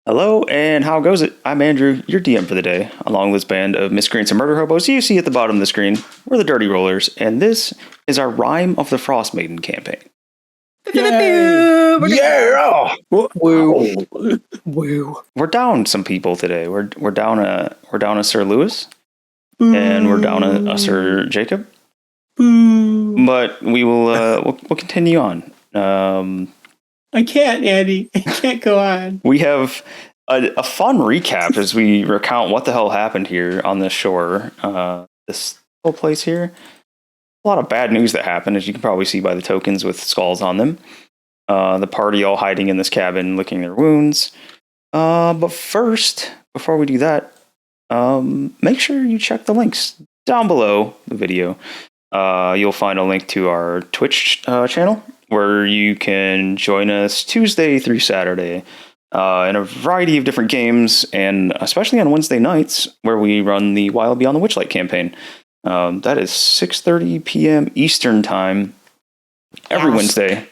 Hello, and how goes it? I'm Andrew, your DM for the day, along with this band of miscreants and murder hobos you see at the bottom of the screen. We're the Dirty Rollers, and this is our Rime of the Frostmaiden campaign. Yeah! Woo. Woo. We're down some people today. We're down a Sir Lewis, and we're down a Sir Jacob. But we will we'll continue on. I can't, Andy. I can't go on. We have a fun recap as we recount what the hell happened here on this shore. This whole place here. A lot of bad news that happened, as you can probably see by the tokens with skulls on them. The party all hiding in this cabin, licking their wounds. But first, before we do that, make sure you check the links down below the video. You'll find a link to our Twitch channel, where you can join us Tuesday through Saturday in a variety of different games, and especially on Wednesday nights, where we run the Wild Beyond the Witchlight campaign. That is 6:30 p.m. Eastern time every Wednesday.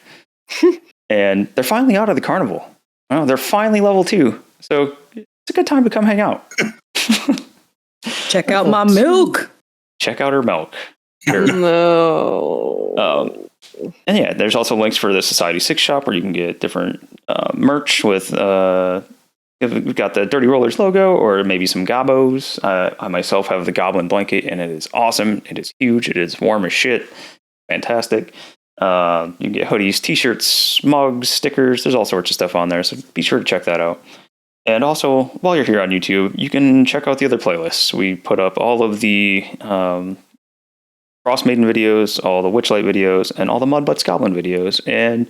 And they're finally out of the carnival. Oh, they're finally level 2. So it's a good time to come hang out. Check out my milk. Check out her milk. No. And yeah, there's also links for the Society 6 shop where you can get different merch with, we've got the Dirty Rollers logo or maybe some gobos. I myself have the goblin blanket and it is awesome. It is huge. It is warm as shit. Fantastic. You can get hoodies, t-shirts, mugs, stickers. There's all sorts of stuff on there. So be sure to check that out. And also, while you're here on YouTube, you can check out the other playlists. We put up all of the Frostmaiden videos, all the Witchlight videos, and all the Mudbutts Goblin videos. And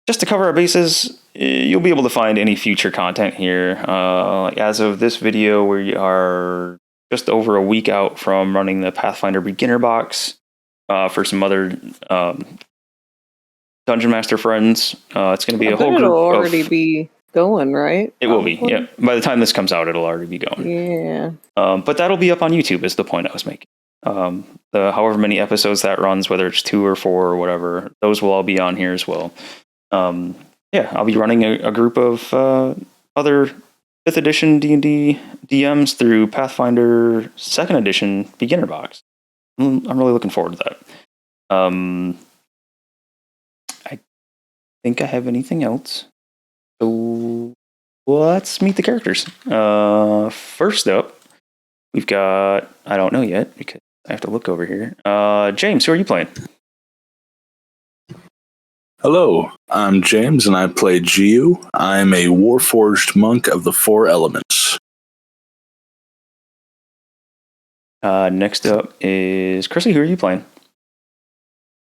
just to cover our bases, you'll be able to find any future content here. As of this video, we are just over a week out from running the Pathfinder Beginner Box for some other Dungeon Master friends. It's going to be a whole group. It'll already be going, right? It will be, yeah. By the time this comes out, it'll already be going. Yeah. But that'll be up on YouTube, is the point I was making. The however many episodes that runs, whether it's 2 or 4 or whatever, those will all be on here as well. Yeah, I'll be running a group of other 5th edition D&D DMs through Pathfinder 2nd edition Beginner Box. I'm really looking forward to that. I think I have anything else. So let's meet the characters. First up, we've got, I don't know yet because I have to look over here. James, who are you playing? Hello, I'm James and I play Giu. I'm a Warforged monk of the 4 elements. Next up is Crissy. Who are you playing?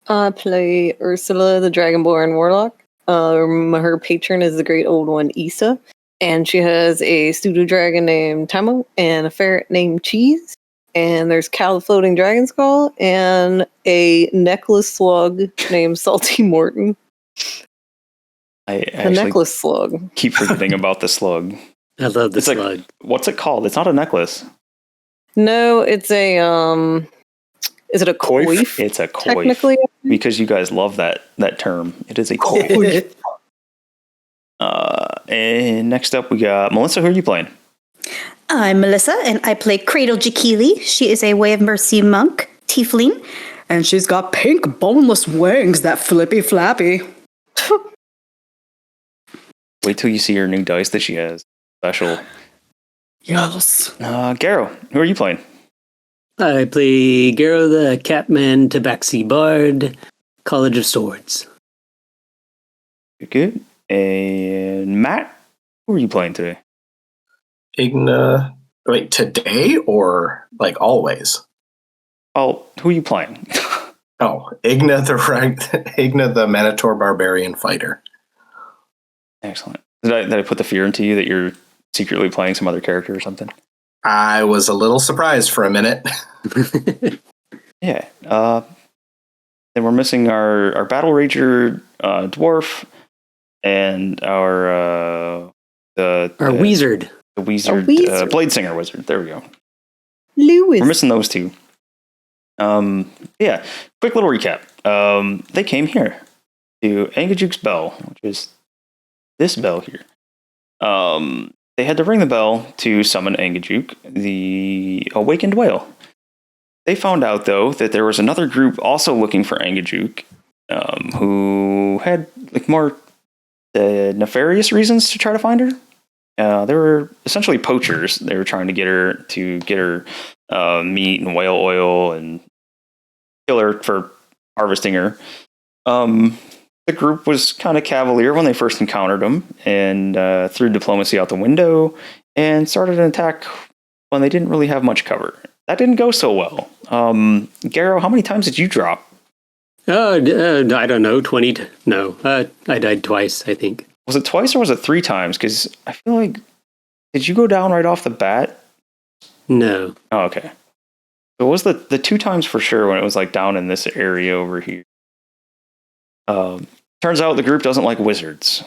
I play Ursula, the Dragonborn Warlock. Her patron is the great old one, Issa. And she has a pseudo dragon named Tamo and a ferret named Cheese. And there's Cal the Floating Dragon Skull and a necklace slug named Salty Morton. The necklace slug. Keep forgetting about the slug. I love the slug. Like, what's it called? It's not a necklace. No, it's a is it a coif? It's a coif. Technically, because you guys love that term. It is a coif. And next up we got Melissa. Who are you playing? I'm Melissa, and I play Cradle Jakili. She is a Way of Mercy monk, tiefling. And she's got pink boneless wings that flippy flappy. Wait till you see her new dice that she has. Special. Yes. Garo, who are you playing? I play Garo the Catman Tabaxi Bard, College of Swords. Good. And Matt, who are you playing today? Igna, wait, today or like always? Oh, who are you playing? Igna the Minotaur Barbarian Fighter. Excellent. Did I put the fear into you that you're secretly playing some other character or something? I was a little surprised for a minute. Yeah. Then we're missing our Battle Rager dwarf and our wizard. The wizard. Blade Singer wizard. There we go. Lewis. We're missing those two. Yeah. Quick little recap. They came here to Angajuk's bell, which is this bell here. They had to ring the bell to summon Angajuk, the awakened whale. They found out, though, that there was another group also looking for Angajuk, who had like more nefarious reasons to try to find her. They were essentially poachers. They were trying to get her meat and whale oil and kill her for harvesting her. The group was kind of cavalier when they first encountered them and threw diplomacy out the window and started an attack when they didn't really have much cover. That didn't go so well. Garrow, how many times did you drop? I don't know, 20. I died twice, I think. Was it twice or was it 3 times? Because I feel like, did you go down right off the bat? No. Oh, okay. So it was the 2 times for sure when it was like down in this area over here. Turns out the group doesn't like wizards.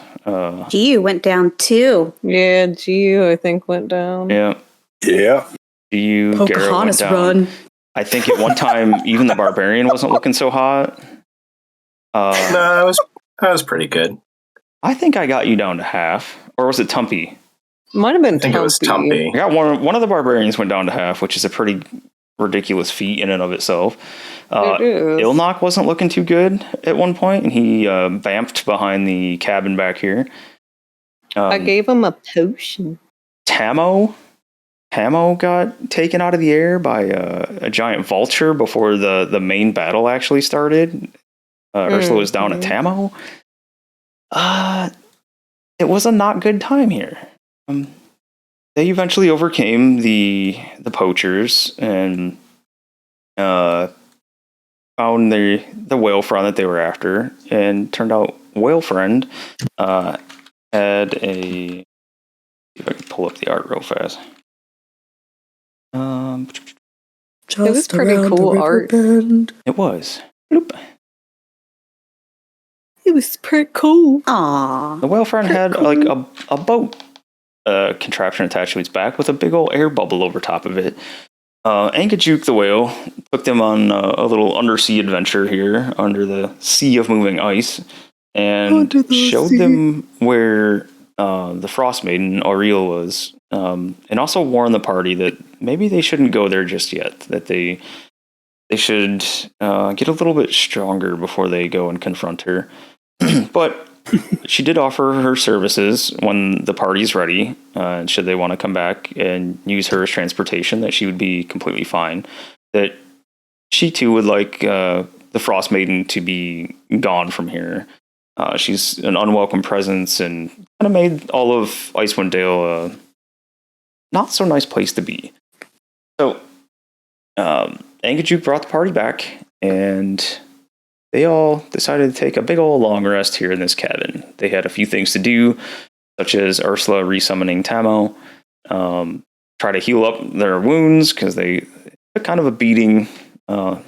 You went down too. Yeah, Gio, I think, went down. Yeah. Yeah. Garrow went Pocahontas down. run. I think at one time even the barbarian wasn't looking so hot. No, that was pretty good. I think I got you down to half, or was it Tumpy? Might have been I think it was Tumpy. I got one of the barbarians went down to half, which is a pretty ridiculous feat in and of itself. It is. Ilnock wasn't looking too good at one point, and he vamped behind the cabin back here. I gave him a potion. Tamo got taken out of the air by a giant vulture before the main battle actually started. Ursula was down at Tamo. It was a not good time here. They eventually overcame the poachers and found the whale friend that they were after, and turned out whale friend had a. See if I can pull up the art real fast. It was pretty cool art. It was. Bloop. It was pretty cool. Aww. The whale friend had like a boat contraption attached to its back with a big old air bubble over top of it. Angajuk the whale took them on a little undersea adventure here under the sea of moving ice and showed them where the Frostmaiden Auriel was, and also warned the party that maybe they shouldn't go there just yet, that they should get a little bit stronger before they go and confront her. But she did offer her services when the party's ready, and should they want to come back and use her as transportation, that she would be completely fine. That she too would like the Frostmaiden to be gone from here. She's an unwelcome presence and kind of made all of Icewind Dale a not so nice place to be. So Angajuk brought the party back, and they all decided to take a big old long rest here in this cabin. They had a few things to do, such as Ursula resummoning Tamo, try to heal up their wounds, because they took kind of a beating. I'll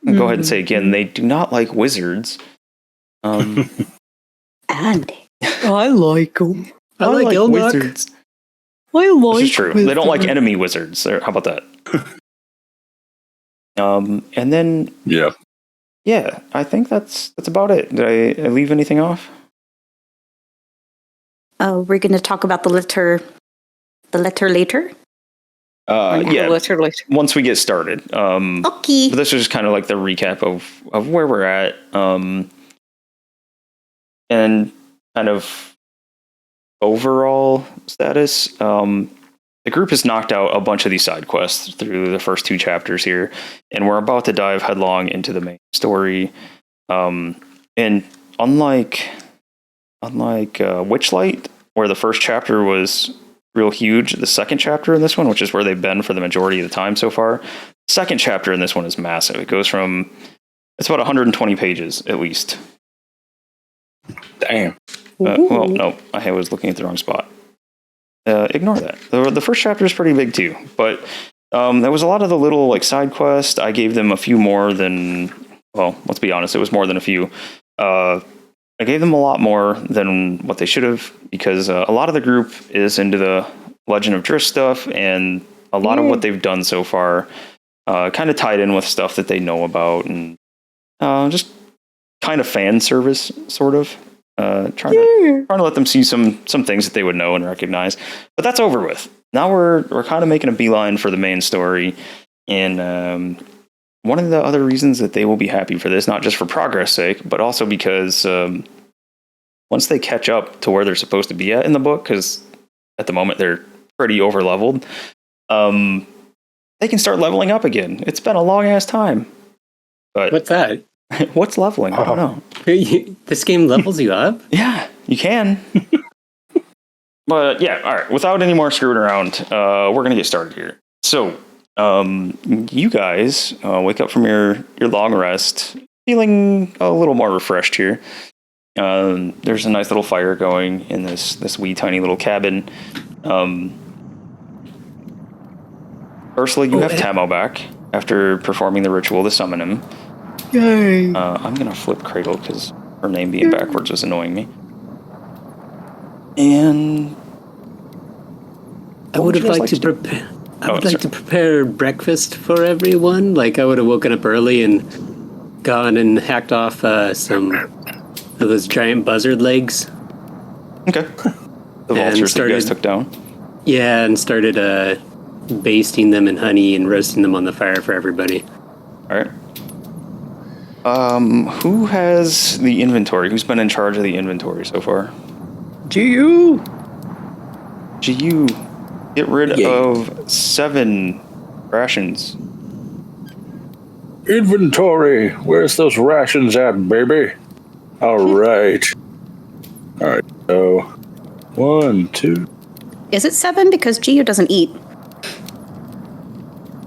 go ahead and say again, they do not like wizards. Andy. I like them. I like Ilnock. wizards. I like This is true. They don't like enemy wizards. How about that? And then yeah, I think that's about it. Did I leave anything off? Oh, we're going to talk about the letter later? Yeah, Literally. once we get started. Okay. But this is kind of like the recap of where we're at, and kind of overall status. The group has knocked out a bunch of these side quests through the first 2 chapters here, and we're about to dive headlong into the main story. And unlike Witchlight, where the first chapter was real huge, the second chapter in this one, which is where they've been for the majority of the time so far, the second chapter in this one is massive. It goes from, it's about 120 pages at least. Damn. Well, no, I was looking at the wrong spot. Ignore that. The first chapter is pretty big too, but there was a lot of the little like side quests. I gave them a few more than, well, let's be honest, it was more than a few. I gave them a lot more than what they should have, because a lot of the group is into the Legend of Drift stuff, and a lot of what they've done so far kind of tied in with stuff that they know about, and just kind of fan service, sort of. trying to let them see some things that they would know and recognize. But that's over with. Now we're kind of making a beeline for the main story, and one of the other reasons that they will be happy for this, not just for progress sake, but also because once they catch up to where they're supposed to be at in the book, because at the moment they're pretty over leveled, they can start leveling up again. It's been a long ass time. But What's that? what's leveling? I don't know. This game levels you up? Yeah, you can. But yeah, all right. Without any more screwing around, we're going to get started here. So, you guys wake up from your long rest, feeling a little more refreshed here. There's a nice little fire going in this wee tiny little cabin. Ursula, you have Tamo back after performing the ritual to summon him. Yay! I'm going to flip Cradle because her name being backwards was annoying me. And I would have liked to prepare. I would like to prepare breakfast for everyone. Like I would have woken up early and gone and hacked off some of those giant buzzard legs. Okay. The vultures that you guys took down. Yeah, and started basting them in honey and roasting them on the fire for everybody. All right. Who has the inventory? Who's been in charge of the inventory so far? GU! GU, get rid of 7 rations. Inventory. Where's those rations at, baby? All right. So 1, 2. Is it 7? Because Gio doesn't eat.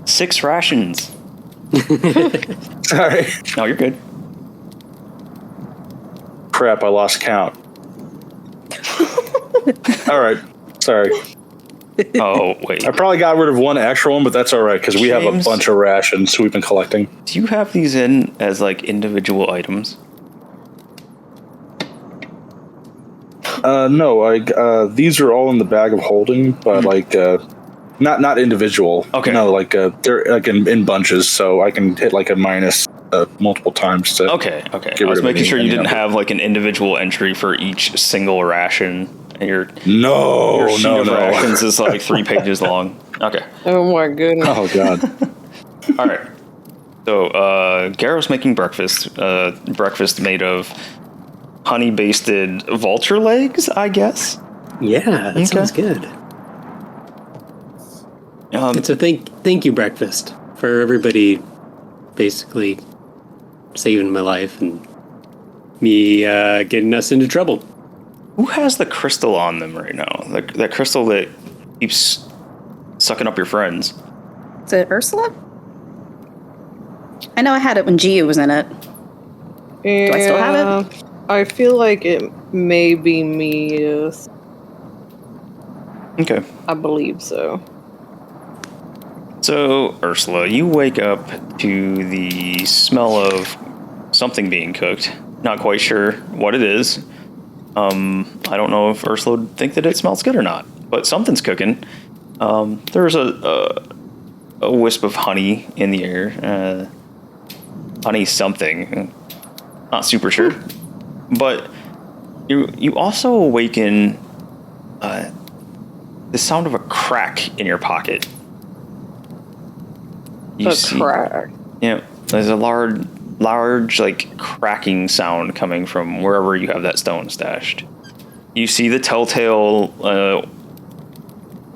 6 rations. Sorry. No, you're good. Crap, I lost count. All right. Sorry. Oh, wait. I probably got rid of 1 extra one, but that's all right because we have a bunch of rations we've been collecting. Do you have these in as like individual items? No, these are all in the bag of holding, but not individual. Okay. No, they're like in bunches, so I can hit like a minus multiple times to. Okay. I was making sure you didn't have like an individual entry for each single ration. And your sheet of rations is like 3 pages long. Okay. Oh my goodness. Oh god. All right. So Garrow's making breakfast. Breakfast made of honey-basted vulture legs, I guess. Yeah, that sounds good. It's a thank you breakfast for everybody basically saving my life and me getting us into trouble. Who has the crystal on them right now? That crystal that keeps sucking up your friends. Is it Ursula? I know I had it when Gio was in it. Yeah, Do I still have it? I feel like it may be me, yes. Okay. I believe so. So, Ursula, you wake up to the smell of something being cooked. Not quite sure what it is. I don't know if Ursula would think that it smells good or not, but something's cooking. There's a wisp of honey in the air. Honey something. Not super sure. But you also awaken the sound of a crack in your pocket. Crack? Yeah, there's a large like cracking sound coming from wherever you have that stone stashed. You see the telltale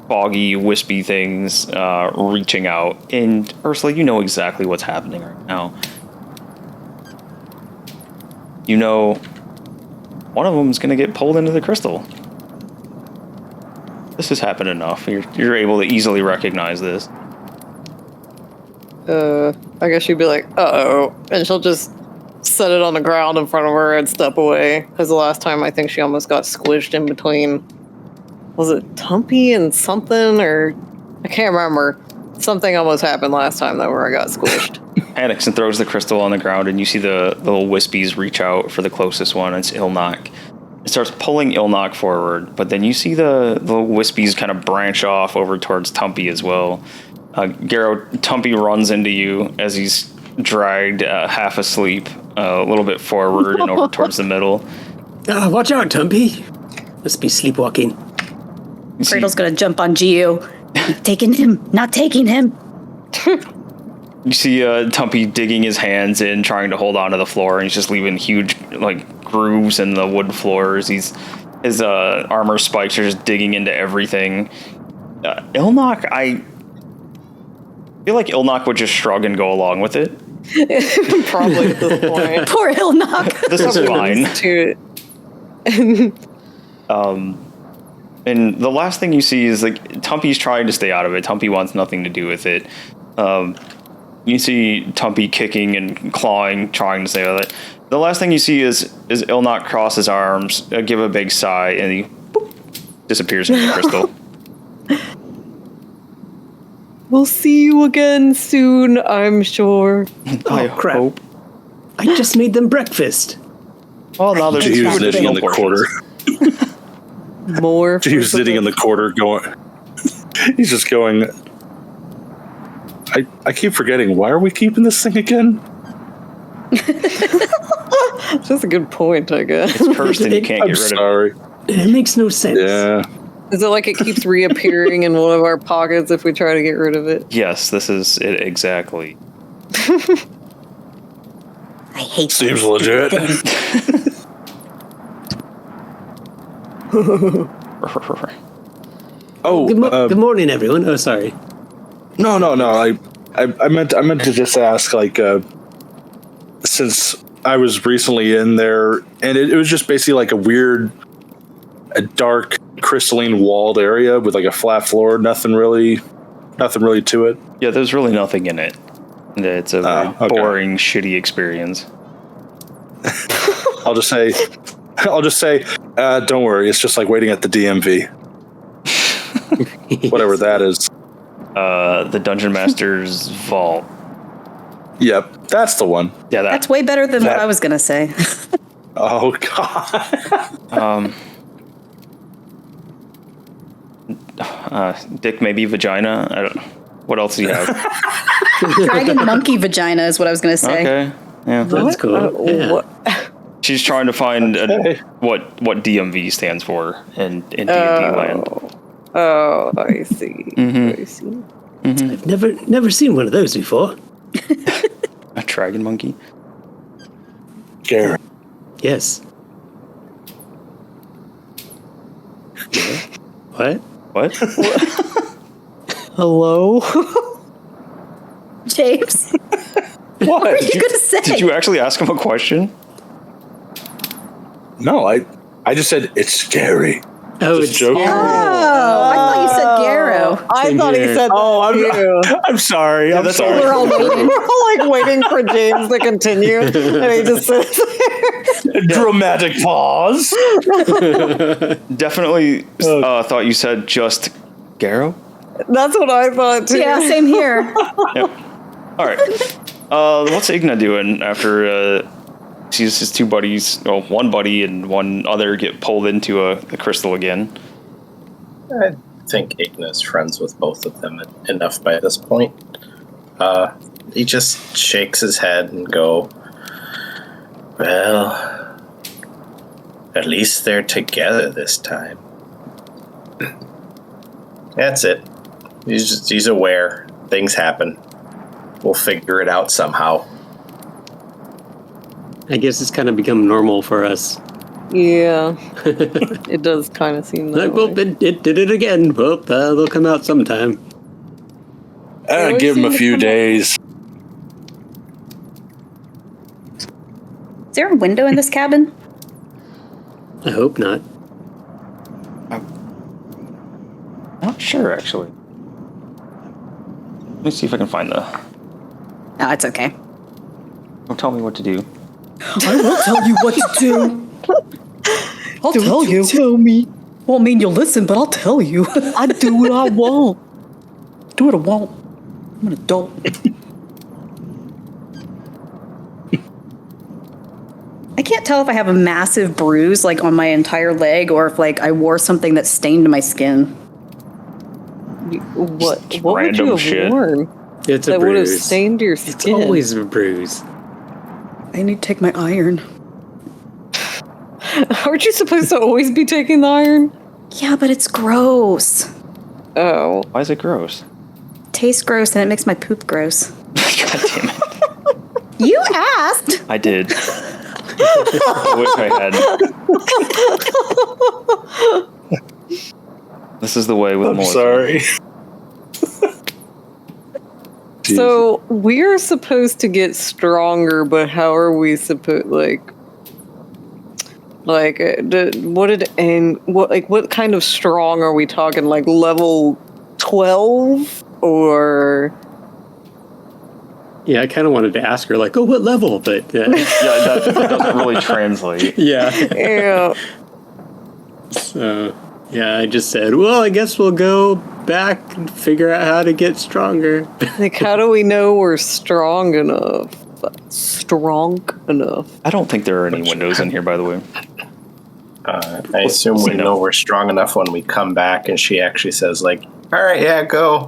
foggy, wispy things reaching out, and Ursula, you know exactly what's happening right now. You know one of them is going to get pulled into the crystal. This has happened enough. You're able to easily recognize this. I guess she'd be like, uh-oh, and she'll just set it on the ground in front of her and step away. Because the last time I think she almost got squished in between, was it Tumpy and something, or I can't remember. Something almost happened last time though where I got squished. Panics and throws the crystal on the ground, and you see the little wispies reach out for the closest one. It's Ilnock. It starts pulling Ilnock forward, but then you see the wispies kind of branch off over towards Tumpy as well. Garrow, Tumpy runs into you as he's dragged half asleep a little bit forward and over towards the middle. Watch out, Tumpy. Must be sleepwalking. Cradle's gonna jump on Gio. Taking him, not taking him. You see Tumpy digging his hands in, trying to hold onto the floor, and he's just leaving huge grooves in the wood floors. His armor spikes are just digging into everything. Ilnock, I feel like Ilnock would just shrug and go along with it. Probably at this point. Poor Ilnock. This is fine. And the last thing you see is Tumpy's trying to stay out of it. Tumpy wants nothing to do with it. You see Tumpy kicking and clawing, trying to stay out of it. The last thing you see is Ilnock cross his arms, give a big sigh, and he disappears into the crystal. We'll see you again soon, I'm sure. I crap. hope. I just made them breakfast. Well, now there's He was sitting in the quarter. More. He was sitting in the quarter going... He's just going... I keep forgetting, why are we keeping this thing again? That's a good point, I guess. It's cursed and you can't I'm get rid sorry. of It makes no sense. Yeah. Is it like it keeps reappearing in one of our pockets if we try to get rid of it? it. Yes, this is it exactly. I hate Seems this legit. thing. Oh, Good morning, everyone. Oh, sorry. no. I meant to just ask, since I was recently in there, and it was just basically a dark crystalline walled area with a flat floor. Nothing really to it. Yeah, there's really nothing in it. It's a very okay. boring, shitty experience. I'll just say, don't worry. It's just like waiting at the DMV, whatever that is. The Dungeon Master's vault. Yep, that's the one. Yeah, That's way better than what I was gonna say. Oh God. Dick, maybe vagina. I don't. What else do you have? Dragon monkey vagina is what I was gonna say. Okay. Yeah. That's cool. Yeah. What? She's trying to find Okay. what DMV stands for in D&D land. Oh, I see. Mhm. I see. I've never seen one of those before. A dragon monkey. Gary. Yes. What? What? Hello? James, What? what were you gonna say? Did you actually ask him a question? No, I just said it's scary. Oh, Just it's joking. Oh, I thought you said Garo. I Same thought he here. said I'm sorry. I'm that's sorry. We're all waiting. We're like waiting for James to continue, and he just sits there. Dramatic pause. Definitely thought you said just Garo. That's what I thought too. Yeah, same here. Yep. All right. What's Igna doing after sees his two buddies, well, one buddy and one other get pulled into the crystal again? I think Igna's friends with both of them enough by this point. He just shakes his head and go, well, at least they're together this time. That's it. He's aware. Things happen. We'll figure it out somehow. I guess it's kind of become normal for us. Yeah. It does kind of seem that Like, well, way. it did it again. Well, they'll come out sometime. always Give him a seem to few come days. Is there a window in this cabin? I hope not. Not sure, actually. Let me see if I can find the. No, it's okay. Don't tell me what to do. I won't tell you what to do. I'll tell you. Tell me. Won't mean you'll listen, but I'll tell you. I do what I want. Do what I want. I'm an adult. I can't tell if I have a massive bruise on my entire leg or if I wore something that stained my skin. What Just would random you have shit. worn It's a that would have bruise. stained your It's skin? always a bruise. I need to take my iron. Aren't you supposed to always be taking the iron? Yeah, but it's gross. Oh. Why is it gross? Tastes gross and it makes my poop gross. God damn it. You asked. I did. I wish I had. This is the way with I'm Melissa. sorry. So we're supposed to get stronger, but how are we supposed what kind of strong are we talking? Like level 12 or? Yeah, I kind of wanted to ask her, like, oh, what level? But Yeah, that doesn't really translate. yeah. Yeah. So, yeah, I just said, well, I guess we'll go back and figure out how to get stronger. Like, how do we know we're strong enough? Strong enough. I don't think there are any windows in here, by the way. I assume we know we're strong enough when we come back and she actually says, like, all right, yeah, go.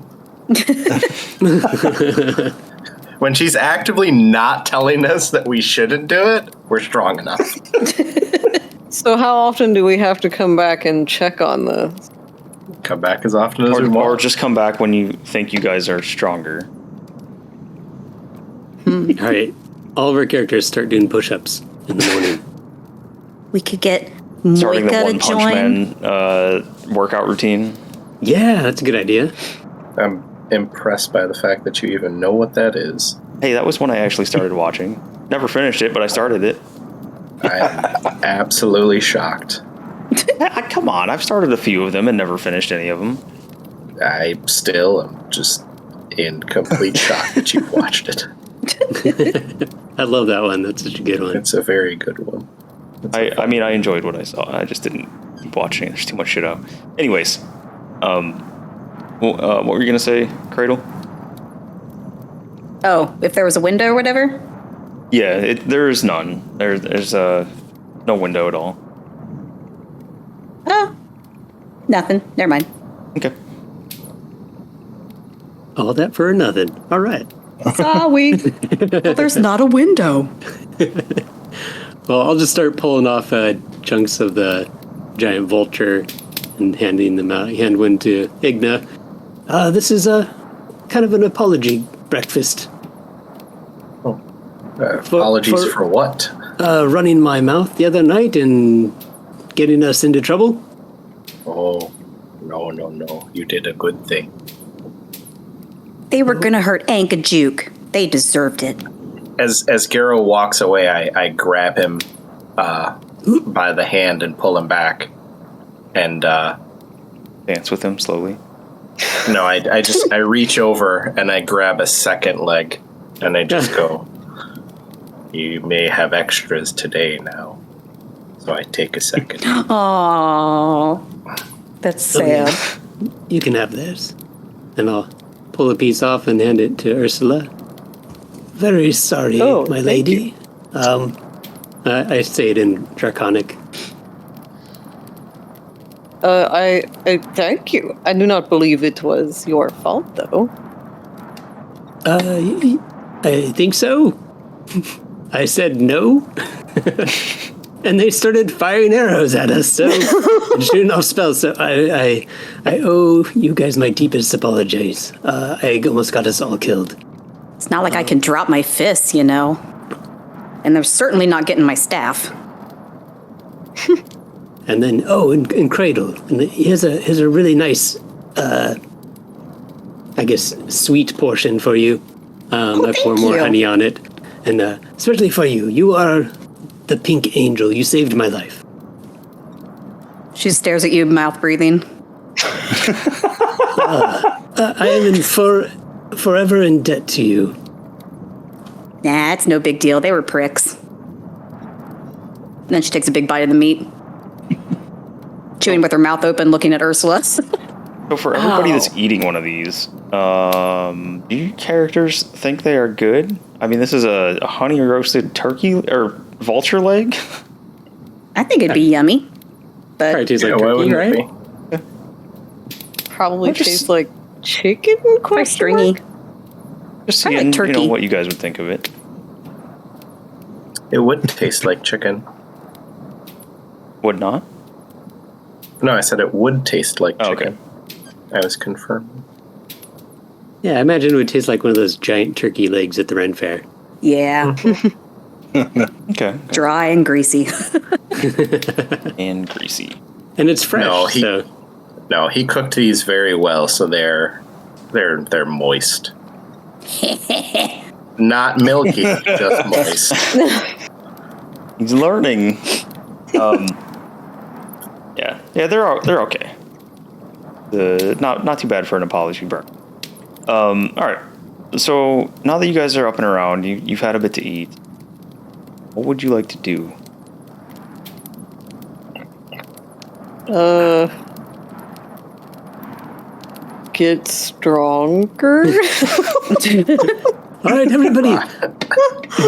When she's actively not telling us that we shouldn't do it, we're strong enough. So how often do we have to come back and check on this? Come back as often as we Or want. just come back when you think you guys are stronger. All right, all of our characters start doing push-ups in the morning. We could get Starting the Moika One to Punch join. Man workout routine. Yeah, that's a good idea. I'm impressed by the fact that you even know what that is. Hey, that was when I actually started watching. Never finished it, but I started it. I'm absolutely shocked. Come on, I've started a few of them and never finished any of them. I still am just in complete shock that you've watched it. I love that one. That's such a good one. It's a very good one. I mean, I enjoyed what I saw. I just didn't keep watching it. There's too much shit out. Anyways, what were you gonna say, Cradle? Oh, if there was a window or whatever? Yeah, there's none. There's no window at all. Oh, nothing. Never mind. Okay. All that for nothing. All right. Sorry. Well, there's not a window. Well, I'll just start pulling off chunks of the giant vulture and handing them out. Hand one to Igna. This is a kind of an apology breakfast. Apologies for what? Running my mouth the other night and getting us into trouble. Oh, no. You did a good thing. They were gonna hurt Angajuk. They deserved it. As Garo walks away, I grab him by the hand and pull him back. And Dance with him slowly. no, I reach over and I grab a second leg and I just go, you may have extras today now. So I take a second. Aww. That's sad. You can have this. And I'll pull a piece off and hand it to Ursula. Very sorry, Oh, my thank lady. I say it in Draconic. I thank you. I do not believe it was your fault, though. I think so. I said no. And they started firing arrows at us, so and shooting off spells. So I owe you guys my deepest apologies. I almost got us all killed. It's not like I can drop my fists, you know. And they're certainly not getting my staff. And then and Cradle. And here's a really nice, I guess, sweet portion for you. I pour more you. honey on it, and especially for you. You are the pink angel. You saved my life. She stares at you, mouth breathing. I am forever in debt to you. Nah, it's no big deal. They were pricks. And then she takes a big bite of the meat. Chewing with her mouth open, looking at Ursula. So for everybody that's eating one of these, do you characters think they are good? I mean, this is a honey roasted turkey or vulture leg. I think it'd be yummy. But Probably tastes like why turkey, wouldn't it right? be? Probably Just- tastes like chicken? quite Question stringy. mark? Just I like seeing, turkey. what you guys would think of it. It would taste like chicken. Would not? No, I said it would taste like Oh, chicken. I was confirming. Yeah, I imagine it would taste like one of those giant turkey legs at the Ren Fair. Yeah. Okay. Dry and greasy. And greasy. And it's fresh, No, he cooked these very well, so they're moist. Not milky, just moist. He's learning. Yeah, they're okay. Not too bad for an apology burn. All right. So now that you guys are up and around, you've had a bit to eat. What would you like to do? Get stronger. All right, everybody.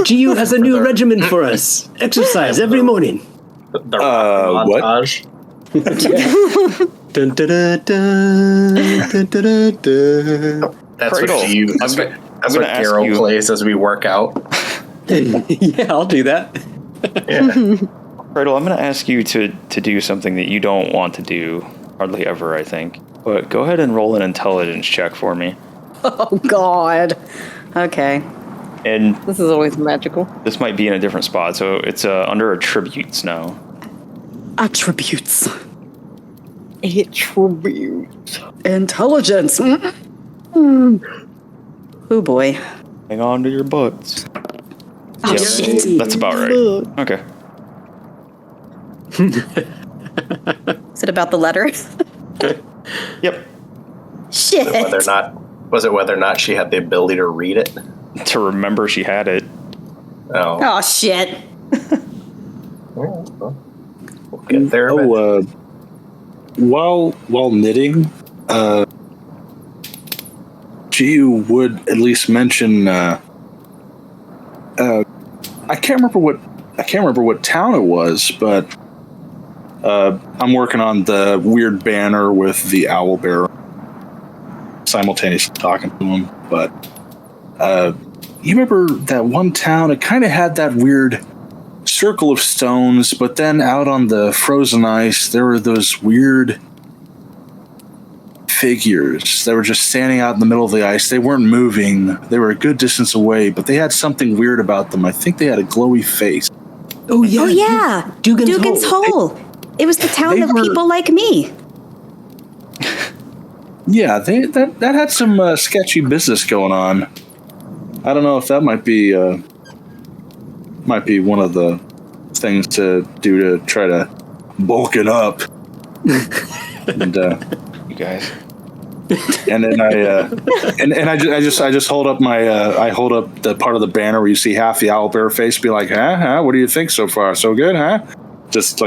GU has a new regimen for us. Exercise every morning. The montage. Dun, dun, dun, dun, dun, dun, dun. That's Cradle, what Garrow plays as we work out. Yeah, I'll do that. Yeah. Cradle, I'm going to ask you to do something that you don't want to do hardly ever, I think. But go ahead and roll an intelligence check for me. Oh, God. Okay. And This is always magical. this might be in a different spot, so it's under attributes now. Attributes. Attribute. Intelligence. Oh, boy. Hang on to your butts. Oh, Yep, shit. that's about right. Okay. Is it about the letter? Yep. Shit. Was it whether or not she had the ability to read it? To remember she had it. Oh. Oh, shit. Well, we'll get there. While knitting, GU would at least mention. I can't remember what town it was, but I'm working on the weird banner with the owl bear, simultaneously talking to him. But you remember that one town? It kind of had that weird circle of stones, but then out on the frozen ice, there were those weird figures that were just standing out in the middle of the ice. They weren't moving. They were a good distance away, but they had something weird about them. I think they had a glowy face. Oh, yeah. Oh, yeah. Dugan's Hole. It was the town of people like me. Yeah, that had some sketchy business going on. I don't know if that might be one of the things to do to try to bulk it up. And You guys. and then I just hold up I hold up the part of the banner where you see half the owl bear face, be like, huh? What do you think so far? So good, huh? Just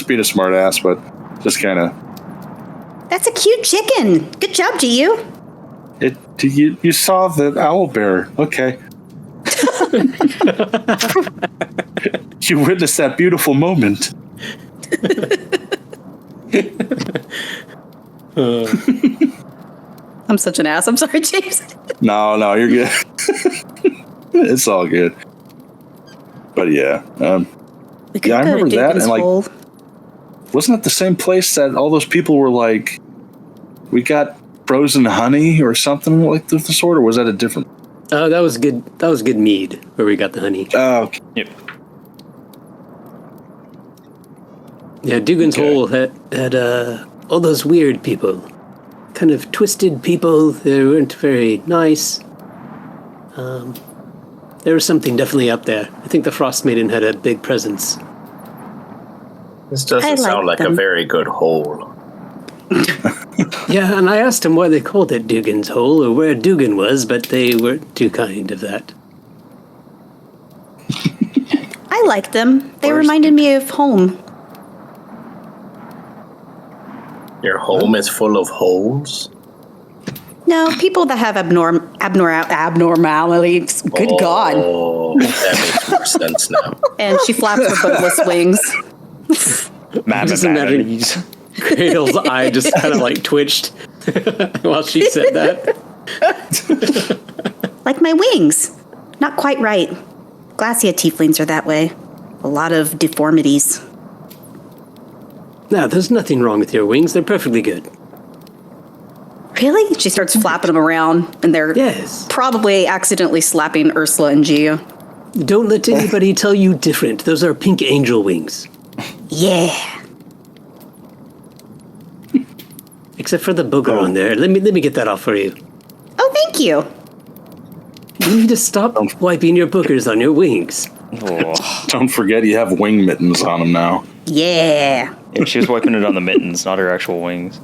being a smart ass, but just kind of. That's a cute chicken. Good job, GU. You saw the owl bear. Okay. You witnessed that beautiful moment. I'm such an ass. I'm sorry, James. No, you're good. It's all good. But yeah, I remember that, and like, wasn't it the same place that all those people were like, we got frozen honey or something like the sort, or was that a different? Oh, that was good. That was good mead where we got the honey. Oh, okay. Yep. Yeah, Dugan's Hole had all those weird people, kind of twisted people. They weren't very nice. There was something definitely up there. I think the Frostmaiden had a big presence. This doesn't sound like a very good hole. Yeah, and I asked him why they called it Dugan's Hole or where Dugan was, but they weren't too kind of that. I liked them. They reminded me of home. Your home is full of holes? No, people that have abnormalities. Good God. Oh, that makes more sense now. And she flaps her boatless wings. Just imagine Cradle's eye just kind of like twitched while she said that. Like my wings. Not quite right. Glacia tieflings are that way. A lot of deformities. No, there's nothing wrong with your wings. They're perfectly good. Really? She starts flapping them around, and they're probably accidentally slapping Ursula and Gia. Don't let anybody tell you different. Those are pink angel wings. Yeah. Except for the booger on there. Let me get that off for you. Oh, thank you. You need to stop wiping your boogers on your wings. Oh. Don't forget you have wing mittens on them now. Yeah. Yeah, she was wiping it on the mittens, not her actual wings.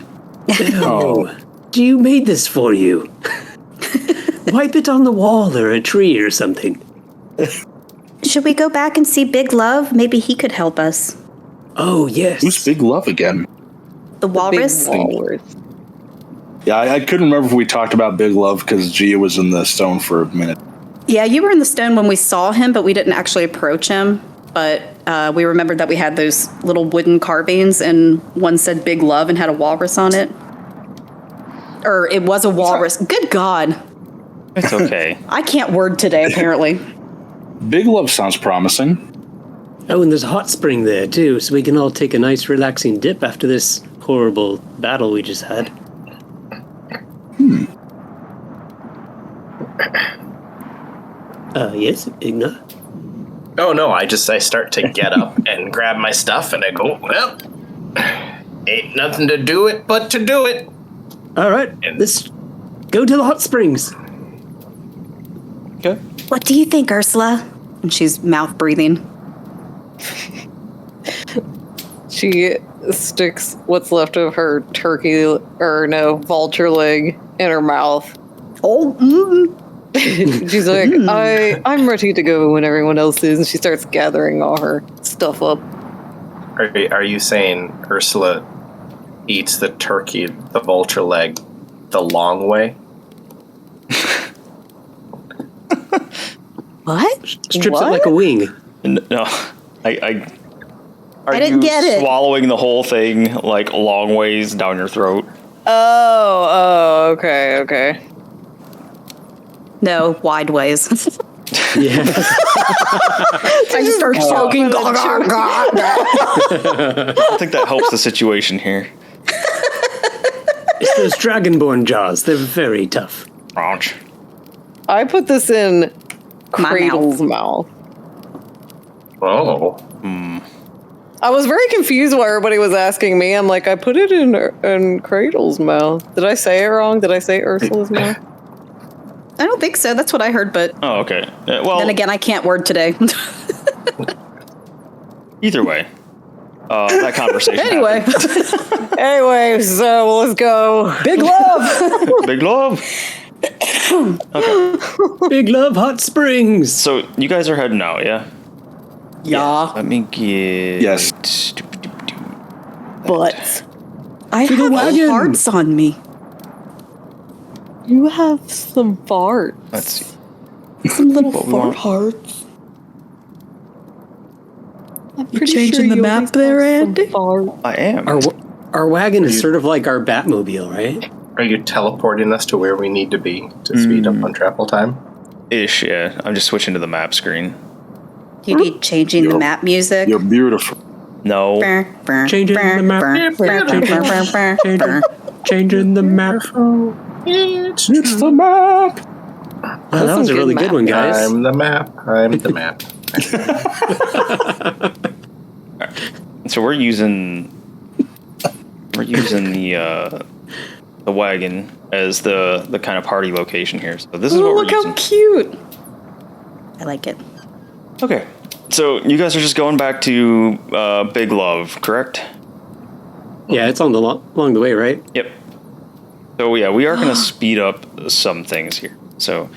Oh, you made this for you. Wipe it on the wall or a tree or something. Should we go back and see Big Love? Maybe he could help us. Oh, yes. Who's Big Love again? The walrus? Big walrus. Yeah, I couldn't remember if we talked about Big Love because Gia was in the stone for a minute. Yeah, you were in the stone when we saw him, but we didn't actually approach him. But we remembered that we had those little wooden carvings, and one said Big Love and had a walrus on it. Or it was a walrus. Good God. It's okay. I can't word today, apparently. Big Love sounds promising. Oh, and there's a hot spring there, too, so we can all take a nice relaxing dip after this horrible battle we just had. Yes, Igna? Oh no, I start to get up and grab my stuff and I go, well, ain't nothing to do it but to do it. All right, let's go to the hot springs. Okay. What do you think, Ursula? And she's mouth breathing. She sticks what's left of her vulture leg in her mouth. Oh, She's like, I'm ready to go when everyone else is, and she starts gathering all her stuff up. Are you saying Ursula eats the turkey, the vulture leg, the long way? what? Strips it like a wing. No, I didn't get it. Swallowing the whole thing like long ways down your throat. Okay. No, wide ways. Yeah. I just start choking. I think that helps the situation here. It's those dragonborn jaws. They're very tough. Ouch. I put this in My Cradle's mouth. Oh. I was very confused why everybody was asking me. I'm like, I put it in Cradle's mouth. Did I say it wrong? Did I say Ursula's mouth? I don't think so. That's what I heard, but Oh, okay. Well, then again, I can't word today. either way, that conversation. Anyway. happened. Anyway, so let's go. Big love! Big love. Okay. Big Love Hot Springs. So you guys are heading out, yeah? Yeah. Let me get. Yes. But I the have wagon. hearts on me. you have some farts. Let's see. Some little What we fart want. hearts. I'm pretty changing the you map always there, have some Andy? farts. I am. Our wagon is sort of like our Batmobile, right? Are you teleporting us to where we need to be to speed up on travel time? Ish, yeah. I'm just switching to the map screen. You need changing the map music. You're beautiful. No. Changing the map. Changing the map. It's the map. Wow, that was a really good one, guys. I'm the map. So we're using the wagon as the kind of party location here. So this is what we're Look using. how cute. I like it. Okay. So you guys are just going back to Big Love, correct? Yeah, it's on along the way, right? Yep. So yeah, we are going to speed up some things here. So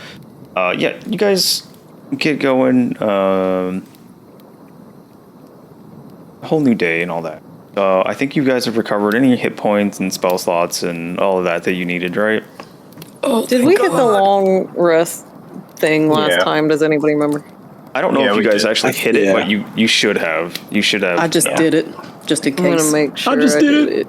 yeah, you guys get going. A whole new day and all that. I think you guys have recovered any hit points and spell slots and all of that you needed, right? Did we hit the long rest thing last time? Does anybody remember? I don't know if you guys actually hit it, Yeah. but you should have. You should have. I just did it, just in I'm gonna case. make sure I just did it.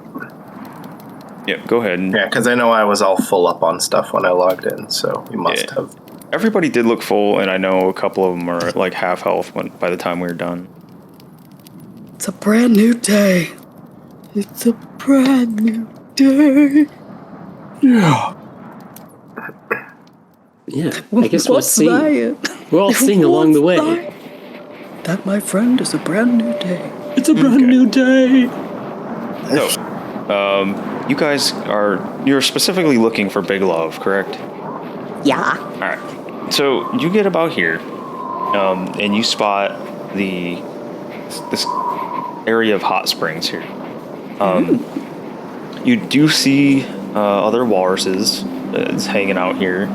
Yeah, go ahead. Yeah, because I know I was all full up on stuff when I logged in, so you must have. Everybody did look full, and I know a couple of them are at like half health by the time we were done. It's a brand new day. It's a brand new day. Yeah. Yeah, I guess we'll sing. that? We'll all sing along the way. That, my friend, is a brand new day. It's a brand new day. So, you guys you're specifically looking for Big Love, correct? Yeah. All right. So you get about here, and you spot this area of hot springs here. You do see other walruses hanging out here,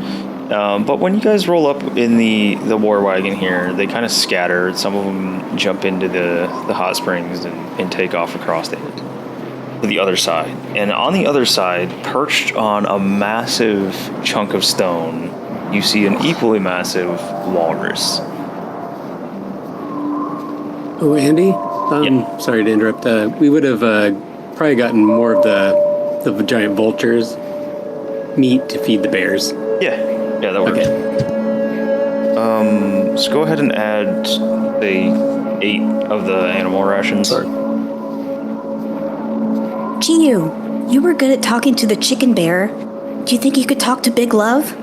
but when you guys roll up in the war wagon here, they kind of scatter. Some of them jump into the hot springs and take off across to the other side. And on the other side, perched on a massive chunk of stone, you see an equally massive walrus. Oh, Andy? Yeah. Sorry to interrupt. We would have probably gotten more of the giant vultures meat to feed the bears. Yeah, that works. Okay. So go ahead and add, say, 8 of the animal rations. Jiyu, you were good at talking to the chicken bear. Do you think you could talk to Big Love?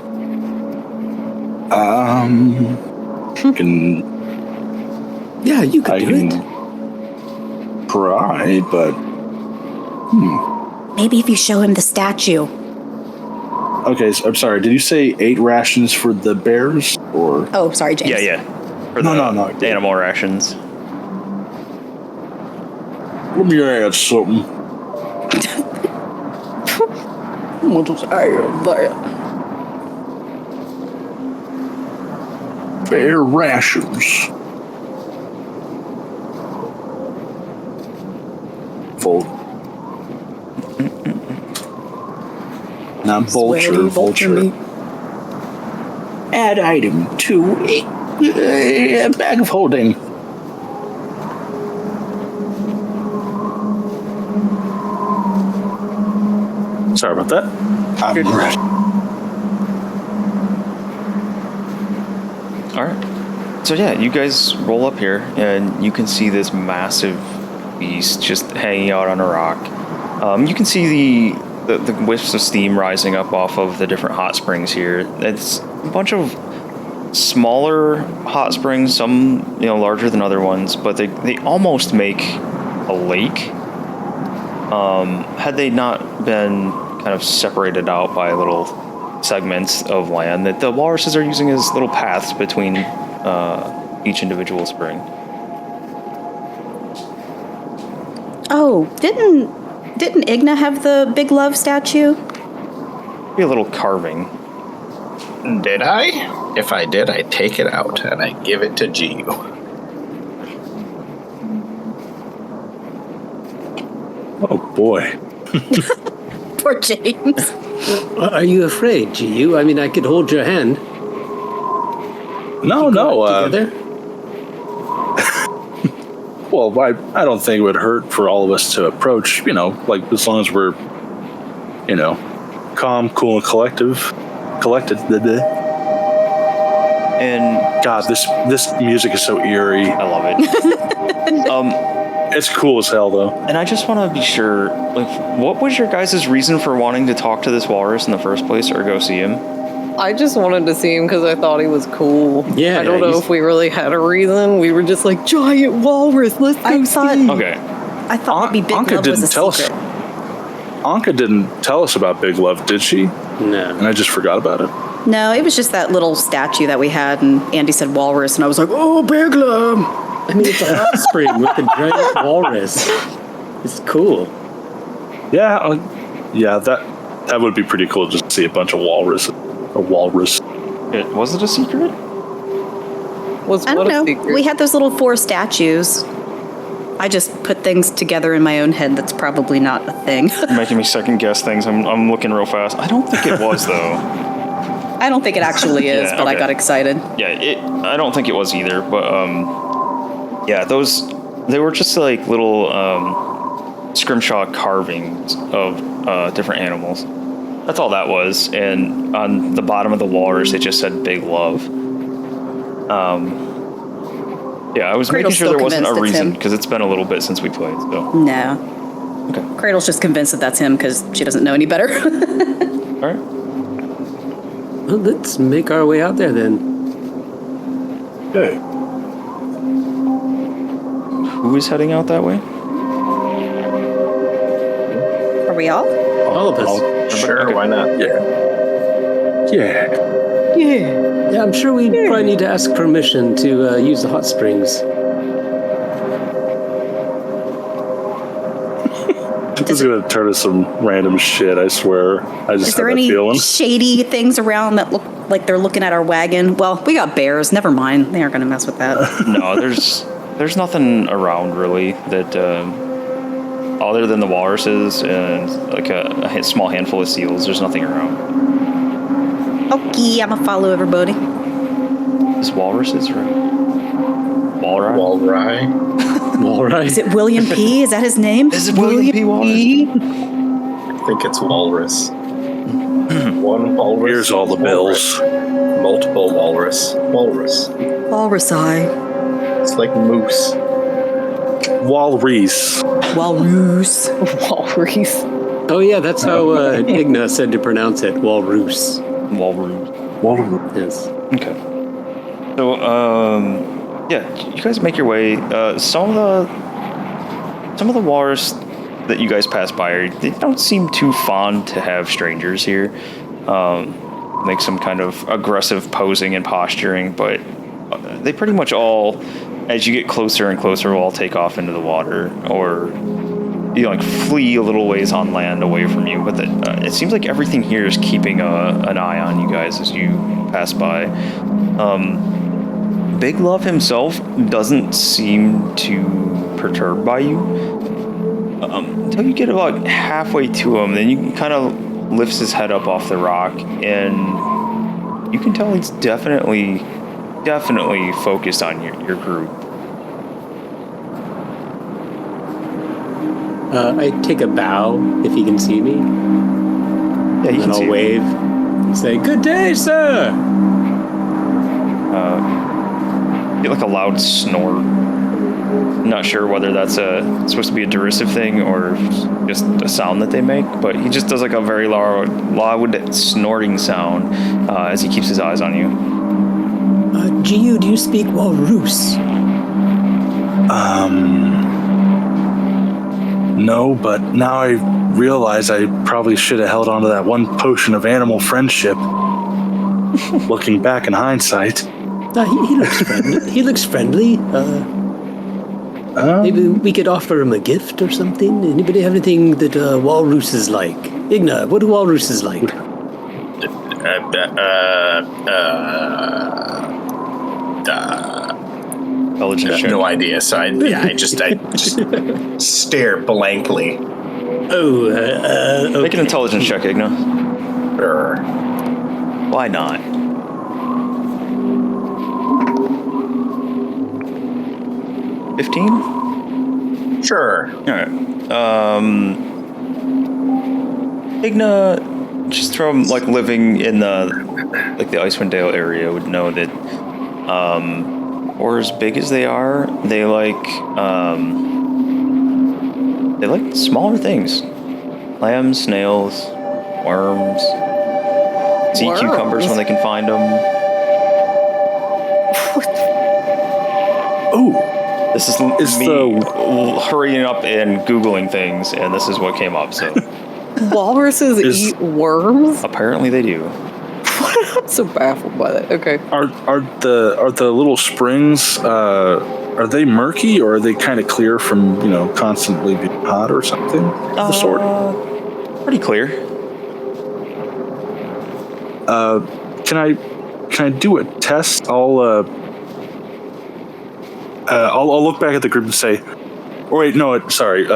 Yeah, you could do it. Try, but Maybe if you show him the statue. okay. So, I'm sorry. Did you say 8 rations for the bears, or? Oh, sorry, James. Yeah. For No. the animal rations. Let me add something. Bear rations. Full. Not vulture. Add item to a bag of holding. Sorry about that. I'm ready. All right. So yeah, you guys roll up here, and you can see this massive beast just hanging out on a rock. You can see the whiffs of steam rising up off of the different hot springs here. It's a bunch of smaller hot springs, some larger than other ones, but they almost make a lake. Had they not been kind of separated out by little segments of land that the walruses are using as little paths between each individual spring. Oh, didn't Igna have the Big Love statue? Be a little carving. Did I? If I did, I take it out and I give it to Jiyu. Oh boy. Poor James. Are you afraid, Jiyu? I mean, I could hold your hand. No. Together? Well, I don't think it would hurt for all of us to approach, like as long as we're, calm, cool, and collected. And God, this music is so eerie. I love it. It's cool as hell, though. And I just want to be sure, what was your guys' reason for wanting to talk to this walrus in the first place, or go see him? I just wanted to see him because I thought he was cool. Yeah, I don't know if we really had a reason. We were just like, giant walrus, let's go see. Okay. I thought maybe Big Love was a secret. Anka didn't tell us about Big Love, did she? No. And I just forgot about it. No, it was just that little statue that we had, and Andy said walrus, and I was like, oh, Big Love. I mean, it's a hot spring with a giant walrus. It's cool. Yeah, that would be pretty cool just to see a bunch of walrus. A walrus. Was it a secret? I don't know. We had those little 4 statues. I just put things together in my own head that's probably not a thing. You're making me second guess things. I'm looking real fast. I don't think it was, though. I don't think it actually is, but I got excited. Yeah, I don't think it was either, but they were just like little scrimshaw carvings of different animals. That's all that was. And on the bottom of the walrus, it just said Big Love. I was making sure there wasn't a reason, because it's been a little bit since we played. So. No. Okay. Cradle's just convinced that that's him because she doesn't know any better. All right. Well, let's make our way out there then. Okay. Who is heading out that way? Are we all? All of us. Sure, Okay. why not? Yeah. Yeah, I'm sure we probably need to ask permission to use the hot springs. This is gonna turn to some random shit, I swear. I just Is there have that any feeling. shady things around that look like they're looking at our wagon? Well, we got bears. Never mind. They aren't going to mess with that. No, there's nothing around really that other than the walruses and like a small handful of seals. There's nothing around. Okay, I'm gonna follow everybody. Is walruses right? Walrus? Walrus. All right. Is it William P? Is that his name? Is it William P. Walrus? I think it's walrus. One walrus. Here's all the bills. Multiple walrus. Walrus. Walrus eye. It's like moose. Walrus. Walrus. Walrus. Oh yeah, that's how Igna said to pronounce it. Walrus. Walrus. Walrus. Yes. Okay. So, yeah, you guys make your way. Some of the walrus that you guys pass by, they don't seem too fond to have strangers here. Make some kind of aggressive posing and posturing, but they pretty much all, as you get closer and closer, will all take off into the water or like flee a little ways on land away from you. But it seems like everything here is keeping an eye on you guys as you pass by. Big Love himself doesn't seem too perturbed by you until you get about halfway to him. Then you kind of lifts his head up off the rock, and you can tell he's definitely focused on your group. I take a bow if he can see me. Yeah, you And can I'll see. wave and say, "Good day, sir." Get like a loud snort. Not sure whether that's supposed to be a derisive thing or just a sound that they make, but he just does like a very loud snorting sound as he keeps his eyes on you. Jiu, do you speak Walrus? No, but now I realize I probably should have held on to that one potion of animal friendship. Looking back in hindsight. He looks friendly. He looks friendly. Maybe we could offer him a gift or something. Anybody have anything that walruses like? Igna, what do walruses like? Intelligence check. No idea. So I just stare blankly. Oh, Make an intelligence check, Igna. Sure. Why not? 15? Sure. All right. Igna, just from like living in the Icewind Dale area, would know that or as big as they are, they like smaller things. Clams, snails, worms, sea Worms? cucumbers when they can find them. Oh, This is me hurrying up and Googling things, and this is what came up. So Walruses eat worms? apparently they do. I'm so baffled by that. Okay. are the little springs? Are they murky or are they kind of clear from constantly being hot or something of the sort? Pretty clear. Can I do a test? I'll look back at the group and say, oh wait, no, sorry.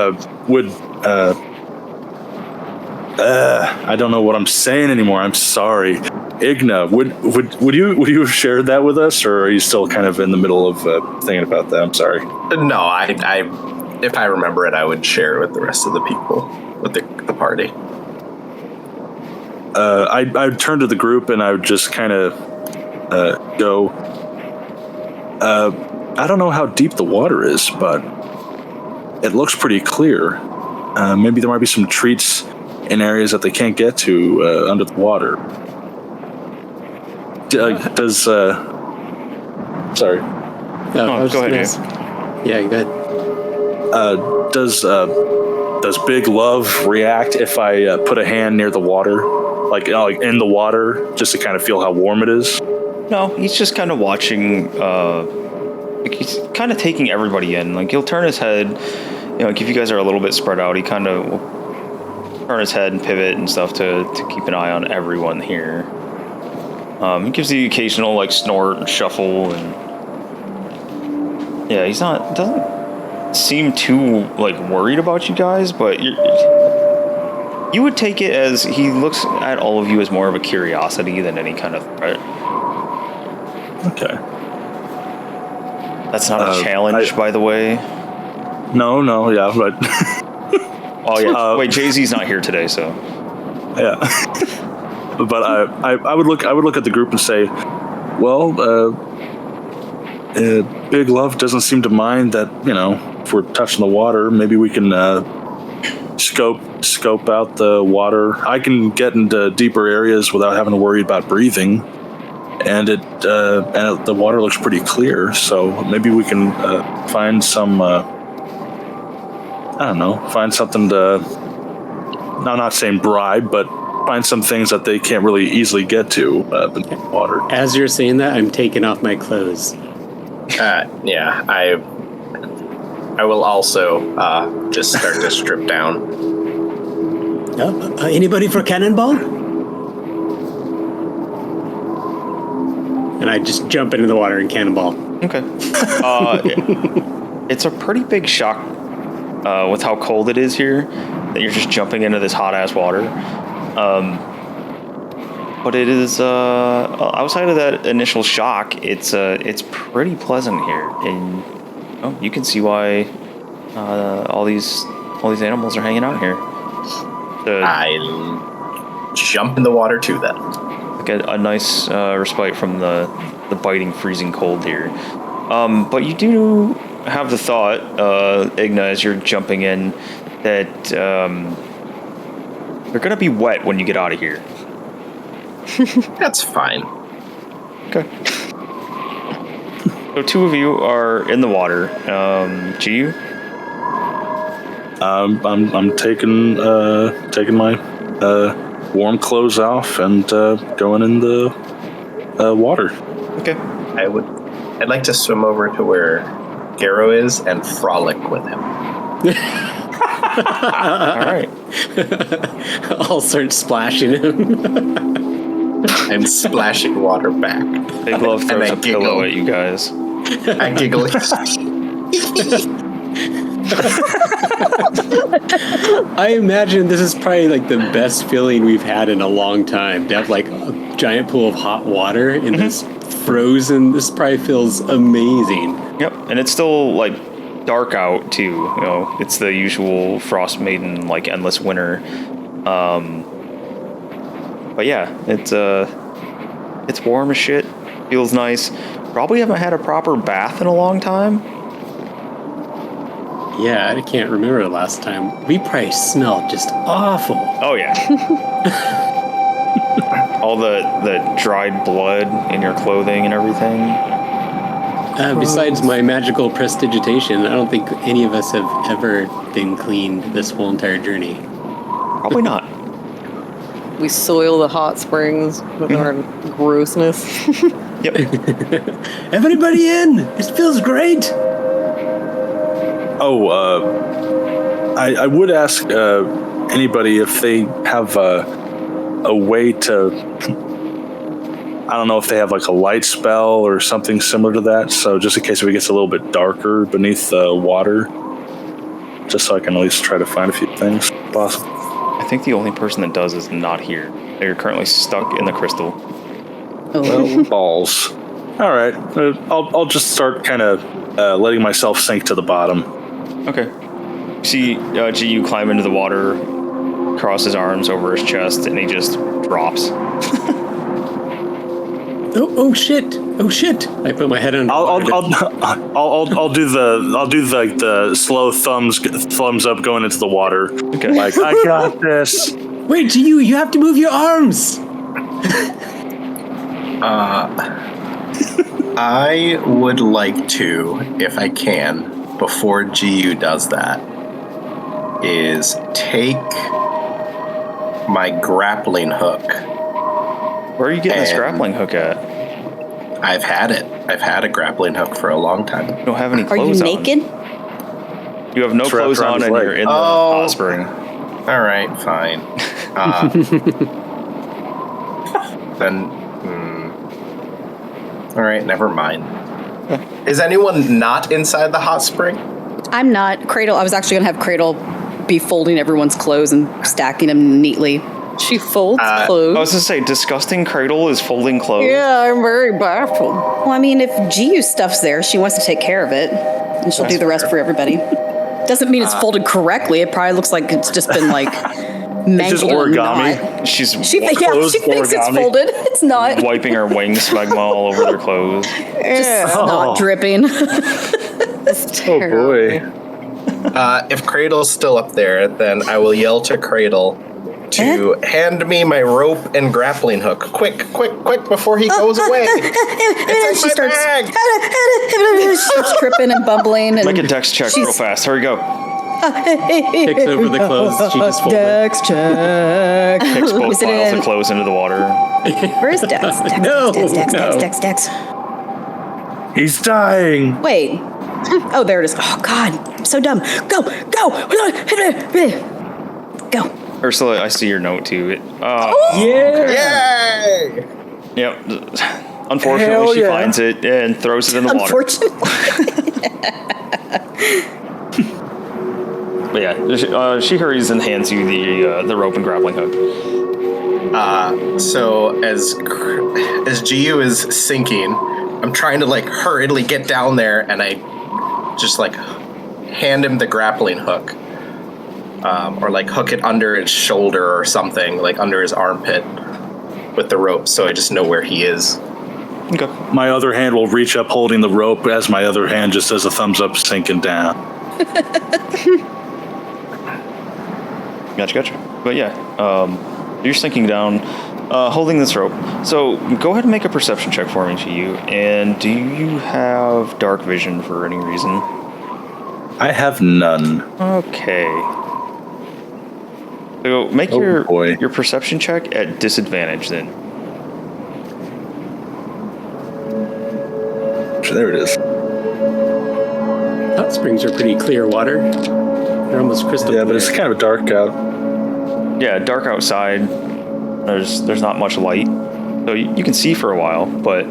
I don't know what I'm saying anymore. I'm sorry. Igna, would you have shared that with us, or are you still kind of in the middle of thinking about that? I'm sorry. No, I if I remember it, I would share it with the rest of the people, with the party. I'd turn to the group and I would just kind of go, I don't know how deep the water is, but it looks pretty clear. maybe there might be some treats in areas that they can't get to under the water. Does sorry? No, go ahead, James. Yeah, go ahead. Does Big Love react if I put a hand near the water, like in the water, just to kind of feel how warm it is? No, he's just kind of watching. He's kind of taking everybody in. Like he'll turn his head. Like if you guys are a little bit spread out, he kind of will turn his head and pivot and stuff to keep an eye on everyone here. He gives the occasional like snort and shuffle, and yeah, doesn't seem too like worried about you guys, but you would take it as he looks at all of you as more of a curiosity than any kind of threat. Okay. That's not a challenge, by the way. No, yeah, but oh yeah. Wait, Jay-Z's not here today, so yeah. But I would look at the group and say, well, Big Love doesn't seem to mind that, if we're touching the water, maybe we can scope out the water. I can get into deeper areas without having to worry about breathing, and the water looks pretty clear. So maybe we can find some. Find something to. I'm not saying bribe, but find some things that they can't really easily get to in the water. As you're saying that, I'm taking off my clothes. Yeah, I will also just start to strip down. Anybody for cannonball? And I just jump into the water and cannonball. okay. It's a pretty big shock with how cold it is here that you're just jumping into this hot ass water. But it is outside of that initial shock, it's pretty pleasant here, and you can see why all these animals are hanging out here. I jump in the water too, then. Get a nice respite from the biting, freezing cold here. But you do have the thought, Igna, as you're jumping in, that you're gonna be wet when you get out of here. That's fine. Okay. So two of you are in the water. Jiu? I'm taking my warm clothes off and going in the water. Okay. I'd like to swim over to where Garo is and frolic with him. All right. I'll start splashing him. And splashing water back. Big Love throws a pillow at you guys. I giggle. I imagine this is probably like the best feeling we've had in a long time. To have like a giant pool of hot water in this frozen. This probably feels amazing. Yep, and it's still like dark out too. It's the usual Frostmaiden like endless winter. But yeah, it's warm as shit. Feels nice. Probably haven't had a proper bath in a long time. Yeah, I can't remember the last time. We probably smelled just awful. Oh yeah. All the dried blood in your clothing and everything. Besides my magical prestidigitation, I don't think any of us have ever been cleaned this whole entire journey. Probably not. We soil the hot springs with our grossness. Yep. Everybody in! It feels great! Oh, I would ask anybody if they have a way to... I don't know if they have like a light spell or something similar to that. So just in case it gets a little bit darker beneath the water, just so I can at least try to find a few things if possible. I think the only person that does is not here. They're currently stuck in the crystal. Well, balls. All right, I'll just start kind of letting myself sink to the bottom. Okay. You see GU climb into the water, cross his arms over his chest, and he just drops. Oh shit! Oh shit! I put my head on. I'll do the slow thumbs up going into the water. Okay. Like, I got this. Wait, you have to move your arms. I would like to, if I can, before GU does that, is take my grappling hook. Where are you getting this grappling hook at? I've had it. I've had a grappling hook for a long time. You don't have any clothes on. Are you naked? You have no clothes on and you're in the hot spring. All right, fine. Then, all right, never mind. Is anyone not inside the hot spring? I'm not. Cradle, I was actually going to have Cradle be folding everyone's clothes and stacking them neatly. She folds I clothes. was going to say, disgusting Cradle is folding clothes. Yeah, I'm very baffled. Well, I mean, if GU stuff's there, she wants to take care of it, and she'll do the rest for everybody. Doesn't mean it's folded correctly. It probably looks like it's just been like mangled. It's just origami. She thinks origami. it's folded. It's not. Wiping her wing smegma all over their clothes. Just snot dripping. It's terrible. Oh boy. If Cradle's still up there, then I will yell to Cradle to hand me my rope and grappling hook. Quick, before he goes away. It's in my bag. She starts tripping and bumbling. And Make a dex check real fast. Hurry, go. Picks over the clothes she just folded. Dex check. Kicks both Is it piles in- of clothes into the water. Where is Dex? Dex. He's dying. Wait. Oh, there it is. Oh, God. I'm so dumb. Go. Ursula, I see your note too. Yeah. Yay! Yep. Unfortunately, she finds it and throws it in the water. Unfortunately. But yeah, she hurries and hands you the rope and grappling hook. So as GU is sinking, I'm trying to like hurriedly get down there, and I just like hand him the grappling hook, or like hook it under his shoulder or something, like under his armpit with the rope, so I just know where he is. Okay. My other hand will reach up holding the rope as my other hand just does a thumbs up sinking down. Gotcha. But yeah, you're sinking down, holding this rope. So go ahead and make a perception check for me, GU. And do you have dark vision for any reason? I have none. Okay. So make your perception check at disadvantage then. There it is. Hot springs are pretty clear water. They're almost crystal clear. Yeah, but it's kind of dark out. Yeah, dark outside. There's not much light. So you can see for a while, but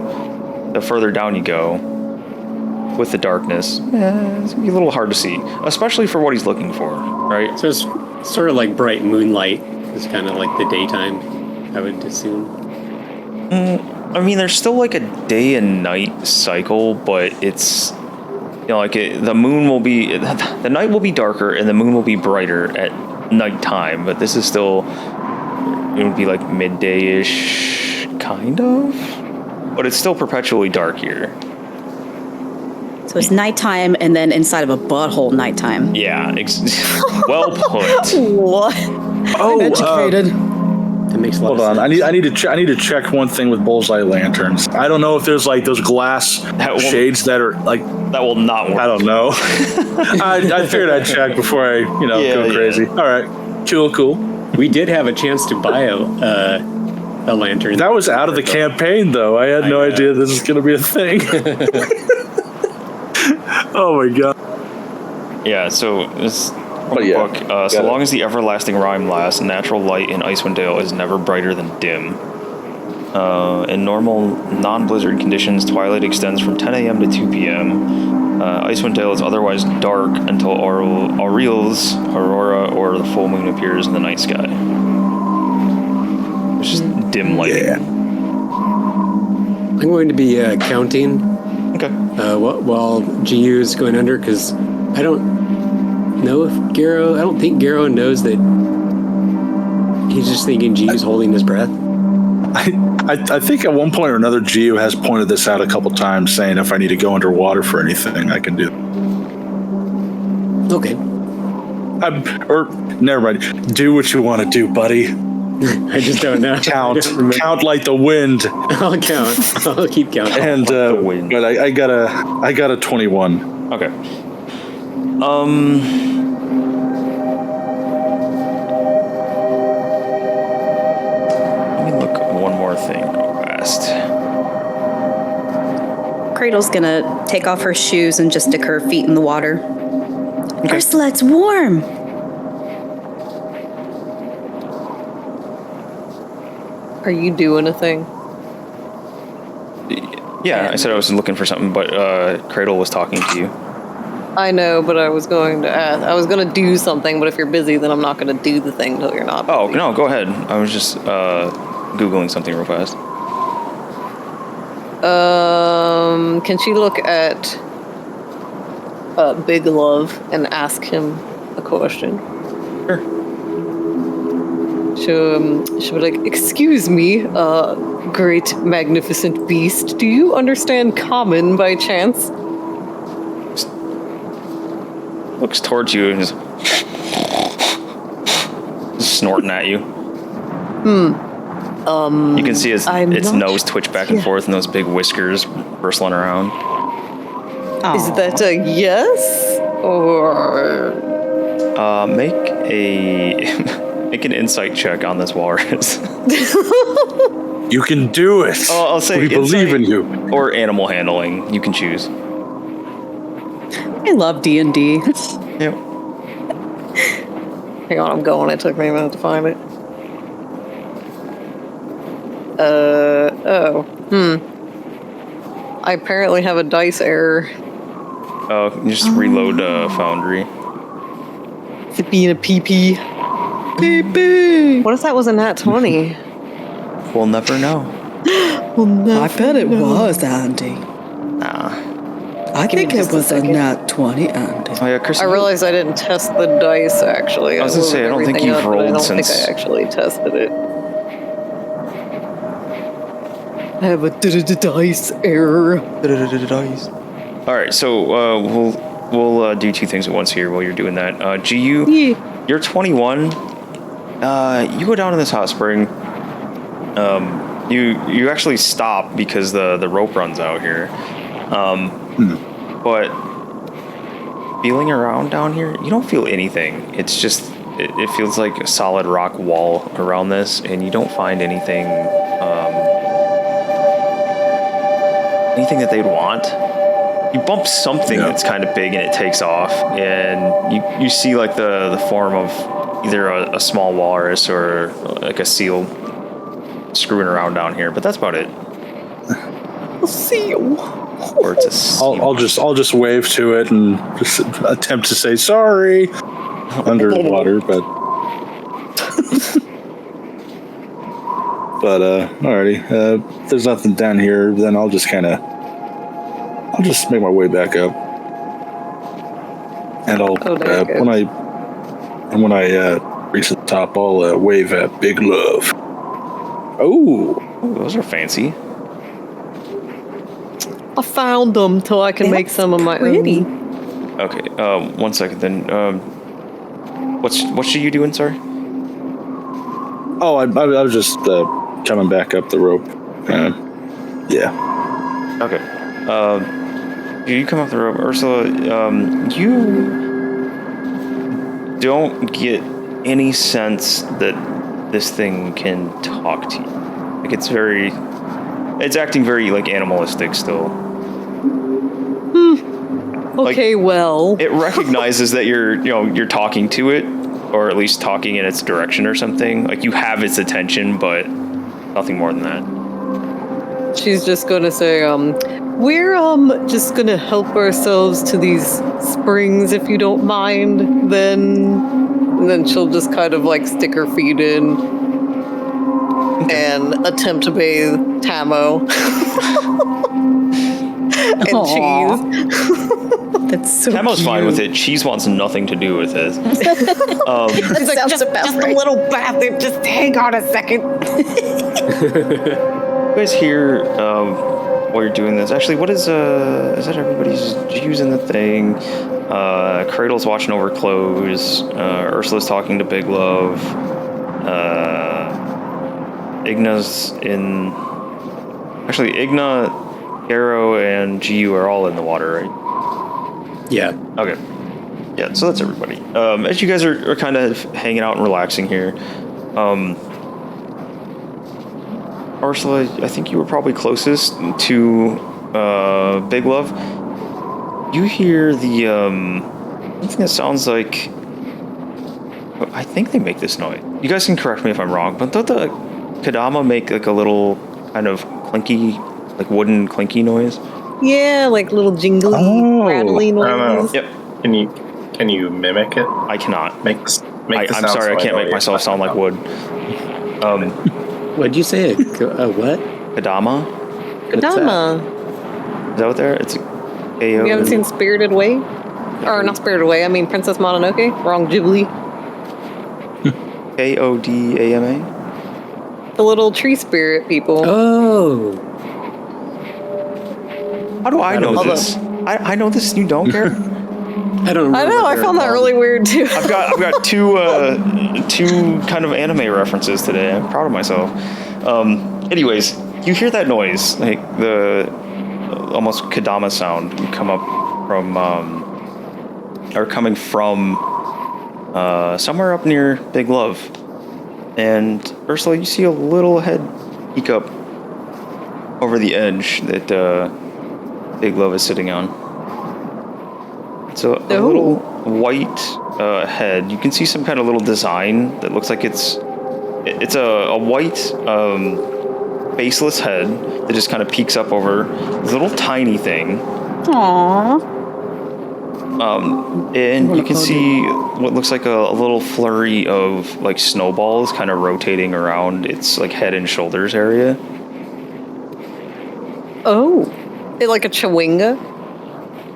the further down you go with the darkness, it's going to be a little hard to see, especially for what he's looking for, right? So it's sort of like bright moonlight. It's kind of like the daytime, I would assume. I mean, there's still like a day and night cycle, but it's, the moon will be, the night will be darker and the moon will be brighter at nighttime, but this is still, it would be like midday-ish, kind of, but it's still perpetually dark here. So it's nighttime and then inside of a butthole nighttime. Yeah, well put. What? Oh, I'm educated. That makes a lot hold of on. sense. I need to check one thing with bullseye lanterns. I don't know if there's like those glass shades that are like that will not work. I don't know. I figured I'd check before I go crazy. Yeah. All right, cool. We did have a chance to buy a lantern. That was out of the campaign, though. I had no idea this was going to be a thing. Oh my god. Yeah, so this book, so long as the everlasting rhyme lasts, natural light in Icewind Dale is never brighter than dim. In normal non-blizzard conditions, twilight extends from 10 a.m. to 2 p.m. Icewind Dale is otherwise dark until Aurelia's aurora or the full moon appears in the night sky. It's just dim lighting. Yeah. I'm going to be counting. Okay. While GU is going under, because I don't know if I don't think Garo knows that he's just thinking GU's holding his breath. I think at one point or another, Geo has pointed this out a couple times, saying if I need to go underwater for anything, I can do. Okay. Or never mind. Do what you want to do, buddy. I just don't know. Count like the wind. I'll count. I'll keep counting. And but I got a 21. Okay. Let me look at one more thing real fast. Cradle's gonna take off her shoes and just stick her feet in the water. Okay. Ursula, it's warm. Are you doing a thing? Yeah, I said I was looking for something, but Cradle was talking to you. I know, but I was going to ask. I was going to do something, but if you're busy, then I'm not going to do the thing until you're not busy. Oh, no, go ahead. I was just Googling something real fast. Can she look at Big Love and ask him a question? Sure. She'll be like, excuse me, great magnificent beast, do you understand common by chance? Looks towards you and just snorting at you. You can see its nose twitch back and forth and those big whiskers bristling around. Aww. Is that a yes? Or... Make an insight check on this walrus. You can do it. Oh, I'll say we believe in you. Or animal handling. You can choose. I love D&D. Yep. Hang on, I'm going. It took me a minute to find it. I apparently have a dice error. Oh, you just reload Foundry. Is it being a PP? PP! What if that was a nat 20? We'll never know. I bet it was, Andy. Nah. I think it was a nat 20, Andy. Oh yeah, Crissy. I realized I didn't test the dice, actually. I was gonna say, I don't think you've rolled I don't since... think I actually tested it. I have a dice error. Dice. Alright, so we'll do two things at once here while you're doing that. GU, you're 21. You go down to this hot spring. You actually stop because the rope runs out here. But feeling around down here, you don't feel anything. It's just it feels like a solid rock wall around this, and you don't find anything that they'd want. You bump something that's kind of big and it takes off, and you see like the form of either a small walrus or like a seal screwing around down here, but that's about it. A seal. Or it's a seal. I'll just wave to it and just attempt to say sorry underwater, but alrighty. If there's nothing down here, then I'll just make my way back up, and I'll when I reach the top, I'll wave at Big Love. Oh, those are fancy. I found them till I can make some of my own. Okay, 1 second then. What should you doing, sorry? Oh, I was just coming back up the rope. Yeah. Okay. You come up the rope, Ursula. You don't get any sense that this thing can talk to you. Like it's acting very like animalistic still. Okay, well, it recognizes that you're talking to it, or at least talking in its direction or something. Like you have its attention, but nothing more than that. she's just gonna say, we're just gonna help ourselves to these springs if you don't mind. Then she'll just kind of like stick her feet in and attempt to bathe Tamo. and cheese. That's so Tamo's cute. fine with it. Cheese wants nothing to do with it. He's like, just a little bathroom. Just hang on a second. You guys hear while you're doing this? Actually, what is that everybody's using the thing? Cradle's watching over clothes. Ursula's talking to Big Love. Igna's in. Actually, Igna, Garo, and Giu are all in the water, right? Yeah. Okay. Yeah, so that's everybody. As you guys are kind of hanging out and relaxing here, Ursula, I think you were probably closest to Big Love. You hear the something that sounds like. I think they make this noise. You guys can correct me if I'm wrong, but don't the Kadama make like a little kind of clinky, like wooden clinky noise? Yeah, like little jingly, rattly I don't know. noises. Yep. Can you mimic it? I cannot. Make the I'm sound sorry, I so can't know make what myself you're sound like talking wood. What'd you say? A what? Kadama? Kadama. Is that what there? It's You haven't seen Spirited Away? Or not Spirited Away, I mean Princess Mononoke? Wrong Ghibli. Kodama? The little tree spirit people. Oh. How do I know Hold this? I know this and you don't care? I don't remember. I know, I found that really weird too. I've got two kind of anime references today. I'm proud of myself. Anyways, you hear that noise, like the almost Kadama sound come up from or coming from somewhere up near Big Love. And Ursula, you see a little head peek up over the edge that Big Love is sitting on. It's a little white head. You can see some kind of little design that looks like it's a white faceless head that just kind of peeks up over this little tiny thing. Aww. And you can see what looks like a little flurry of like snowballs kind of rotating around its like head and shoulders area. Oh. It like a chewinga?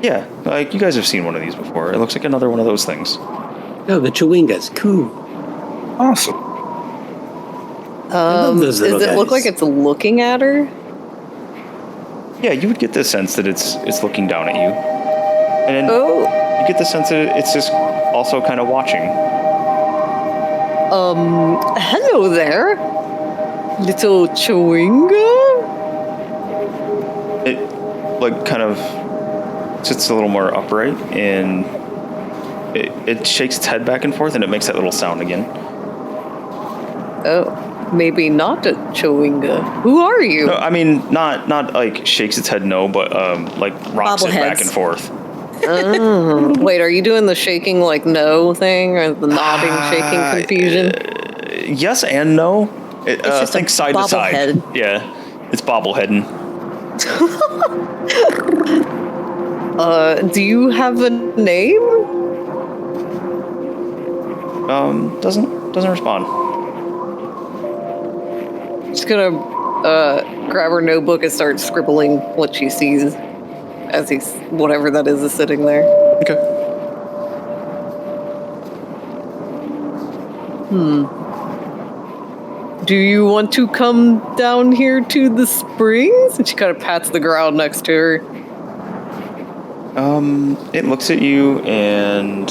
Yeah, like you guys have seen one of these before. It looks like another one of those things. Oh, the chewingas. Cool. Awesome. Does it look like it's looking at her? Yeah, you would get the sense that it's looking down at you. And Oh. you get the sense that it's just also kind of watching. Hello there, little chewinga. It like kind of sits a little more upright and it shakes its head back and forth and it makes that little sound again. Oh, maybe not a chewinga. Who are you? No, I mean not like shakes its head no, but like rocks it back Bobbleheads. and forth. Wait, are you doing the shaking like no thing or the nodding shaking confusion? Yes and no. It's just think a side to side. bobblehead. Yeah, it's bobbleheading. Do you have a name? Doesn't respond. Just gonna grab her notebook and start scribbling what she sees as whatever that is sitting there. Okay. Do you want to come down here to the springs? And she kind of pats the ground next to her. It looks at you and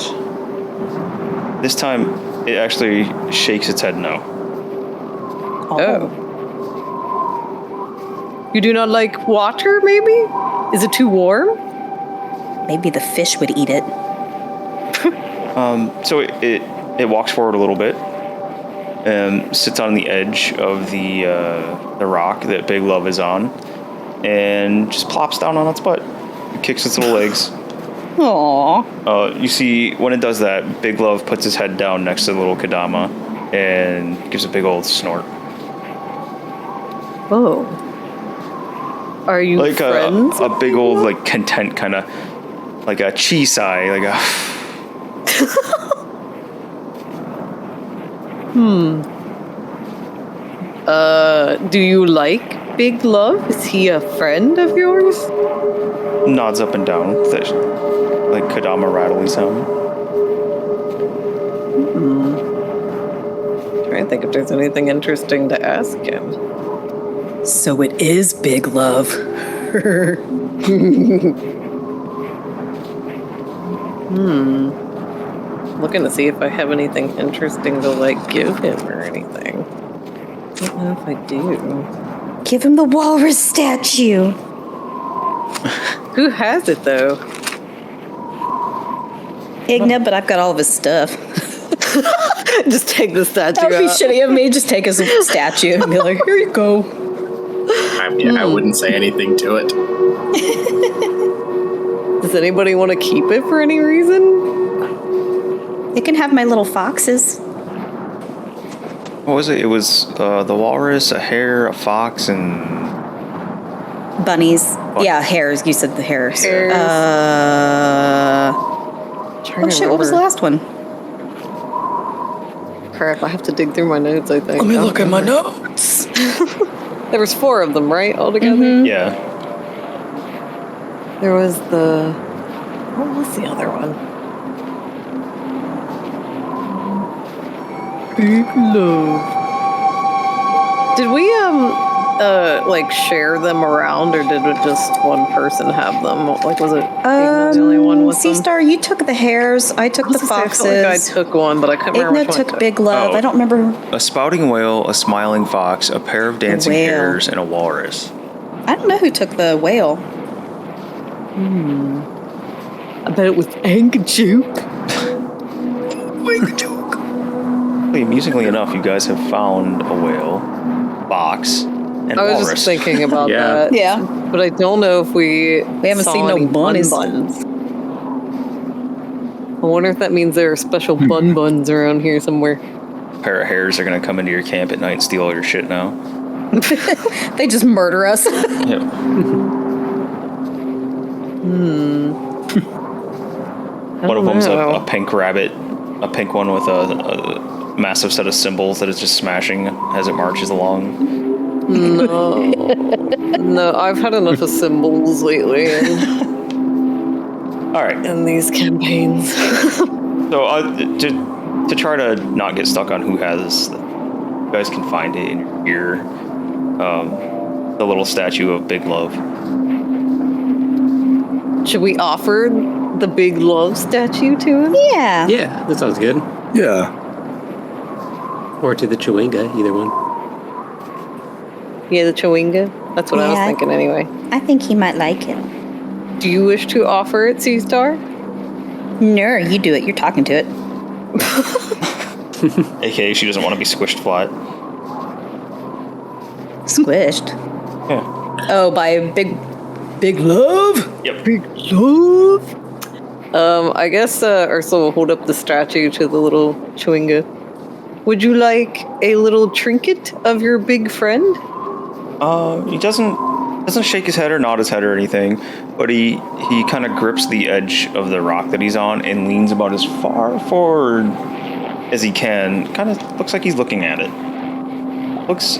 this time it actually shakes its head no. Oh. You do not like water, maybe? Is it too warm? Maybe the fish would eat it. So it walks forward a little bit and sits on the edge of the rock that Big Love is on and just plops down on its butt. It kicks its little legs. Aww. You see, when it does that, Big Love puts his head down next to the little Kadama and gives a big old snort. Oh. Are you Like friends? a big old, like, content kind of, like a chisai, like a... Do you like Big Love? Is he a friend of yours? Nods up and down with that, like Kadama rattly sound. Trying to think if there's anything interesting to ask him. So it is Big Love. Looking to see if I have anything interesting to give him or anything. I don't know if I do. Give him the walrus statue. Who has it though? Igna, but I've got all of his stuff. Just take the statue That would be out. shitty of me. Just take his statue and be like, here you go. I mean, I wouldn't say anything to it. Does anybody want to keep it for any reason? It can have my little foxes. What was it? It was the walrus, a hare, a fox, and Bunnies. Yeah, hares. You said the hares. Hares. Oh shit, what was the last one? Crap, I have to dig through my notes, I think. Let me look at my notes. There was 4 of them, right? Altogether? Mm-hmm. yeah. There was the... What was the other one? Big Love. Did we, share them around, or did just one person have them? Like, was it Igna the only one with them? Sea-Star, you took the hares. I took the I foxes. felt like I took one, but I couldn't remember Igna which one I took Big Love. Oh. I don't remember. A spouting whale, a smiling fox, a pair of dancing whale. hares, and a walrus. I don't know who took the whale. I bet it was Angajuk. Amusingly enough, you guys have found a whale, fox, and I was walrus. just thinking about Yeah. that. Yeah. But I don't know if we haven't saw seen no any bunnies. buns. I wonder if that means there are special buns around here somewhere. A pair of hares are going to come into your camp at night and steal all your shit now. They just murder us. Yep. One of them's a pink rabbit, a pink one with a massive set of cymbals that is just smashing as it marches along. No, I've had enough of symbols lately All right. in these campaigns. So to try to not get stuck on who has, you guys can find it in your ear. The little statue of Big Love. Should we offer the Big Love statue to him? Yeah. Yeah, that sounds good. Yeah. Or to the Chewinga, either one. Yeah, the Chewinga. That's what I was Yeah. thinking anyway. I think he might like it. Do you wish to offer it, Sea-Star? No, you do it. You're talking to it. AKA she doesn't want to be squished flat. Squished. Yeah. Oh, by Big Love? Yep. Love? I guess Ursula will hold up the statue to the little Chewinga. Would you like a little trinket of your big friend? He doesn't shake his head or nod his head or anything, but he kind of grips the edge of the rock that he's on and leans about as far forward as he can. Kind of looks like he's looking at it. Looks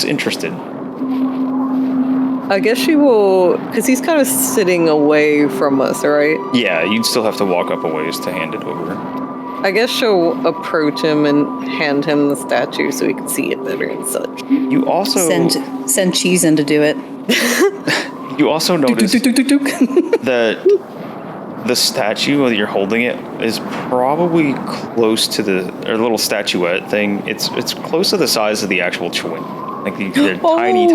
interested. I guess she will, because he's kind of sitting away from us, right? Yeah, you'd still have to walk up a ways to hand it over. I guess she'll approach him and hand him the statue so he can see it better and such. You also Send Cheese in to do it. you also notice Duk, duk, duk, duk, duk. that the statue while you're holding it is probably close to the little statuette thing. It's close to the size of the actual Chewin. Like they're tiny.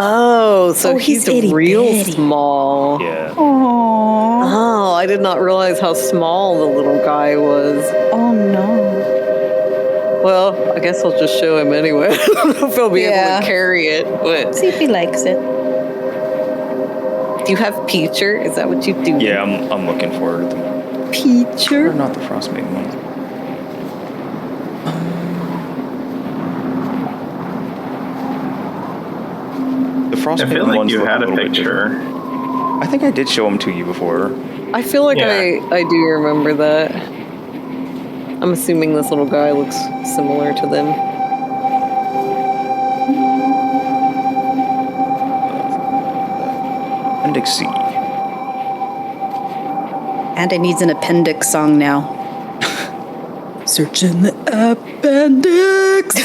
Oh, so he's he's real itty-bitty. small. Yeah. Oh, I did not realize how small the little guy was. Oh no. Well, I guess I'll just show him anyway. I don't know if he'll be able Yeah. to carry it, but... See if he likes it. Do you have Peacher? Is that what you do? Yeah, I'm looking for it. Or Peacher? not the Frostmaiden one. The I Frostmaiden feel like ones you look had a little bit picture. different. I think I did show them to you before. I feel like Yeah. I do remember that. I'm assuming this little guy looks similar to them. Appendix C. And it needs an appendix song now. Searching the appendix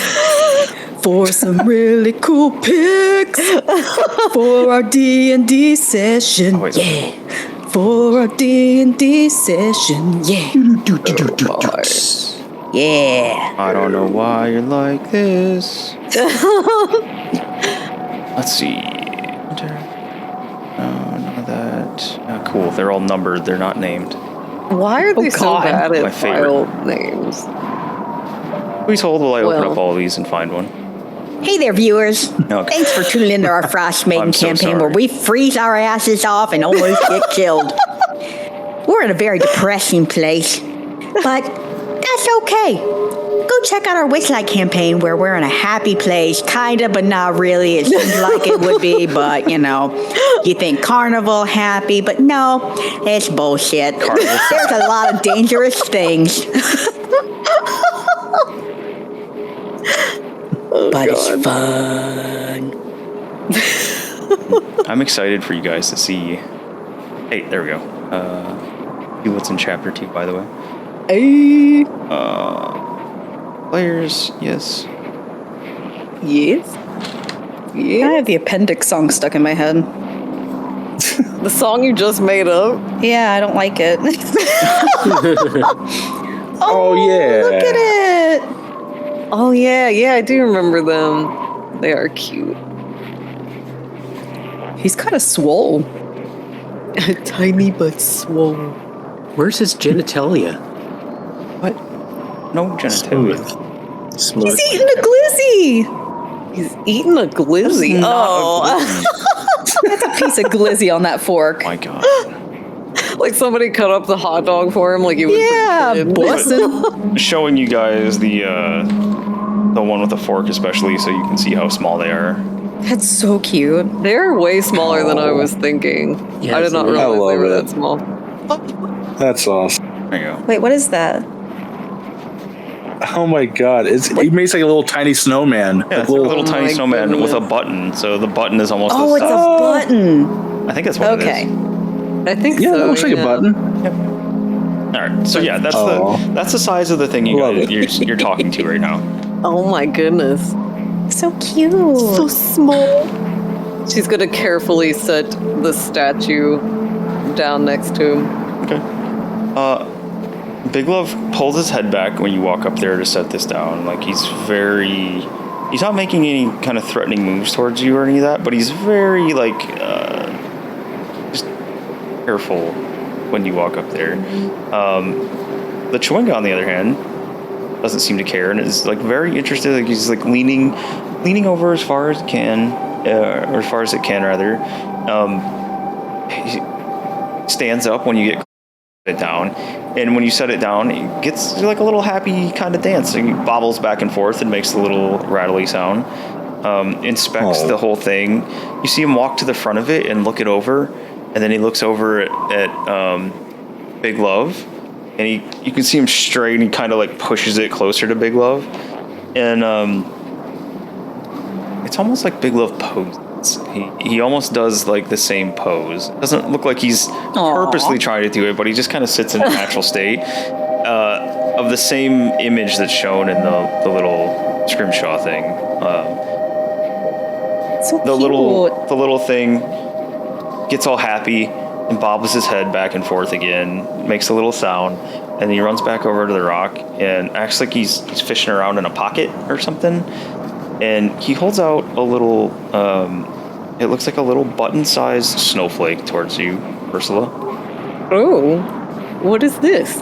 for some really cool pics for our D&D session. Oh, wait. Yeah. For our D&D session. Yeah. Yeah. I don't know why you're like this. Let's see. None of that. Cool. They're all numbered. They're not named. Why are they so bad My at favorite. file names? Please hold while I open Well. up all of these and find one. Hey there, viewers. Okay. Thanks for tuning into our Frostmaiden I'm so campaign sorry. where we freeze our asses off and almost get killed. We're in a very depressing place, but that's okay. Go check out our Witchlight campaign where we're in a happy place, kinda, but not really. It seems like it would be, but you know, you think carnival happy, but no, it's bullshit. There's a lot of dangerous things. But it's fun. I'm excited for you guys to see. Hey, there we go. See what's in chapter 2, by the way. Hey. Players, yes. Yes. I Yeah. have the appendix song stuck in my head. The song you just made up. Yeah, I don't like it. Oh, yeah. Look at it. Oh yeah, I do remember them. They are cute. He's kind of swole. Tiny but swole. Where's his genitalia? What? No genitalia. Smooth. He's eating a glizzy. He's eating a glizzy. Oh, That's a piece of glizzy on that fork. Oh my god. like somebody cut up the hot dog for him, like he was. Yeah, a kid. bussin'. Showing you guys the one with the fork, especially, so you can see how small they are. That's so cute. They're way smaller than I was thinking. Yeah, I did not I realize love they were it. that small. That's awesome. There you go. Wait, what is that? Oh my god. He makes like a little tiny snowman. Yeah, Like it's a little Oh tiny my snowman with a goodness. button, so the button is almost Oh, the it's size. a button. I think that's what Okay. it is. I think Yeah, so. that looks like a button. All right, so yeah, that's Oh. the size of the thing Love it. you're talking to right now. Oh my goodness. So cute. So small. She's gonna carefully set the statue down next to him. Okay. Big Love pulls his head back when you walk up there to set this down. Like he's not making any kind of threatening moves towards you or any of that, but he's very like just careful when you walk up there. The Chewinga, on the other hand, doesn't seem to care and is like very interested. Like he's like leaning over as far as it can, or as far as it can rather. He stands up when you get it down, and when you set it down, it gets like a little happy kind of dance. He bobbles back and forth and makes a little rattly sound. Inspects the whole thing. You see him walk to the front of it and look it over, and then he looks over at Big Love, and you can see him straight, and he kind of like pushes it closer to Big Love, and it's almost like Big Love poses. He almost does like the same pose. It doesn't look like he's purposely trying to do it, but he just kind of sits in a natural state of the same image that's shown in the little scrimshaw thing. So The cute. little thing gets all happy and bobbles his head back and forth again, makes a little sound, and then he runs back over to the rock and acts like he's fishing around in a pocket or something. And he holds out a little, it looks like a little button-sized snowflake towards you, Ursula. Oh, what is this?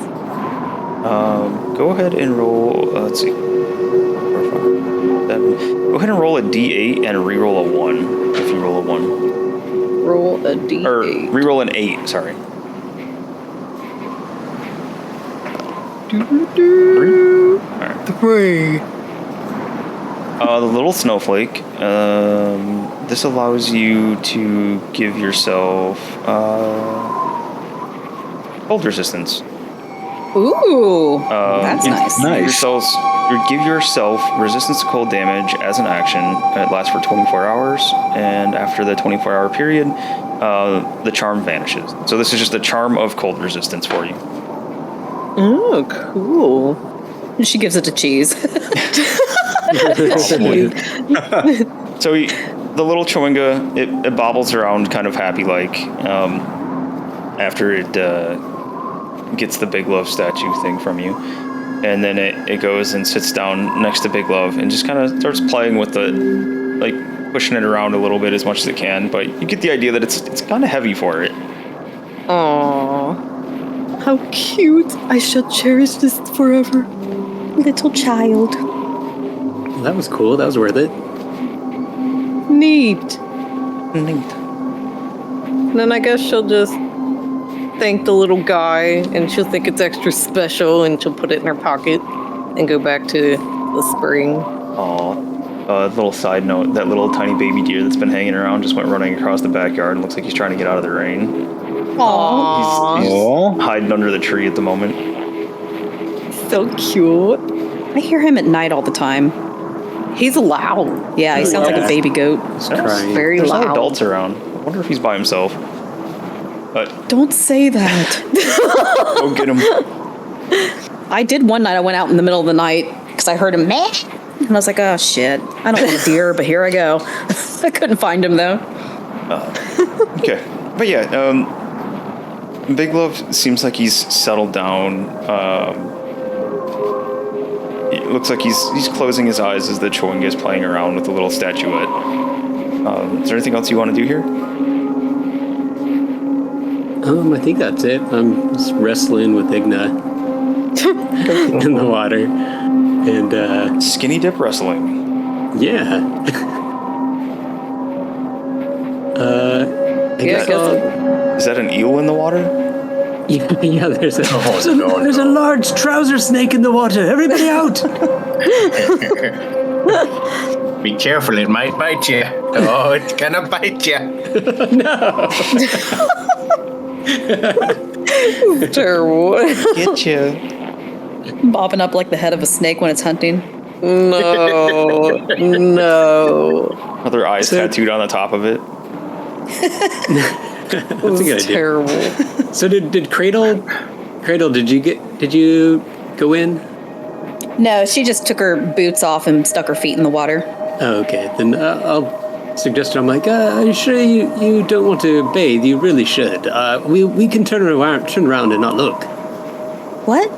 Go ahead and roll, let's see. 4, 5, 7. Go ahead and roll a d8 and re-roll a 1, if you roll a 1. Roll a d8. Or re-roll an 8, sorry. 3? Alright. 3. The little snowflake, this allows you to give yourself cold resistance. Ooh, that's nice. Give yourself resistance to cold damage as an action. It lasts for 24 hours, and after the 24-hour period, the charm vanishes. So this is just a charm of cold resistance for you. Oh, cool. And she gives it to Cheese. So the little Chewinga, it bobbles around kind of happy-like after it gets the Big Love statue thing from you. And then it goes and sits down next to Big Love and just kind of starts playing with it, like pushing it around a little bit as much as it can. But you get the idea that it's kind of heavy for it. Aww. How cute. I shall cherish this forever. Little child. That was cool. That was worth it. Neat. Then I guess she'll just thank the little guy, and she'll think it's extra special, and she'll put it in her pocket and go back to the spring. Aw. Little side note, that little tiny baby deer that's been hanging around just went running across the backyard and looks like he's trying to get out of the rain. Aww. He's hiding under the tree at the moment. So cute. I hear him at night all the time. He's loud. Yeah, he sounds like a baby goat. Crying. Very There's loud. no adults around. I wonder if he's by himself. But Don't say that. go get him. I did one night. I went out in the middle of the night because I heard him meh. And I was like, oh, shit. I don't want a deer, but here I go. I couldn't find him, though. Okay. But yeah, Big Love seems like he's settled down. It looks like he's closing his eyes as the Chewinga is playing around with the little statuette. Is there anything else you want to do here? I think that's it. I'm just wrestling with Igna in the water. And, Skinny dip wrestling. yeah. Is that an eel in the water? Yeah, there's a large trouser snake in the water. Everybody out! Be careful, it might bite you. Oh, it's gonna bite you. No! Terrible. Get you. Bobbing up like the head of a snake when it's hunting. No. Other eyes tattooed on the top of it. That's a good idea. Terrible. So did Cradle, did you go in? No, she just took her boots off and stuck her feet in the water. Oh, okay. Then I'll suggest, I'm like, are you sure you don't want to bathe? You really should. We can turn around and not look. What?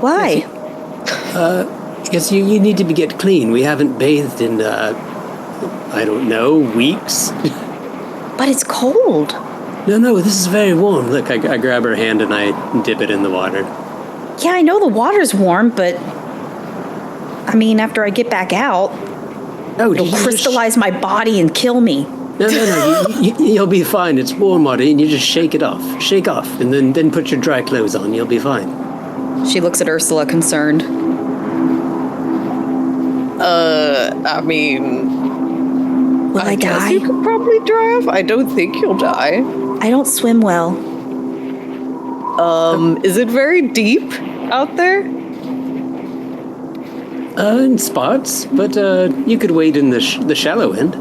Why? Because you need to get clean. We haven't bathed in, I don't know, weeks? But it's cold. No, this is very warm. Look, I grab her hand and I dip it in the water. Yeah, I know the water's warm, but I mean, after I get back out, it'll crystallize my body and kill me. No, you'll be fine. It's warm water, and you just shake off, and then put your dry clothes on. You'll be fine. She looks at Ursula concerned. I mean, Will I guess die? you could probably drive. I don't think you'll die. I don't swim well. Is it very deep out there? In spots, but you could wade in the shallow end.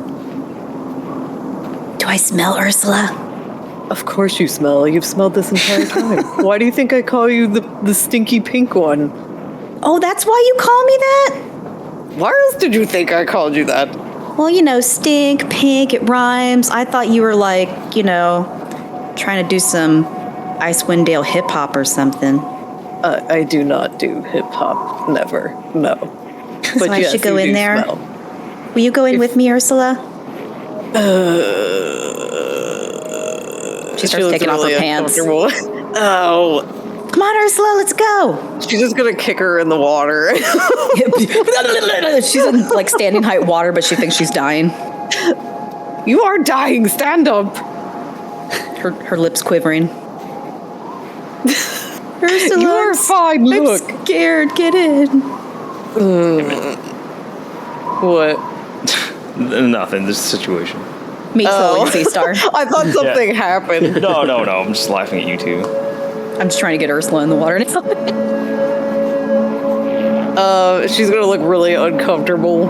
Do I smell Ursula? Of course you smell. You've smelled this entire time. Why do you think I call you the stinky pink one? Oh, that's why you call me that? Why else did you think I called you that? Well, stink, pink, it rhymes. I thought you were like, trying to do some Icewind Dale hip hop or something. I do not do hip hop. Never. No. So I should go in there? Smell. Will you go in with me, Ursula? She starts taking off her pants. Oh. Come on, Ursula, let's go. She's just gonna kick her in the water. She's in like standing height water, but she thinks she's dying. You are dying. Stand up. Her lips quivering. Ursula, You are fine. Look. I'm scared. Get in. What? Nothing. This situation. Me throwing Sea Star. I thought something happened. No. I'm just laughing at you two. I'm just trying to get Ursula in the water. She's gonna look really uncomfortable.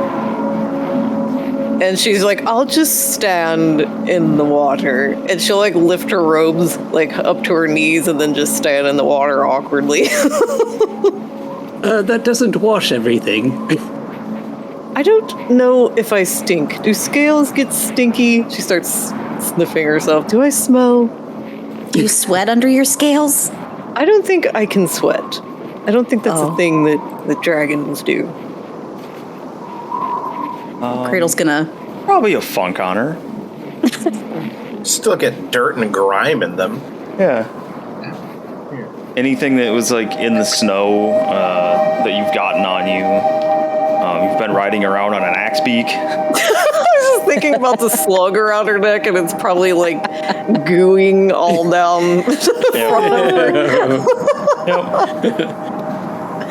And she's like, I'll just stand in the water. And she'll like lift her robes like up to her knees and then just stand in the water awkwardly. That doesn't wash everything. I don't know if I stink. Do scales get stinky? She starts sniffing herself. Do I smell? Do you sweat under your scales? I don't think I can sweat. I don't think that's a thing that dragons do. Cradle's gonna... Probably a funk on her. Still get dirt and grime in them. Yeah. Anything that was like in the snow that you've gotten on you. You've been riding around on an axe beak. I was just thinking about the slug around her neck, and it's probably like gooing all down.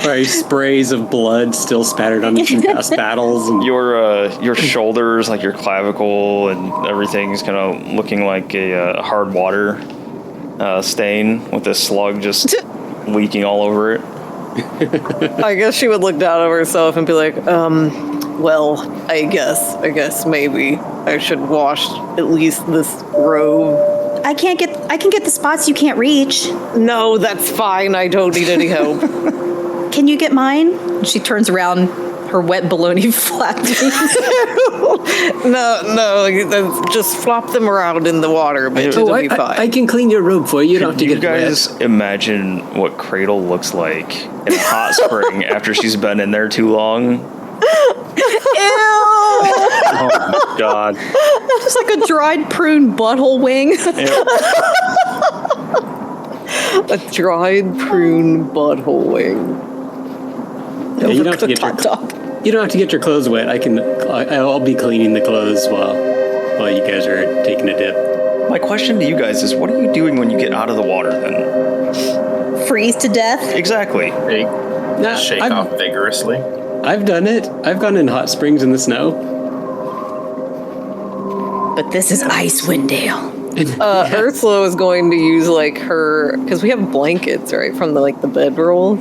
Probably sprays of blood still spattered on you from past battles. And your shoulders, like your clavicle and everything's kind of looking like a hard water stain with this slug just leaking all over it. I guess she would look down on herself and be like, well, I guess maybe I should wash at least this robe. I can get the spots you can't reach. No, that's fine. I don't need any help. Can you get mine? She turns around, her wet baloney flapping. No, just flop them around in the water, but it'll be fine. I can clean your robe for you. You don't have to get You guys imagine what Cradle looks like in a hot spring after she's been in there too long? Oh my god. Just like a dried prune butthole wing. A dried prune butthole wing. Yeah, you don't have to get you don't have to get your clothes wet. I'll be cleaning the clothes while you guys are taking a dip. My question to you guys is, what are you doing when you get out of the water then? Freeze to death? Exactly. Shake off vigorously. I've done it. I've gone in hot springs in the snow. But this is Icewind Dale. Ursula was going to use like her, because we have blankets, right, from the bedroll.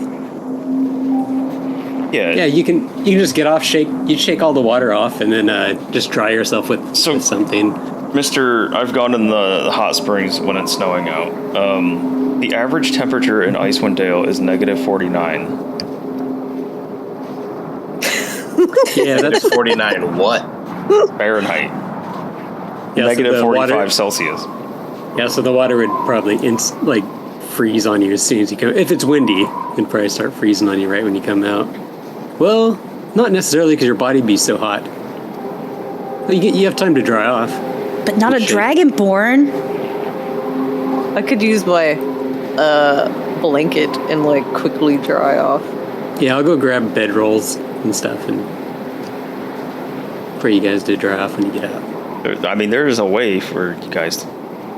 Yeah, you can just get off, shake all the water off, and then just dry yourself with something. I've gone in the hot springs when it's snowing out. The average temperature in Icewind Dale is -49. Yeah, that's 49 what? Fahrenheit. Yeah, Negative so 45 water, Celsius. Yeah, so the water would probably freeze on you as soon as you come. If it's windy, it'd probably start freezing on you right when you come out. Well, not necessarily because your body be so hot. You have time to dry off. But not a dragonborn. I could use my blanket and quickly dry off. Yeah, I'll go grab bedrolls and stuff and for you guys to dry off when you get out. I mean, there is a way for you guys to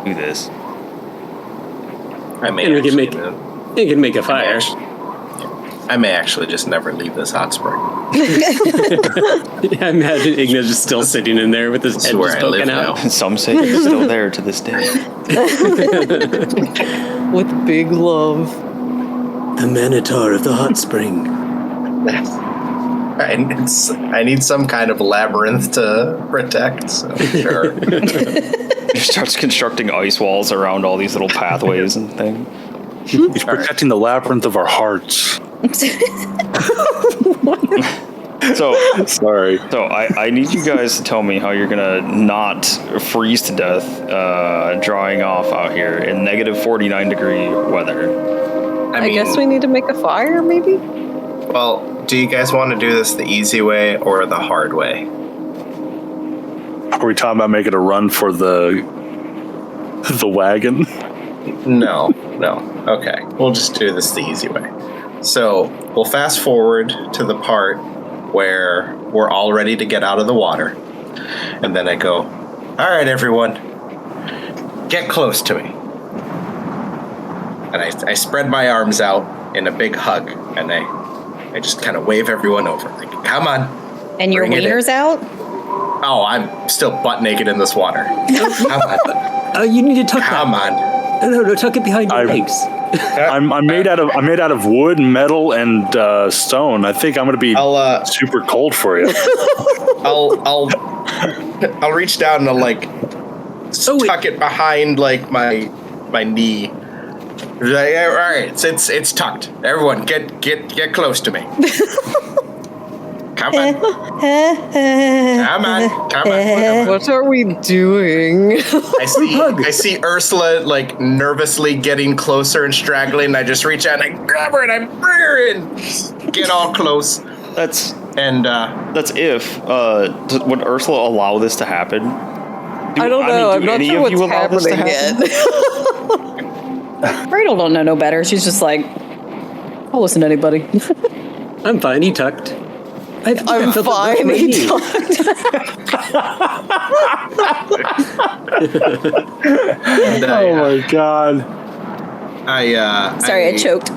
do this. You can make a fire. I may actually just never leave this hot spring. I imagine Igna's just still sitting in there with his head just poking out. Some say it's still there to this day. With big love. The Minotaur of the hot spring. I need some kind of labyrinth to protect, so sure. He starts constructing ice walls around all these little pathways and things. He's protecting the labyrinth of our hearts. So sorry. So I need you guys to tell me how you're gonna not freeze to death drying off out here in -49-degree weather. I guess we need to make a fire, maybe? Well, do you guys want to do this the easy way or the hard way? Are we talking about making a run for the wagon? No. Okay, we'll just do this the easy way. So we'll fast forward to the part where we're all ready to get out of the water. And then I go, all right, everyone, get close to me. And I spread my arms out in a big hug, and I just kind of wave everyone over. Like, come on. And your wiener's out? Oh, I'm still butt naked in this water. Come on. You need to tuck that. Come on. No, tuck it behind your legs. I'm made out of wood, metal, and stone. I think I'm gonna be super cold for you. I'll I'll reach down and I'll like tuck it behind like my knee. Like, all right, it's tucked. Everyone, get close to me. Come on. Come on. What are we doing? I see Ursula like nervously getting closer and straggling, and I just reach out and I grab her and I bring her in. Get all close. That's if would Ursula allow this to happen? I don't know. I'm not sure what's happening yet. Cradle don't know no better. She's just like, I'll listen to anybody. I'm fine. He tucked. I'm fine. He tucked. Oh my god. Sorry, I choked.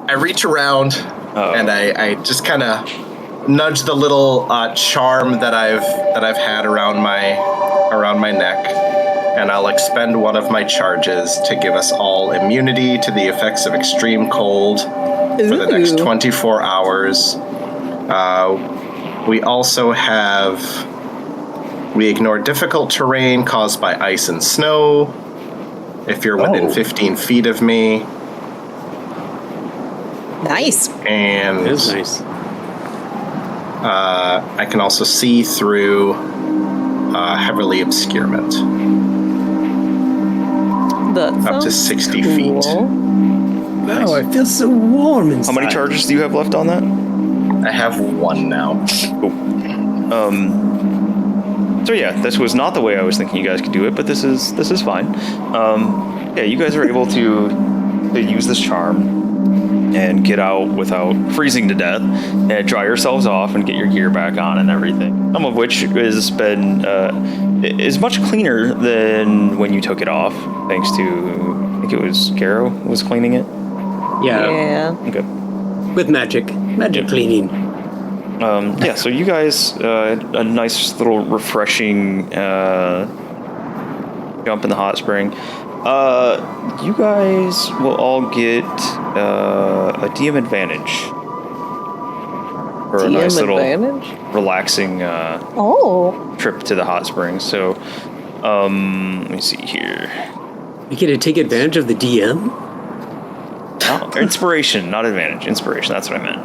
I reach around and I just kind of nudge the little charm that I've had around my neck, and I'll expend one of my charges to give us all immunity to the effects of extreme cold for the next 24 hours. We also we ignore difficult terrain caused by ice and snow if you're within 15 feet of me. Nice. And it is nice. I can also see through heavily obscurement. Up to 60 feet. Wow, I feel so warm inside. How many charges do you have left on that? I have one now. Cool. So yeah, this was not the way I was thinking you guys could do it, but this is fine. Yeah, you guys are able to use this charm and get out without freezing to death, and dry yourselves off and get your gear back on and everything. Some of which has been is much cleaner than when you took it off, thanks to I think it was Garrow was cleaning it. Yeah. Okay. With magic cleaning. Yeah, so you guys, a nice little refreshing jump in the hot spring. You guys will all get a DM advantage for a nice little relaxing trip to the hot springs. So, let me see here. We get to take advantage of the DM? Oh, inspiration, not advantage. Inspiration, that's what I meant.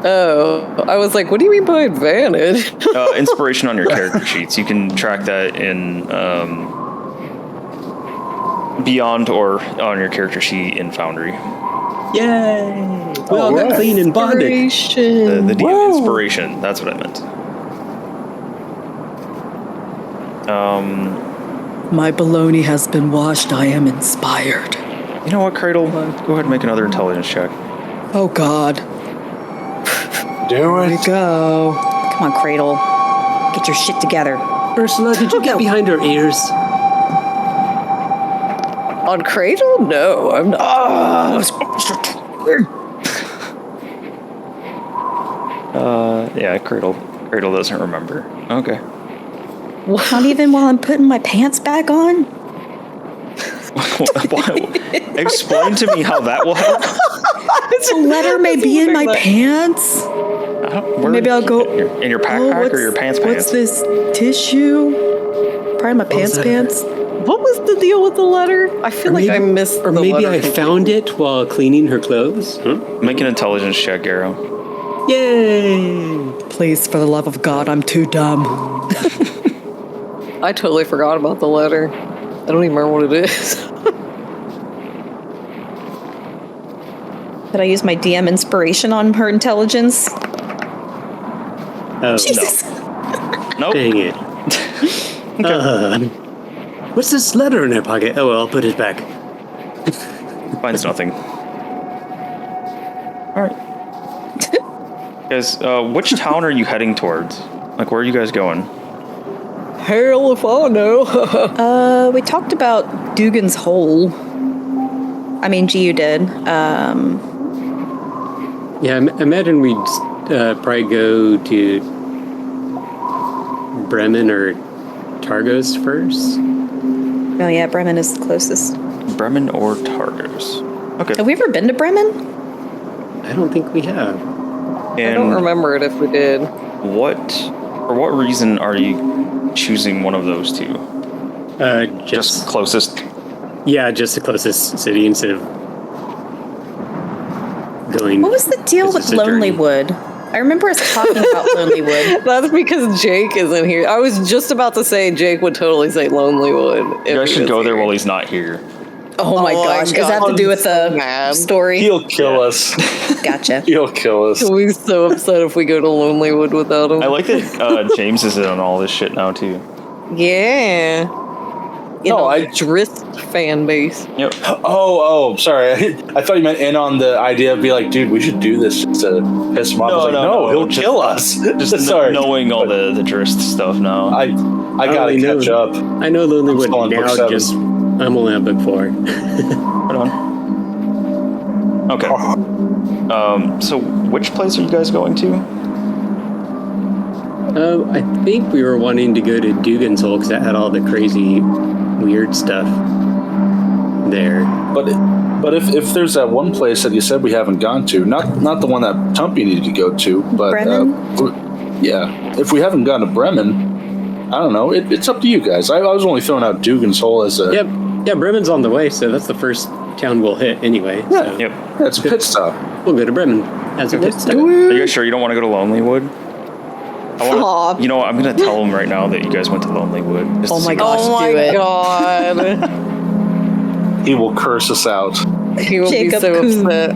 Oh, I was like, what do you mean by advantage? Inspiration on your character sheets. You can track that in Beyond or on your character sheet in Foundry. Yay! We all got clean and bonded. The DM inspiration. That's what I meant. My baloney has been washed. I am inspired. You know what, Cradle? Go ahead and make another intelligence check. Oh, God. Do it. Here we go. Come on, Cradle. Get your shit together. Ursula, did you get behind her ears? On Cradle? No, I'm not. Yeah, Cradle doesn't remember. Okay. Not even while I'm putting my pants back on? Explain to me how that will help. The letter may be in my pants. Maybe I'll go in your backpack or your pants. What's this tissue? Probably my pants. What was the deal with the letter? I feel like I missed the letter. Or maybe I found it while cleaning her clothes. Make an intelligence check, Garrow. Yay! Please, for the love of God, I'm too dumb. I totally forgot about the letter. I don't even remember what it is. Did I use my DM inspiration on her intelligence? Oh, Jesus. Nope. Dang it. What's this letter in her pocket? Oh, well, I'll put it back. Finds nothing. Alright. Guys, which town are you heading towards? Like, where are you guys going? Hell if I know. We talked about Dugan's Hole. I mean, Giu did. Yeah, I imagine we'd probably go to Bremen or Targos first. Oh yeah, Bremen is the closest. Bremen or Targos. Okay. Have we ever been to Bremen? I don't think we have. And I don't remember it if we did. What For what reason are you choosing one of those two? Just closest? Yeah, just the closest city instead of going... What was the deal with Lonelywood? I remember us talking about Lonelywood. That's because Jake isn't here. I was just about to say Jake would totally say Lonelywood. You guys should go there while he's not here. Oh my gosh. Does that have to do with the story? He'll kill us. Gotcha. He'll kill us. He'll be so upset if we go to Lonelywood without him. I like that James is in on all this shit now, too. Yeah. Drist fan base. Yep. Oh, sorry. I thought you meant in on the idea of be like, dude, we should do this just to piss him off. No, he'll kill us. Just sorry. Knowing all the Drist stuff now. I gotta catch up. I know Lonelywood now, just I'm only on book 4. Right on. Okay. So which place are you guys going to? I think we were wanting to go to Dugan's Hole because that had all the crazy, weird stuff there. But if there's that one place that you said we haven't gone to, not the one that Tumpy needed to go to, but Bremen? if we haven't gone to Bremen, I don't know. It's up to you guys. I was only throwing out Dugan's Hole as a... Yeah, Bremen's on the way, so that's the first town we'll hit anyway. Yeah, so. Yep. That's a pit stop. We'll go to Bremen as a pit stop. Are you guys sure you don't want to go to Lonelywood? You know what? I'm going to tell him right now that you guys went to Lonelywood. Oh my gosh, oh my do it. god. He will curse us out. He will be so upset.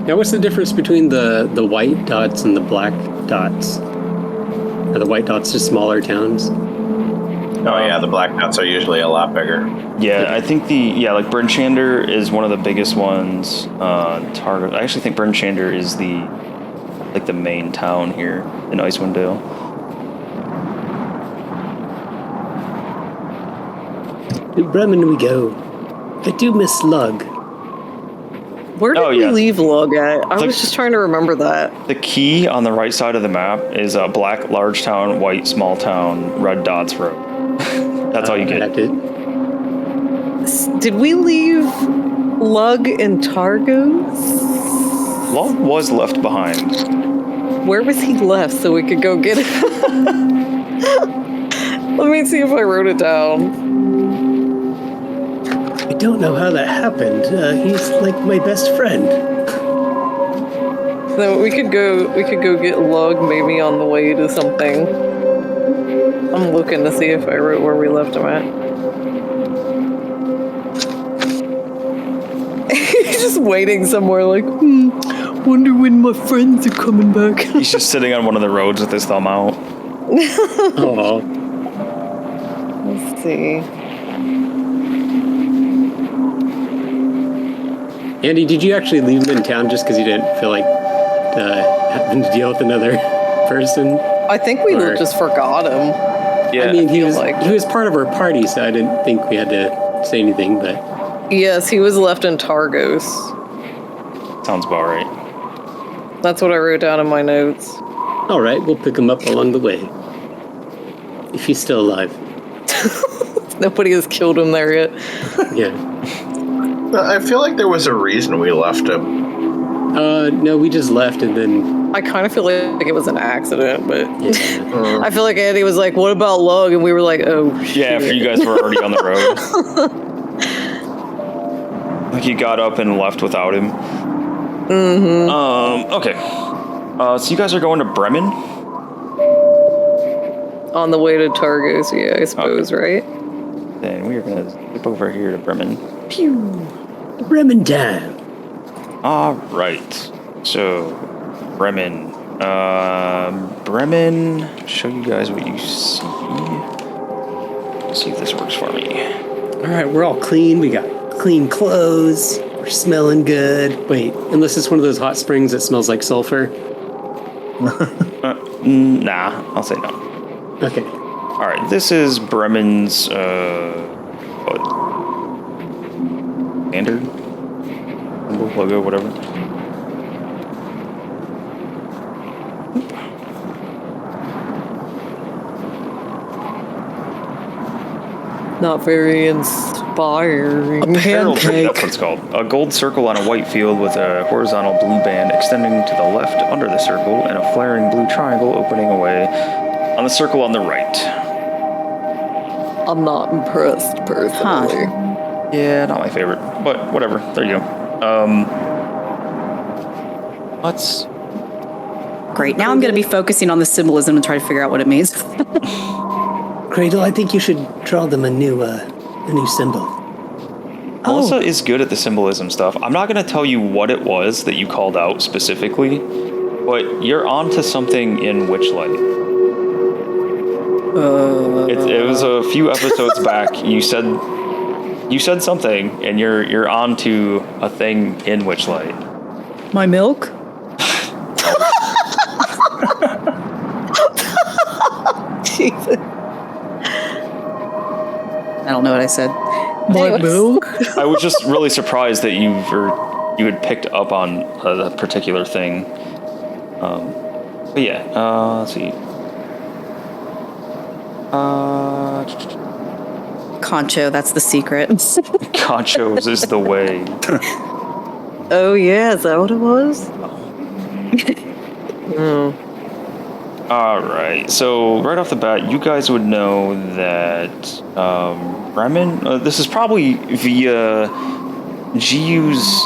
Now, what's the difference between the white dots and the black dots? Are the white dots just smaller towns? Oh yeah, the black dots are usually a lot bigger. Yeah, I think like Bryn Shander is one of the biggest ones. Target. I actually think Bryn Shander is the main town here in Icewind Dale. To Bremen we go. I do miss Lug. Where did we leave Lug at? I was just trying to remember that. The key on the right side of the map is black large town, white small town, red dots road. That's all you get. Did we leave Lug in Targos? Lug was left behind. Where was he left so we could go get it? Let me see if I wrote it down. I don't know how that happened. He's like my best friend. So we could go get Lug maybe on the way to something. I'm looking to see if I wrote where we left him at. He's just waiting somewhere like, wonder when my friends are coming back. He's just sitting on one of the roads with his thumb out. Oh. Let's see. Andy, did you actually leave him in town just because you didn't feel like having to deal with another person? I think we just forgot him. Yeah, I mean, he was part of our party, so I didn't think we had to say anything, but... Yes, he was left in Targos. Sounds about right. That's what I wrote down in my notes. All right, we'll pick him up along the way. If he's still alive. Nobody has killed him there yet. Yeah. I feel like there was a reason we left him. No, we just left and then... I kind of feel like it was an accident, but I feel like Andy was like, what about Lug? And we were like, oh, shit. Yeah, after you guys were already on the road. Like you got up and left without him. Mm-hmm. Okay. So you guys are going to Bremen? On the way to Targos, yeah, I suppose, right? Then we are going to zip over here to Bremen. Pew! Bremen down. All right. So, Bremen. Bremen. Show you guys what you see. Let's see if this works for me. All right, we're all clean. We got clean clothes. We're smelling good. Wait, unless it's one of those hot springs that smells like sulfur. Nah, I'll say no. Okay. All right, this is Bremen's standard logo, whatever. Not very inspiring. A herald tree, that's what it's called. A gold circle on a white field with a horizontal blue band extending to the left under the circle, and a flaring blue triangle opening away on the circle on the right. I'm not impressed, personally. Yeah, not my favorite, but whatever. There you go. Let's... Great. Now I'm going to be focusing on the symbolism and try to figure out what it means. Cradle, I think you should draw them a new symbol. Melissa is good at the symbolism stuff. I'm not going to tell you what it was that you called out specifically, but you're onto something in Witchlight. It was a few episodes back. You said something, and you're onto a thing in Witchlight. My milk? Jesus. I don't know what I said. My milk? I was just really surprised that you had picked up on that particular thing. But yeah, let's see. Concho, that's the secret. Conchos is the way. Oh, yeah, is that what it was? Oh. Alright, so right off the bat, you guys would know that Rime, this is probably via Jiu's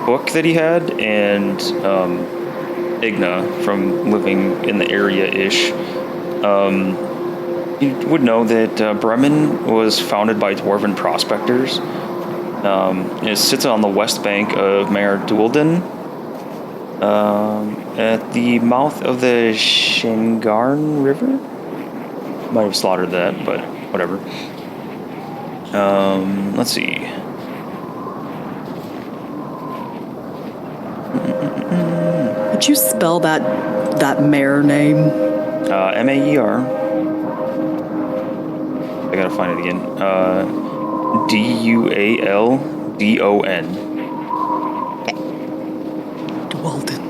book that he had, and Igna from living in the area-ish. You would know that Bremen was founded by dwarven prospectors. It sits on the west bank of Mare Dualden, at the mouth of the Shingarn River. Might have slaughtered that, but whatever. Let's see. Would you spell that mare name? Maer. I gotta find it again. Dualdon. Dualden.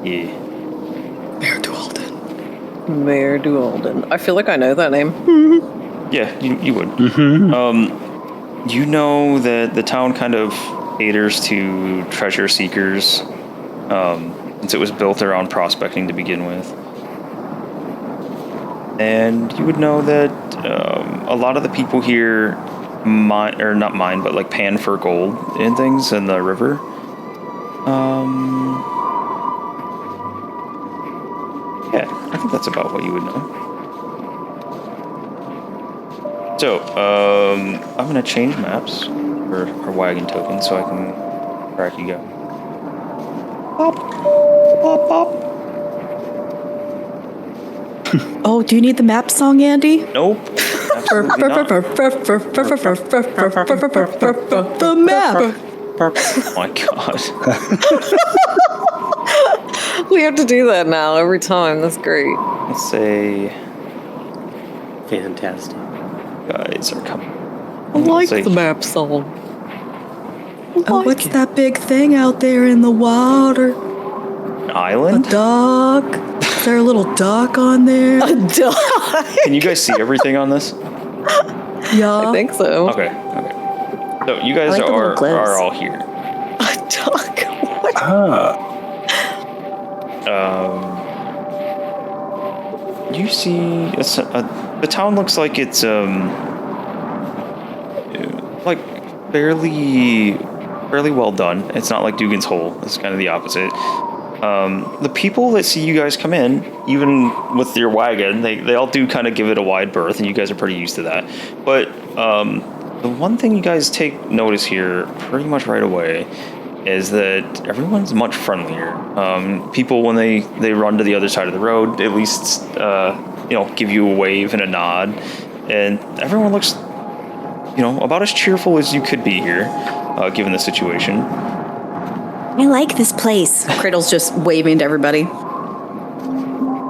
Yeah. Mare Dualden. Mayor Dualden. I feel like I know that name. Yeah, you would. You know that the town kind of caters to treasure seekers, since it was built around prospecting to begin with. And you would know that a lot of the people here pan for gold and things in the river. Yeah, I think that's about what you would know. So, I'm gonna change maps for our wagon token so I can track you guys. Pop, pop, pop. Oh, do you need the map song, Andy? Nope. Absolutely not. The map. Oh my god. We have to do that now every time. That's great. Let's say Fantastic. guys are coming. I like the map song. Oh, what's that big thing out there in the water? An island? A duck. Is there a little duck on there? A duck? Can you guys see everything on this? Yeah. I think so. Okay. So you guys are all here. A duck? What? You see, the town looks like it's like fairly well done. It's not like Dugan's Hole. It's kind of the opposite. The people that see you guys come in, even with your wagon, they all do kind of give it a wide berth, and you guys are pretty used to that. But the one thing you guys take notice here pretty much right away is that everyone's much friendlier. People, when they run to the other side of the road, at least give you a wave and a nod, and everyone looks about as cheerful as you could be here, given the situation. I like this place. Cradle's just waving to everybody.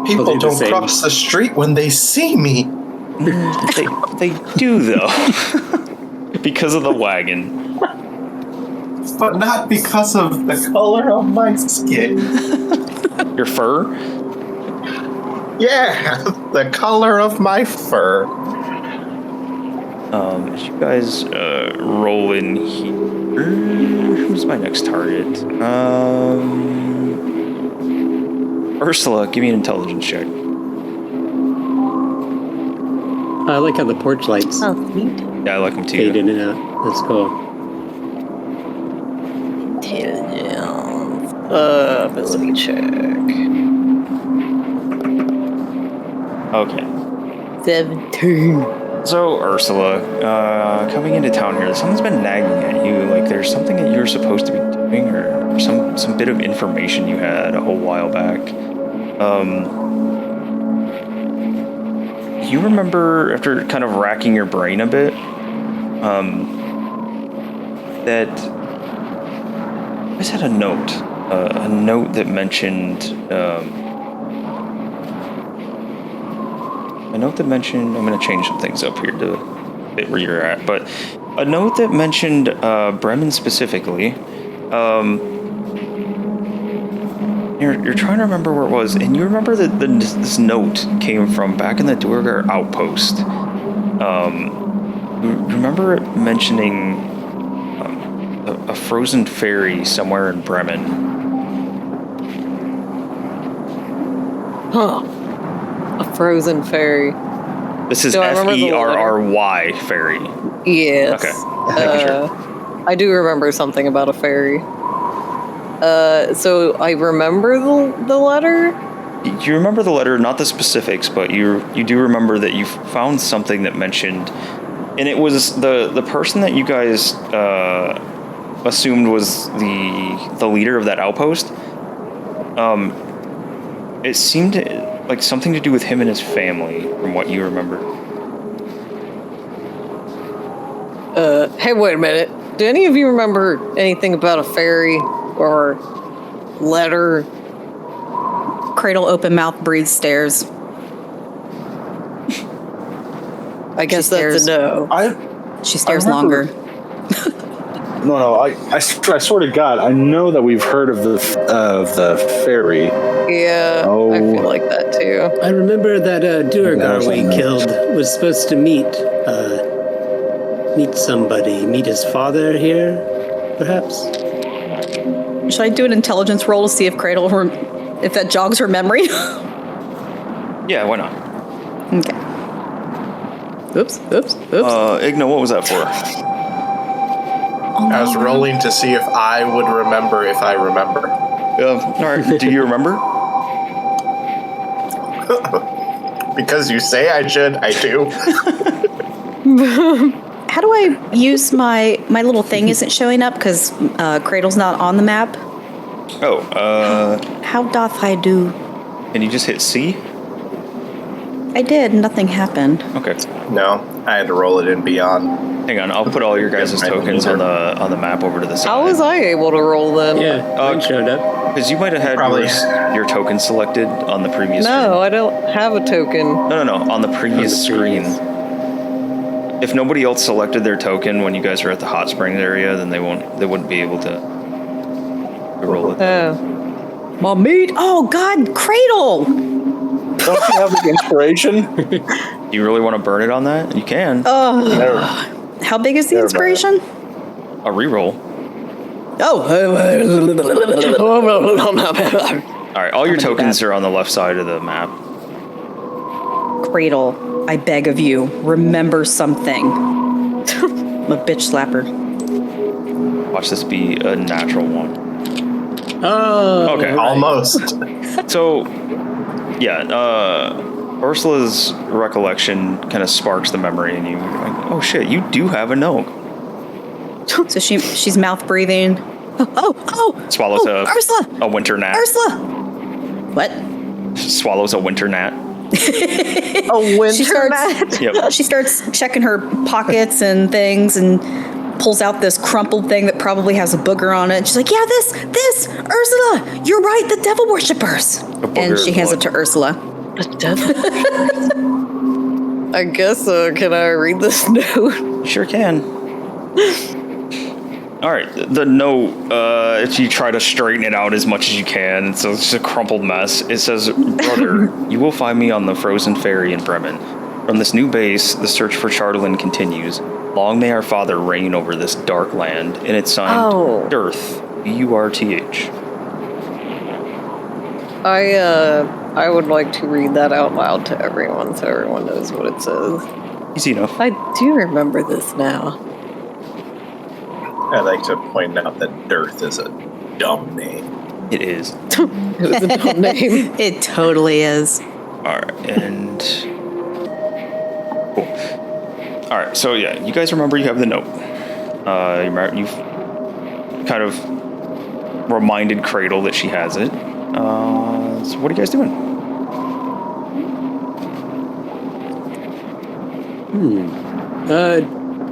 People don't cross the street when they see me. They do, though. Because of the wagon. But not because of the color of my skin. Your fur? Yeah, the color of my fur. As you guys roll in here, who's my next target? Ursula, give me an intelligence check. I like how the porch lights Oh, sweet. Yeah, I like them too. fade in and out. That's cool. Intelligence. Ability check. Okay. 17. So, Ursula, coming into town here, something's been nagging at you. Like, there's something that you're supposed to be doing, or some bit of information you had a whole while back. You remember, after kind of racking your brain a bit, that I just had a note that mentioned, I'm going to change some things up here to fit where you're at, but a note that mentioned Bremen specifically. You're trying to remember where it was, and you remember that this note came from back in the Duergar outpost. You remember it mentioning a frozen ferry somewhere in Bremen. Huh. A frozen ferry. This is Do I remember the Ferry ferry. Yes. Okay. Sure. I do remember something about a ferry. So I remember the letter. You remember the letter, not the specifics, but you do remember that you found something that mentioned, and it was the person that you guys assumed was the leader of that outpost. It seemed like something to do with him and his family, from what you remember. Hey, wait a minute. Do any of you remember anything about a ferry or letter? Cradle open mouth breathes stares. I guess that's a no. She stares I remember- longer. No. I swear to God, I know that we've heard of the ferry. Yeah, Oh. I feel like that too. I remember that duergar we killed was supposed to meet somebody. Meet his father here, perhaps? Should I do an intelligence roll to see if Cradle, if that jogs her memory? Yeah, why not? Okay. Oops. Igna, what was that for? I was rolling to see if I would remember if I remember. All right. Do you remember? Because you say I should, I do. How do I use my little thing isn't showing up because Cradle's not on the map? Oh, How doth I do? can you just hit C? I did, nothing happened. Okay. No, I had to roll it in beyond. Hang on, I'll put all your guys' tokens on the map over to the side. How was I able to roll then? Yeah, mine showed up. Because you might have had Probably. your token selected on the previous No, I don't have a token. screen. No, on the previous screen. If nobody else selected their token when you guys were at the hot springs area, then they wouldn't be able to roll it. Oh. My meat? Oh, God, Cradle! Don't you have the inspiration? Do you really want to burn it on that? You can. How big is the inspiration? A reroll. Oh, All right, all your tokens are on the left side of the map. Cradle, I beg of you, remember something. I'm a bitch slapper. Watch this be a natural one. Oh, Okay. Almost. So, yeah, Ursula's recollection kind of sparks the memory in you. You're like, oh shit, you do have a note. So she's mouth breathing. Oh! Swallows Ursula! a winter gnat. Ursula! What? Swallows a winter gnat. A winter mat? Yep. She starts checking her pockets and things and pulls out this crumpled thing that probably has a booger on it. She's like, yeah, this, Ursula, you're right, the devil worshippers. And she hands it to Ursula. The devil. I guess so. Can I read this note? Sure can. All right, the note, if you try to straighten it out as much as you can, so it's just a crumpled mess. It says, brother, you will find me on the frozen ferry in Bremen. From this new base, the search for Chardolin continues. Long may our father reign over this dark land, and it's signed Dearth, Urth. I would like to read that out loud to everyone so everyone knows what it says. Easy enough. I do remember this now. I'd like to point out that Dearth is a dumb name. It is. It was a dumb name. It totally is. Alright, and... Cool. Alright, so yeah, you guys remember you have the note. You've kind of reminded Cradle that she has it. So what are you guys doing?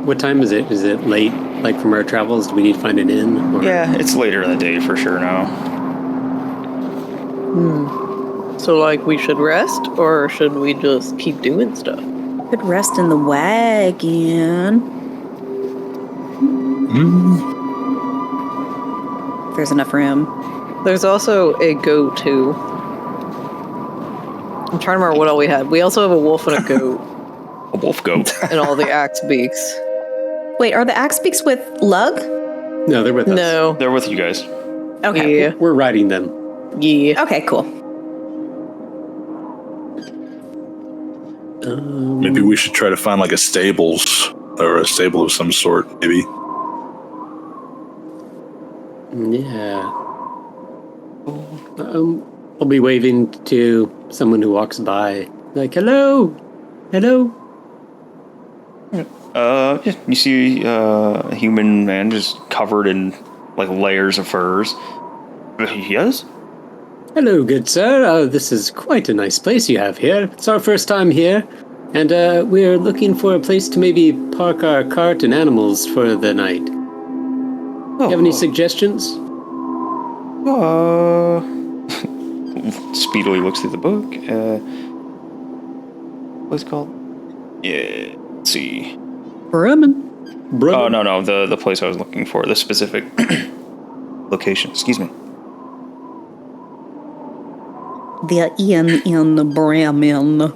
What time is it? Is it late, like from our travels? Do we need to find an inn? Or? Yeah, it's later in the day for sure now. So, like, we should rest, or should we just keep doing stuff? Could rest in the wagon. There's enough room. There's also a goat, too. I'm trying to remember what all we had. We also have a wolf and a goat. A wolf goat. And all the axe beaks. Wait, are the axe beaks with Lug? No, they're with us. No. They're with you guys. Okay. Yeah. We're riding them. Yeah. Okay, cool. Maybe we should try to find like a stables or a stable of some sort, maybe. Yeah. I'll be waving to someone who walks by. Like, hello! Hello! You see a human man just covered in like layers of furs. Yes? Hello, good sir. This is quite a nice place you have here. It's our first time here, and we're looking for a place to maybe park our cart and animals for the night. You have any suggestions? Speedily looks through the book. What's it called? Yeah, let's see. Bremen. Oh, no, the place I was looking for, the specific location. Excuse me. The inn in Bremen.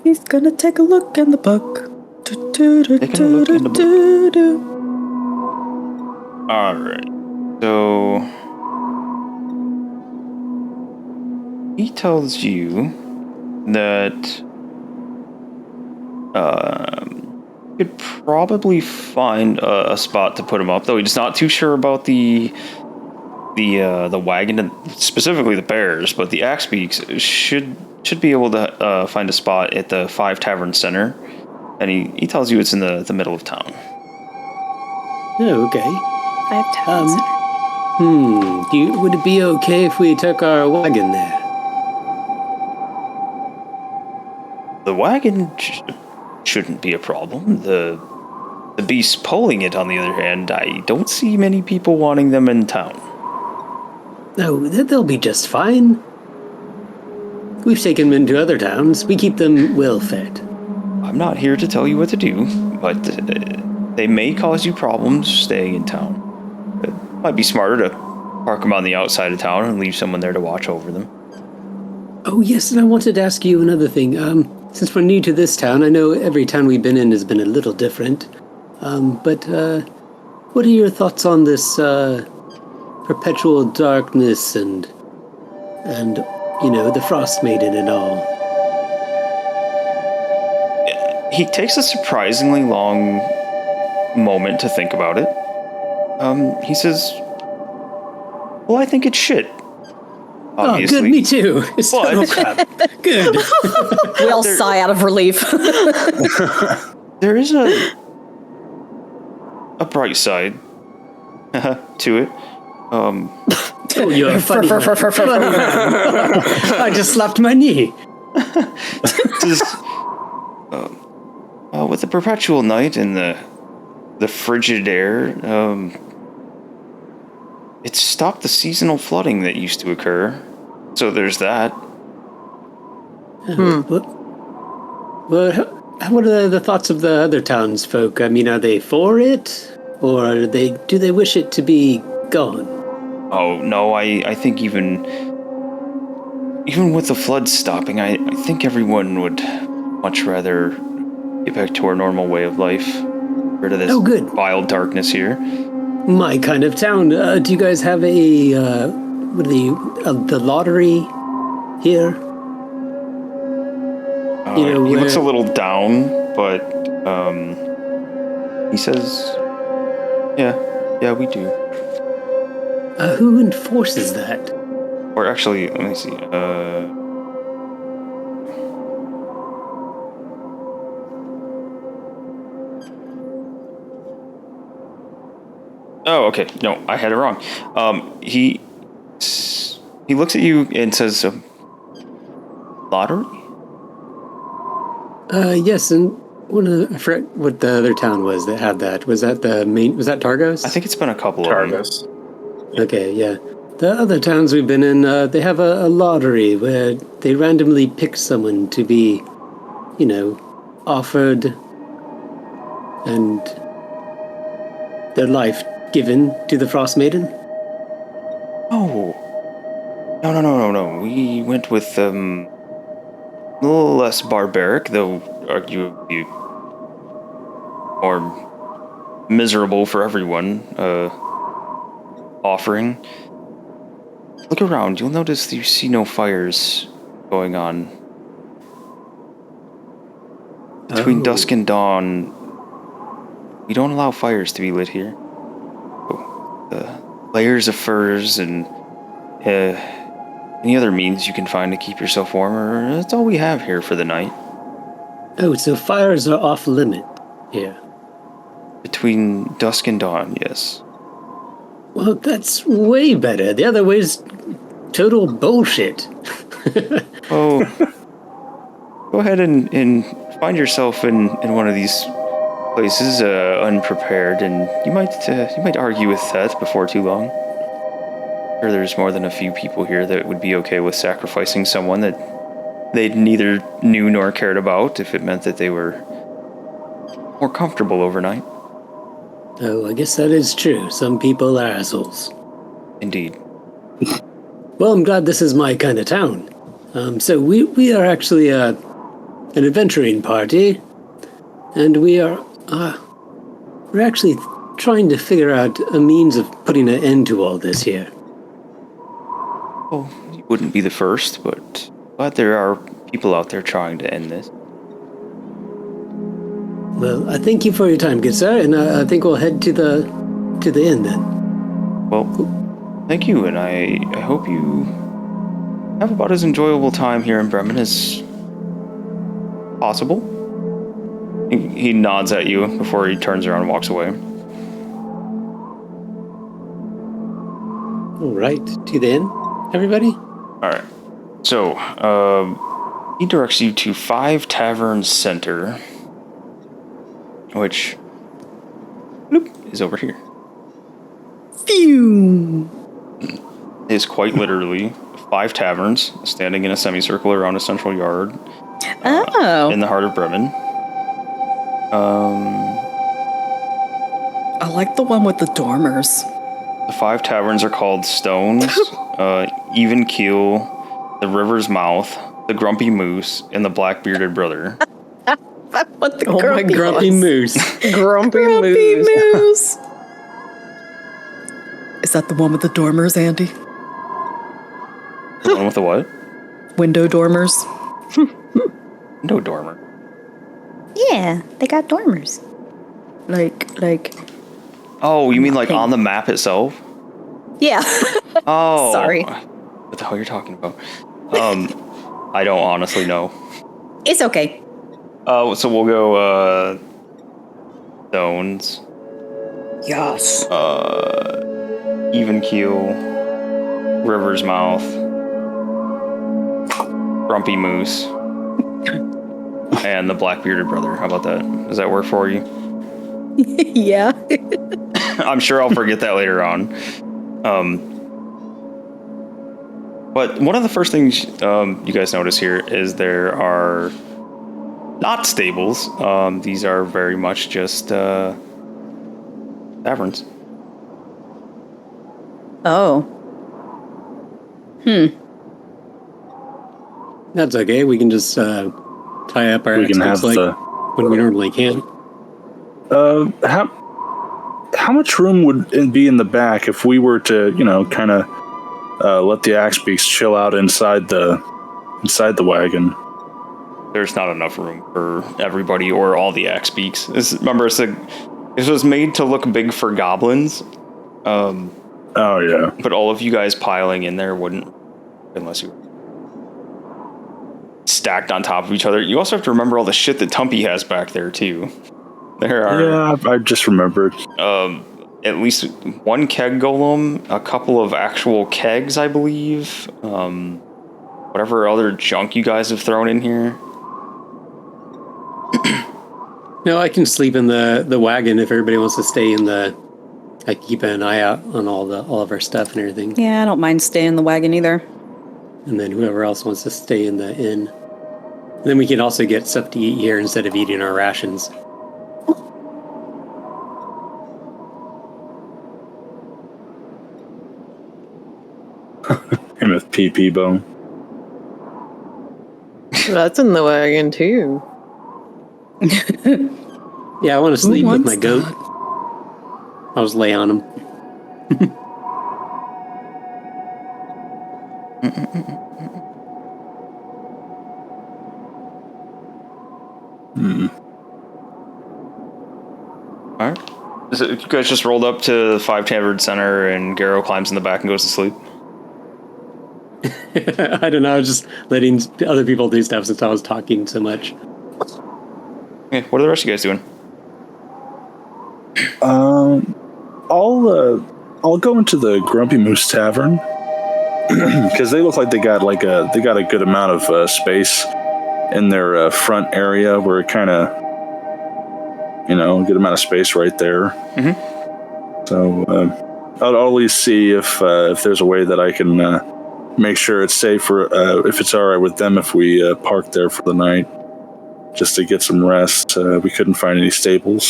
He's gonna take a look in the book. Taking a look in the book. Alright. So he tells you that you could probably find a spot to put him up, though he's not too sure about the wagon and specifically the bears, but the axe beaks should be able to find a spot at the 5 Tavern Center, and he tells you it's in the middle of town. Oh, okay. 5 Tavern Center. Would it be okay if we took our wagon there? The wagon shouldn't be a problem. The beasts pulling it, on the other hand, I don't see many people wanting them in town. No, they'll be just fine. We've taken them into other towns. We keep them well fed. I'm not here to tell you what to do, but they may cause you problems staying in town. It might be smarter to park them on the outside of town and leave someone there to watch over them. Oh, yes, and I wanted to ask you another thing. Since we're new to this town, I know every town we've been in has been a little different. But what are your thoughts on this perpetual darkness and the Frostmaiden and all? He takes a surprisingly long moment to think about it. He says, well, I think it's shit. Obviously. Oh, good, me too. Oh, crap. Good. We all sigh out of relief. There is a bright side to it. Oh, you're a funny man. I just slapped my knee. With the perpetual night and the frigid air, it stopped the seasonal flooding that used to occur. So there's that. What are the thoughts of the other townsfolk? I mean, are they for it, or do they wish it to be gone? Oh no, I think even with the floods stopping, I think everyone would much rather get back to our normal way of life. rid of this vile darkness here. My kind of town. Do you guys have the lottery here? He looks a little down, but he says, yeah, we do. Who enforces that? Or actually, let me see. Oh, okay. No, I had it wrong. He looks at you and says, "Lottery." Yes, and I forget what the other town was that had that. Was that the main? Was that Targos? I think it's been a couple Targos. of them. Okay, yeah. The other towns we've been in, they have a lottery where they randomly pick someone to be, offered and their life given to the Frostmaiden. Oh. No. We went with, a little less barbaric, though arguably more miserable for everyone, offering. Look around. You'll notice you see no fires going on. Between dusk and dawn, we don't allow fires to be lit here. The layers of furs and any other means you can find to keep yourself warmer, that's all we have here for the night. Oh, so fires are off limit here. Between dusk and dawn, yes. Well, that's way better. The other way's total bullshit. Oh, go ahead and find yourself in one of these places unprepared, and you might argue with that before too long. I'm sure there's more than a few people here that would be okay with sacrificing someone that they neither knew nor cared about if it meant that they were more comfortable overnight. Oh, I guess that is true. Some people are assholes. Indeed. Well, I'm glad this is my kind of town. So we are actually an adventuring party, and we're actually trying to figure out a means of putting an end to all this here. Well, you wouldn't be the first, but glad there are people out there trying to end this. Well, I thank you for your time, good sir, and I think we'll head to the inn then. Well, thank you, and I hope you have about as enjoyable time here in Bremen as possible. He nods at you before he turns around and walks away. All right, to the inn, everybody? All right. So, he directs you to 5 Tavern Center, which is over here. Phew. It is quite literally 5 taverns standing in a semicircle around a central yard. In the heart of Bremen. I like the one with the dormers. The 5 taverns are called Stones, Even Keel, the River's Mouth, the Grumpy Moose, and the Black Bearded Brother. What the grumpy moose. Grumpy moose. Is that the one with the dormers, Andy? The one with the what? Window dormers? No dormer. Yeah, they got dormers. Like. Oh, you mean like on the map itself? Yeah. Oh. Sorry. What the hell are you talking about? I don't honestly know. It's okay. So we'll go, Stones. Yes. Even Keel, River's Mouth, Grumpy Moose, and the Black Bearded Brother. How about that? Does that work for you? Yeah. I'm sure I'll forget that later on. But one of the first things you guys notice here is there are not stables. These are very much just taverns. Oh. That's okay. We can just tie up our We can experts have like when we normally can. How much room would be in the back if we were to, kind of let the axe beaks chill out inside the wagon? There's not enough room for everybody or all the axe beaks. Remember, this was made to look big for goblins. Oh yeah. But all of you guys piling in there wouldn't, unless you were stacked on top of each other. You also have to remember all the shit that Tumpy has back there too. There are. Yeah, I just remembered. At least one keg golem, a couple of actual kegs, I believe. Whatever other junk you guys have thrown in here. No, I can sleep in the wagon if everybody wants to stay in the. I keep an eye out on all of our stuff and everything. Yeah, I don't mind staying in the wagon either. And then whoever else wants to stay in the inn. And then we can also get stuff to eat here instead of eating our rations. Him with PP bone. That's in the wagon too. Yeah, I want to sleep with my goat. I'll just lay on him. All right. So you guys just rolled up to the 5 Tavern Center and Garrow climbs in the back and goes to sleep? I don't know, I was just letting other people do stuff since I was talking so much. Okay, what are the rest of you guys doing? I'll go into the Grumpy Moose Tavern because they look like they got a good amount of space in their front area where it kind of, a good amount of space right there. Mm-hmm. So I'll at least see if there's a way that I can make sure it's safe for if it's all right with them if we park there for the night, just to get some rest. We couldn't find any stables.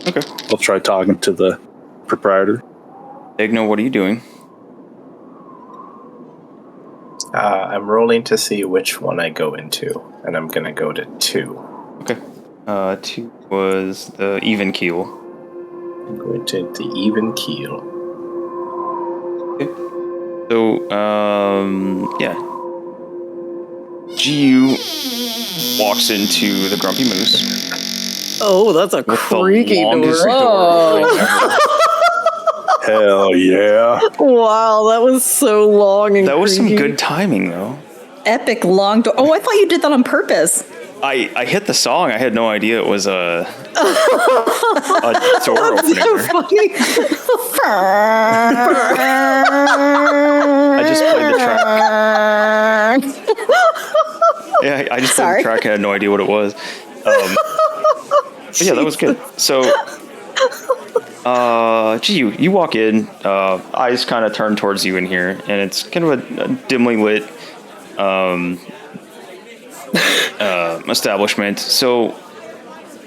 Okay. I'll try talking to the proprietor. Igno, what are you doing? I'm rolling to see which one I go into, and I'm going to go to 2. Okay. 2 was the even keel. I'm going to the even keel. Okay. So, yeah. GU walks into the Grumpy Moose. Oh, that's a creaky door. Hell yeah. Wow, that was so long and that was creaky. some good timing, though. Epic long door. Oh, I thought you did that on purpose. I hit the song. I had no idea it was a door opener. So funny. I just played the track. Yeah, I just played the track. I had no idea what it was. But yeah, that was good. So, you walk in. Eyes kind of turn towards you in here, and it's kind of a dimly lit establishment. So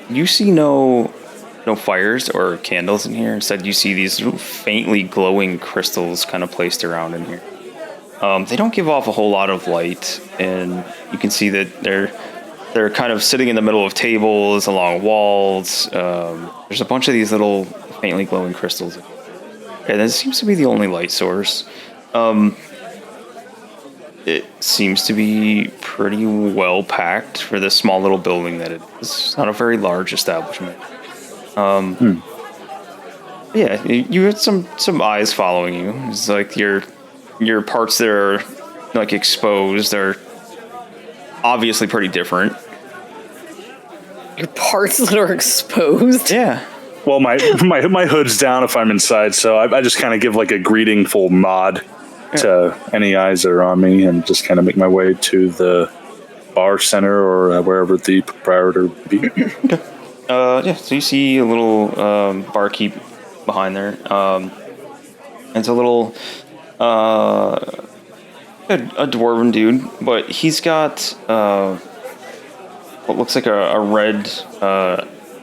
you see no fires or candles in here. Instead, you see these faintly glowing crystals kind of placed around in here. They don't give off a whole lot of light, and you can see that they're kind of sitting in the middle of tables along walls. There's a bunch of these little faintly glowing crystals. Okay, that seems to be the only light source. It seems to be pretty well packed for this small little building that it is. It's not a very large establishment. Yeah, you had some eyes following you. It's like your parts that are like exposed are obviously pretty different. Your parts that are exposed? Yeah. Well, my hood's down if I'm inside, so I just kind of give like a greetingful nod to any eyes that are on me and just kind of make my way to the bar center or wherever the proprietor would be. Okay. Yeah, so you see a little barkeep behind there. It's a little a dwarven dude, but he's got what looks like a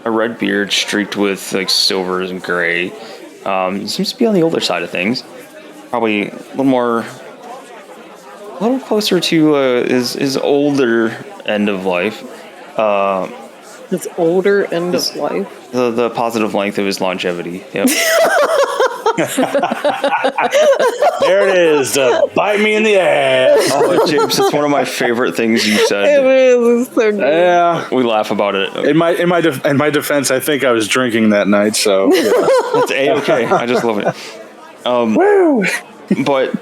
red beard streaked with like silvers and gray. He seems to be on the older side of things. Probably a little closer to his older end of life. His older end of life. The positive length of his longevity. Yep. There it is. Bite me in the ass. Oh, James, it's one of my favorite things you said. It is. It's so good. Yeah. We laugh about it. In my defense, I think I was drinking that night, so yeah. That's A-okay. I just love it. Woo! But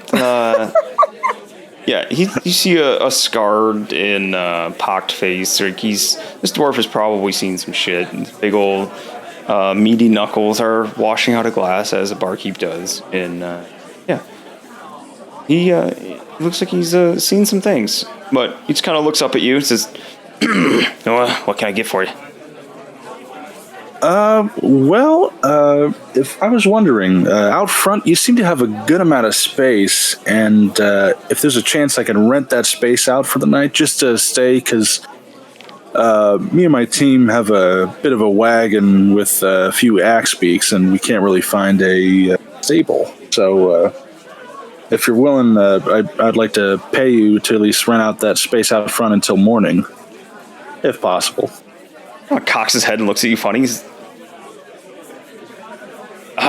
yeah, you see a scarred and pocked face. Like this dwarf has probably seen some shit. His big old meaty knuckles are washing out a glass as a barkeep does, and yeah, he looks like he's seen some things. But he just kind of looks up at you and says, "What can I get for you?" If I was wondering, out front you seem to have a good amount of space, and if there's a chance I can rent that space out for the night just to stay, because me and my team have a bit of a wagon with a few axe beaks, and we can't really find a stable. So if you're willing, I'd like to pay you to at least rent out that space out front until morning, if possible. Cocks his head and looks at you funny. He's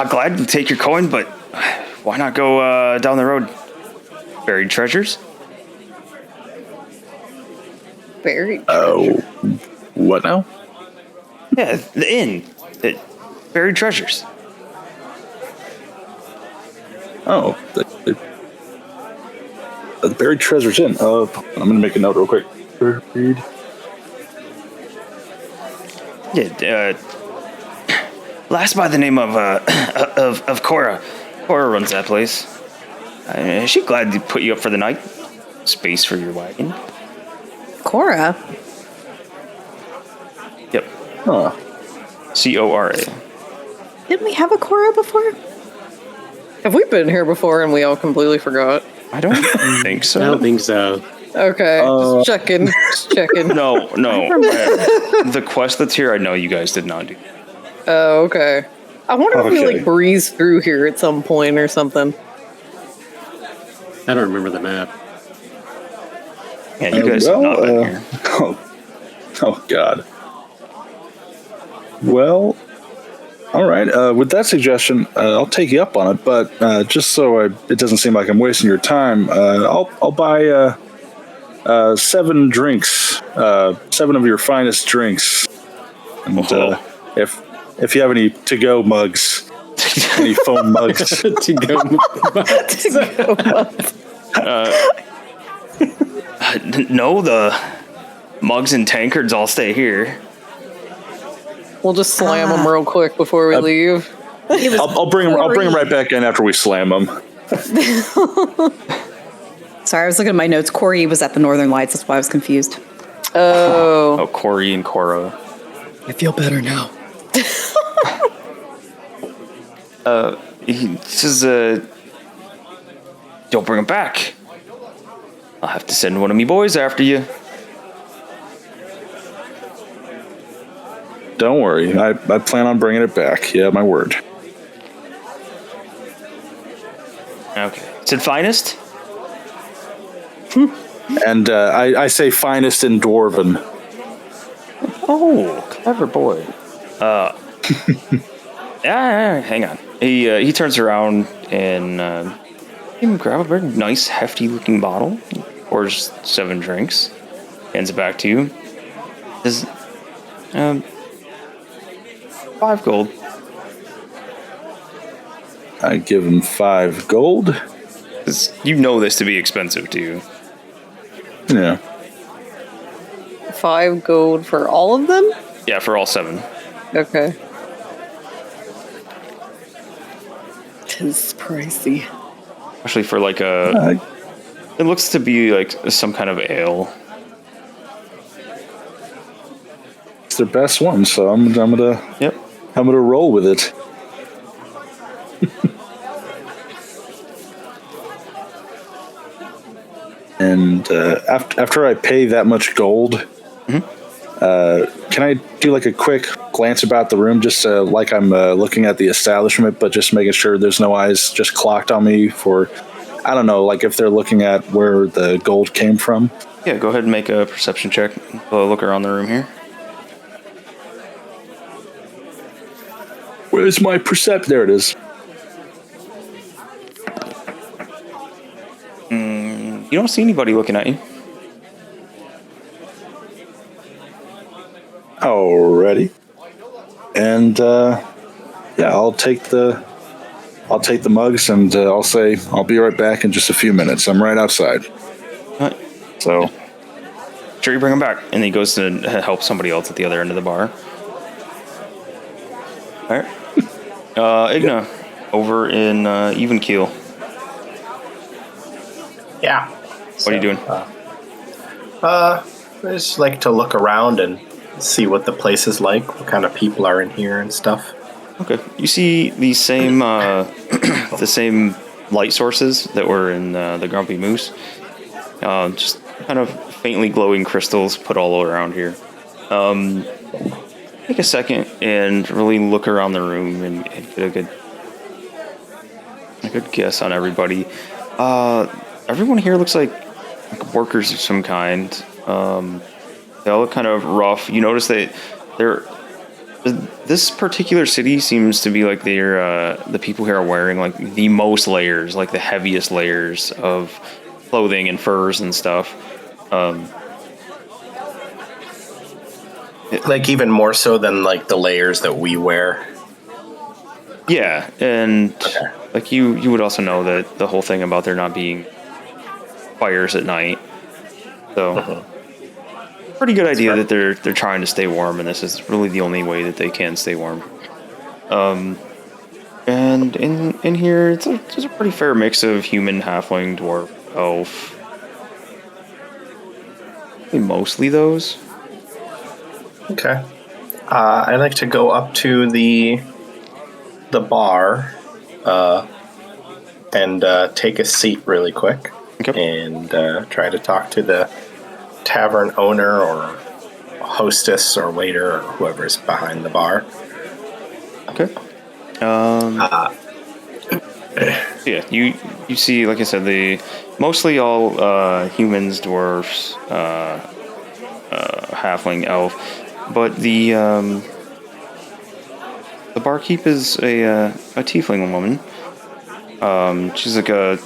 glad to take your coin, but why not go down the road? Buried treasures? Buried treasure. Oh, what now? Yeah, the inn. Buried treasures. Oh, the buried treasures inn. I'm going to make a note real quick. Buried. Yeah, last by the name of Cora. Cora runs that place. She's glad to put you up for the night. Space for your wagon. Cora? Yep. Huh. Cora. Didn't we have a Cora before? Have we been here before and we all completely forgot? I don't think so. I don't think so. Okay, just checking. Just checking. No. The quest that's here, I know you guys did not do. Oh, okay. I wonder if we like breeze through here at some point or something. I don't remember the map. Yeah, you guys have not been here. Oh, God. Well, all right. With that suggestion, I'll take you up on it. But just so it doesn't seem like I'm wasting your time, I'll buy 7 drinks, 7 of your finest drinks, and if you have any to-go mugs, any foam mugs, To-go mugs. No, the mugs and tankards all stay here. We'll just slam them real quick before we leave. I'll bring them right back in after we slam them. Sorry, I was looking at my notes. Corey was at the Northern Lights. That's why I was confused. Oh, Corey and Cora. I feel better now. He says, don't bring him back. I'll have to send one of me boys after you. Don't worry. I plan on bringing it back. Yeah, my word. Okay. Said finest? And I say finest in Dwarven. Oh, clever boy. Yeah, hang on. He turns around and he grab a very nice, hefty-looking bottle. Pours 7 drinks. Hands it back to you. Says, 5 gold. I give him 5 gold. You know this to be expensive to you. Yeah. 5 gold for all of them? Yeah, for all 7. Okay. Tis pricey. Especially for like a... it looks to be like some kind of ale. It's their best one, so I'm gonna roll with it. And after I pay that much gold, can I do like a quick glance about the room, just like I'm looking at the establishment, but just making sure there's no eyes just clocked on me for, I don't know, like if they're looking at where the gold came from? Yeah, go ahead and make a perception check. Look around the room here. Where's my percept? There it is. You don't see anybody looking at you. Alrighty. And I'll take the mugs and I'll say I'll be right back in just a few minutes. I'm right outside. Right. So sure, you bring him back, and he goes to help somebody else at the other end of the bar. All right. Igna, over in Even Keel. Yeah. What are you doing? I just like to look around and see what the place is like, what kind of people are in here and stuff. Okay. You see the same the same light sources that were in the Grumpy Moose. Just kind of faintly glowing crystals put all around here. Take a second and really look around the room and get a good guess on everybody. Everyone here looks like workers of some kind. They all look kind of rough. You notice that this particular city seems to be like the people here are wearing like the most layers, like the heaviest layers of clothing and furs and stuff. Like even more so than like the layers that we wear. Yeah, and like you would also know that the whole thing about there not being fires at night. So pretty good idea that they're trying to stay warm, and this is really the only way that they can stay warm. And in here, it's a pretty fair mix of human, halfling, dwarf, elf. Mostly those. Okay. I like to go up to the bar and take a seat really quick. Okay. And try to talk to the tavern owner or hostess or waiter or whoever's behind the bar. Okay. Yeah, you see, like I said, mostly all humans, dwarfs, halfling, elf, but the barkeep is a tiefling woman. She's like a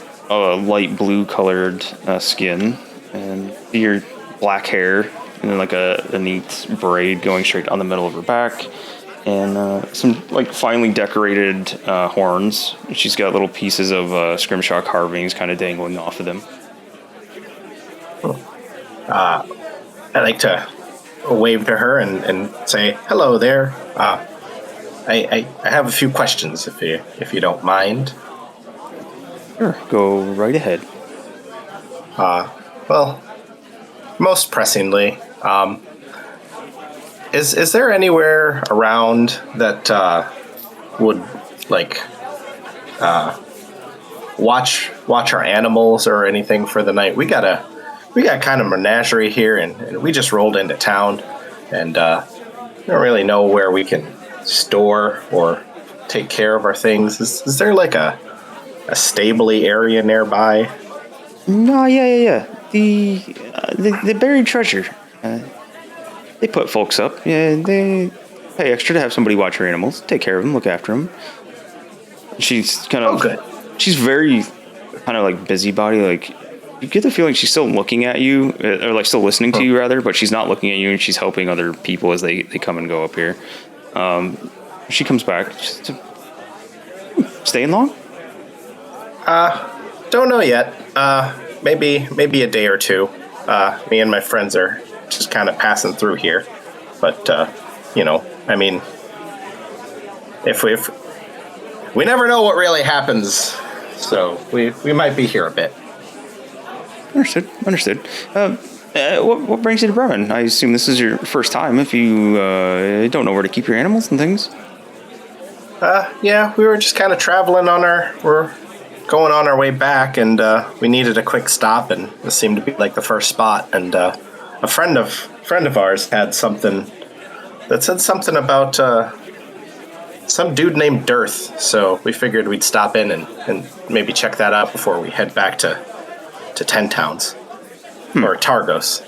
light blue colored skin, and your black hair, and then like a neat braid going straight down the middle of her back, and some like finely decorated horns. She's got little pieces of scrimshaw carvings kind of dangling off of them. I like to wave to her and say, "Hello there. I have a few questions if you don't mind." Sure, go right ahead. Well, most pressingly, is there anywhere around that would like watch our animals or anything for the night? We got kind of menagerie here, and we just rolled into town, and don't really know where we can store or take care of our things. Is there like a stably area nearby? No, yeah. The buried treasure. They put folks up. Yeah, they pay extra to have somebody watch your animals, take care of them, look after them. She's kind of good. She's very kind of like busybody. Like you get the feeling she's still looking at you, or like still listening to you rather, but she's not looking at you, and she's helping other people as they come and go up here. She comes back. Staying long? Don't know yet. Maybe a day or two. Me and my friends are just kind of passing through here, but I mean, if we never know what really happens, so we might be here a bit. Understood. What brings you to Bremen? I assume this is your first time. If you don't know where to keep your animals and things. Yeah, we were just kind of traveling we're going on our way back, and we needed a quick stop, and this seemed to be like the first spot. And a friend of ours had something that said something about some dude named Dearth, so we figured we'd stop in and maybe check that out before we head back to Ten Towns or Targos.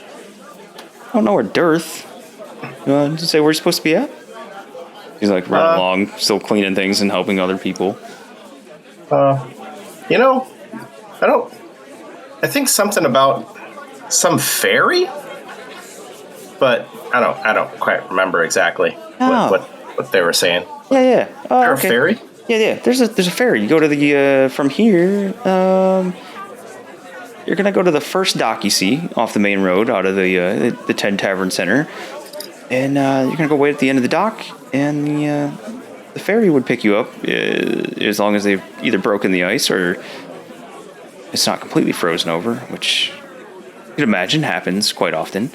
I don't know where Dearth. You want to say where you're supposed to be at? He's like running along, still cleaning things and helping other people. You know, I think something about some fairy, but I don't quite remember exactly what they were saying. Yeah. Oh, there okay. A fairy? Yeah. There's a ferry. You go to the from here. You're gonna go to the first dock you see off the main road out of the 10 Tavern Center, and you're gonna go wait at the end of the dock, and the ferry would pick you up as long as they've either broken the ice or it's not completely frozen over, which you could imagine happens quite often.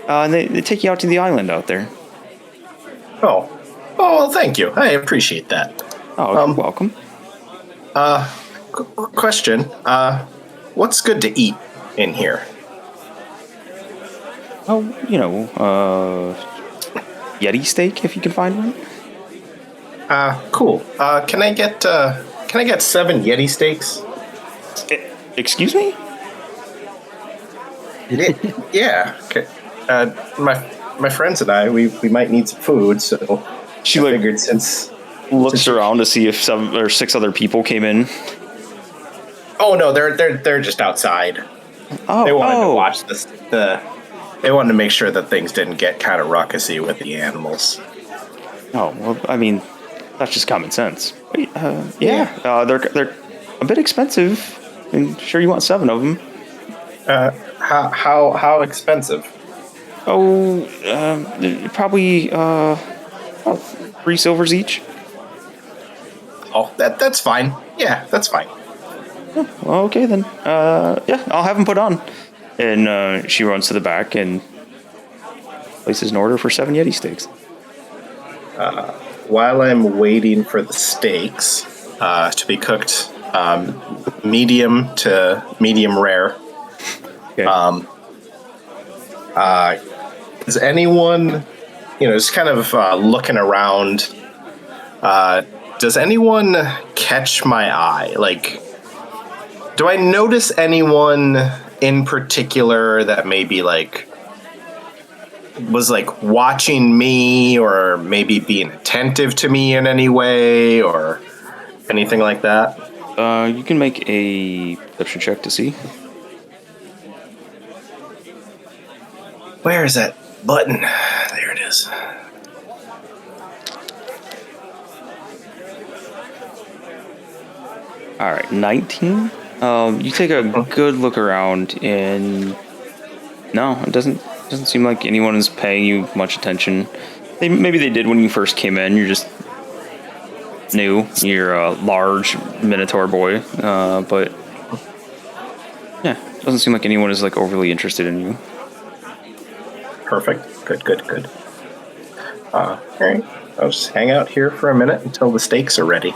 And they take you out to the island out there. Oh, well, thank you. I appreciate that. Oh, you're welcome. Question. What's good to eat in here? Oh, Yeti steak if you can find one. Cool. Can I get 7 Yeti steaks? Excuse me? Yeah. Okay. My friends and I, we might need some food, so she figured since looks around to see if 7 or 6 other people came in. Oh no, they're just outside. Oh, they wanted to watch this. They wanted to make sure that things didn't get kind of ruckusy with the animals. Oh well, I mean, that's just common sense. Yeah. They're a bit expensive. And sure, you want 7 of them. How expensive? Oh, probably 3 silvers each. Oh, that's fine. Yeah, that's fine. Oh, well, okay then. Yeah, I'll have them put on. And she runs to the back and places an order for 7 Yeti steaks. While I'm waiting for the steaks to be cooked, medium to medium rare. Okay. Is anyone, just kind of looking around, does anyone catch my eye? Like, do I notice anyone in particular that maybe was watching me or maybe being attentive to me in any way or anything like that? You can make a perception check to see. Where is that button? There it is. All right, 19. You take a good look around, and no, it doesn't seem like anyone is paying you much attention. Maybe they did when you first came in. You're just new. You're a large Minotaur boy, but yeah, it doesn't seem like anyone is overly interested in you. Perfect. Good. All right. I'll just hang out here for a minute until the steaks are ready.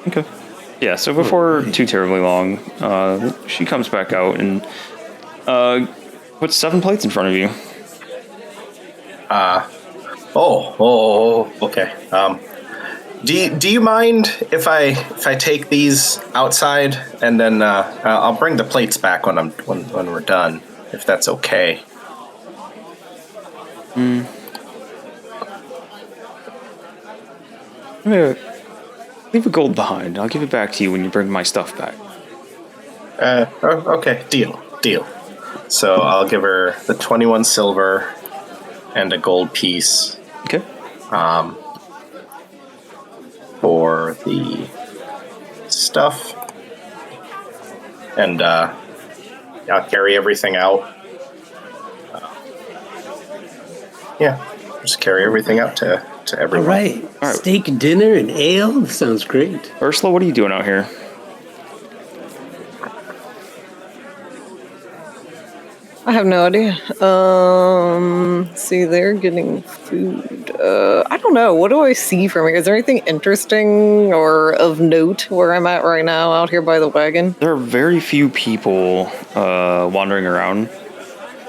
Okay. Yeah, so before too terribly long, she comes back out and puts 7 plates in front of you. Okay. Do you mind if I take these outside and then I'll bring the plates back when we're done, if that's okay? Leave a gold behind. I'll give it back to you when you bring my stuff back. Okay, deal. So I'll give her the 21 silver and a gold piece. Okay. For the stuff. And I'll carry everything out. Just carry everything out to everyone. All right. Steak dinner and ale? Sounds great. Ursula, what are you doing out here? I have no idea. See, they're getting food. I don't know. What do I see from here? Is there anything interesting or of note where I'm at right now out here by the wagon? There are very few people wandering around.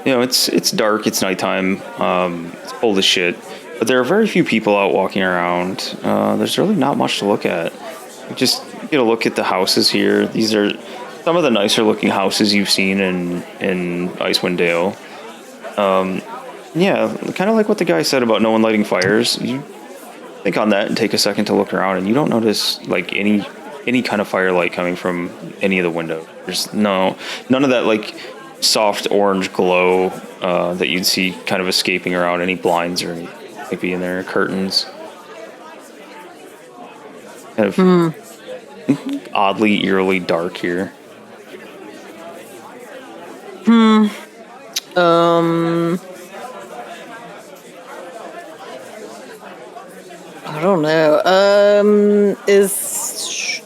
It's dark, it's nighttime, it's cold as shit. But there are very few people out walking around. There's really not much to look at. Just get a look at the houses here. These are some of the nicer looking houses you've seen in Icewind Dale. Yeah, kind of like what the guy said about no one lighting fires. You think on that and take a second to look around, and you don't notice like any kind of firelight coming from any of the windows. There's none of that like soft orange glow that you'd see kind of escaping around any blinds or anything might be in there, curtains. Kind of oddly, eerily dark here. I don't know.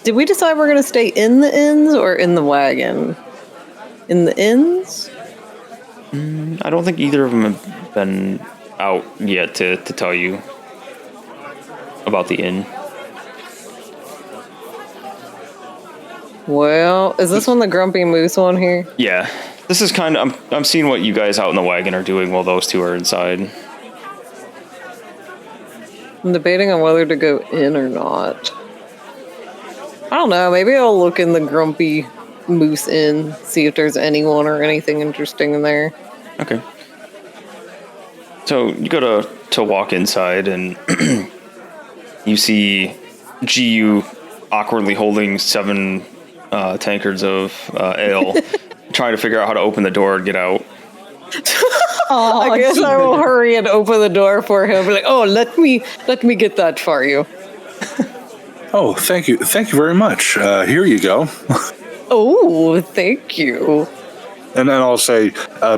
Did we decide we're gonna stay in the inns or in the wagon? In the inns? I don't think either of them have been out yet to tell you about the inn. Well, is this one the Grumpy Moose one here? Yeah, this is kind of. I'm seeing what you guys out in the wagon are doing while those two are inside. I'm debating on whether to go in or not. I don't know. Maybe I'll look in the Grumpy Moose Inn, see if there's anyone or anything interesting in there. Okay. So you go to walk inside, and you see GU awkwardly holding 7 tankards of ale, trying to figure out how to open the door and get out. I guess I will hurry and open the door for him. Be like, oh, let me get that for you. Oh, thank you very much. Here you go. Oh, thank you. And then I'll say,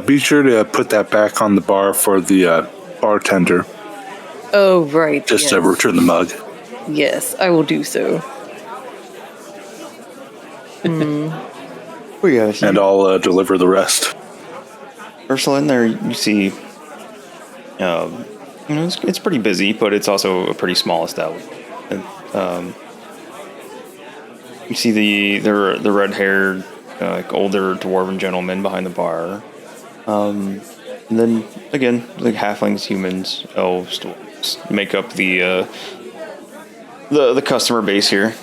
be sure to put that back on the bar for the bartender. Oh, right. Just to return the mug. Yes, I will do so. And I'll deliver the rest. Ursula, in there you see, it's pretty busy, but it's also a pretty small establishment. You see the red-haired, like older dwarven gentleman behind the bar, and then again, like halflings, humans, elves, dwarves make up the customer base here.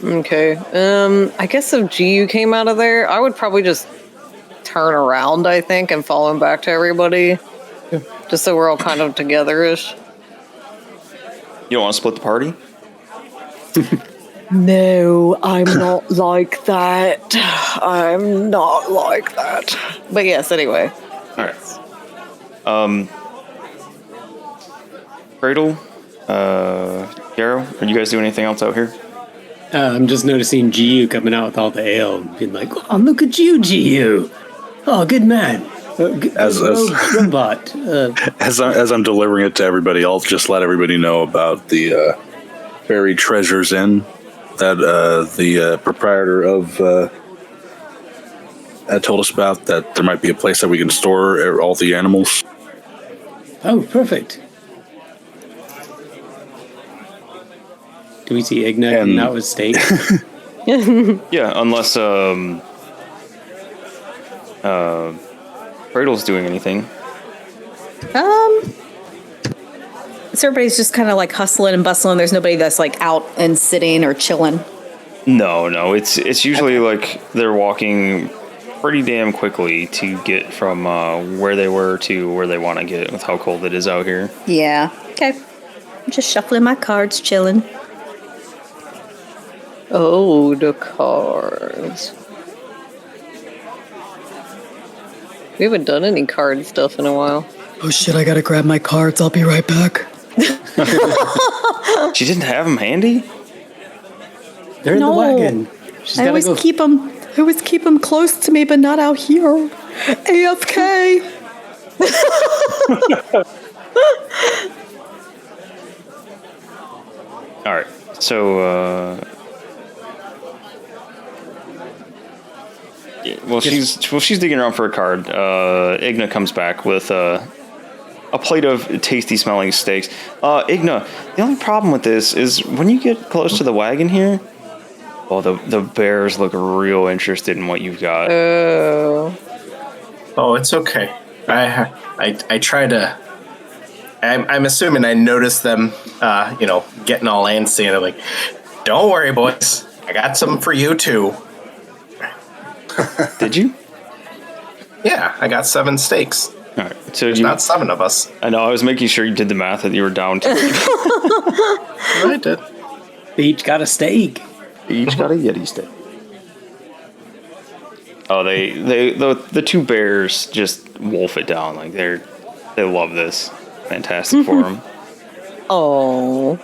Okay. I guess if GU came out of there, I would probably just turn around, I think, and follow him back to everybody. Yeah. Just so we're all kind of together-ish. You don't want to split the party? No, I'm not like that. I'm not like that. But yes, anyway. All right. Cradle, Garrow, are you guys doing anything else out here? I'm just noticing GU coming out with all the ale and being like, oh, look at you, GU. Oh, good man. Robot. As I'm delivering it to everybody, I'll just let everybody know about the Buried Treasures Inn that the proprietor of told us about, that there might be a place that we can store all the animals. Oh, perfect. Do we see Igna coming out with steak? Yeah, unless Cradle's doing anything. So everybody's just kind of like hustling and bustling. There's nobody that's like out and sitting or chilling. No. It's usually like they're walking pretty damn quickly to get from where they were to where they want to get with how cold it is out here. Yeah. Okay. I'm just shuffling my cards, chilling. Oh, the cards. We haven't done any card stuff in a while. Oh shit, I gotta grab my cards. I'll be right back. She didn't have them handy? They're in the wagon. I always keep them close to me, but not out here. AFK. All right. So while she's digging around for a card, Igna comes back with a plate of tasty smelling steaks. Igna, the only problem with this is when you get close to the wagon here, well, the bears look real interested in what you've got. Oh, it's okay. I try to. I'm assuming I noticed them, getting all antsy, and I'm like, "Don't worry, boys. I got some for you too." Did you? Yeah, I got 7 steaks. All right. So There's not 7 of us. I know. I was making sure you did the math that you were down to. I did. They each got a steak. Each got a Yeti steak. Oh, the 2 bears just wolf it down. Like they love this. Fantastic for them. Oh.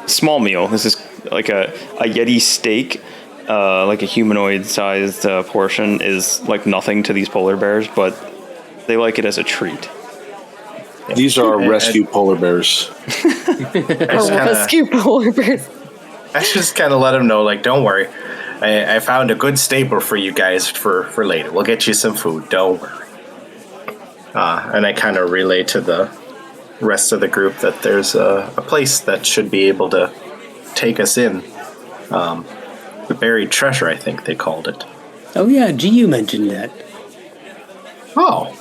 Small meal. This is like a Yeti steak, like a humanoid-sized portion is like nothing to these polar bears, but they like it as a treat. These are rescue polar bears. Rescue polar bears. I just kind of let him know, like, don't worry. I found a good staple for you guys for later. We'll get you some food. Don't worry. And I kind of relay to the rest of the group that there's a place that should be able to take us in. The buried treasure, I think they called it. Oh yeah, GU mentioned that. Oh.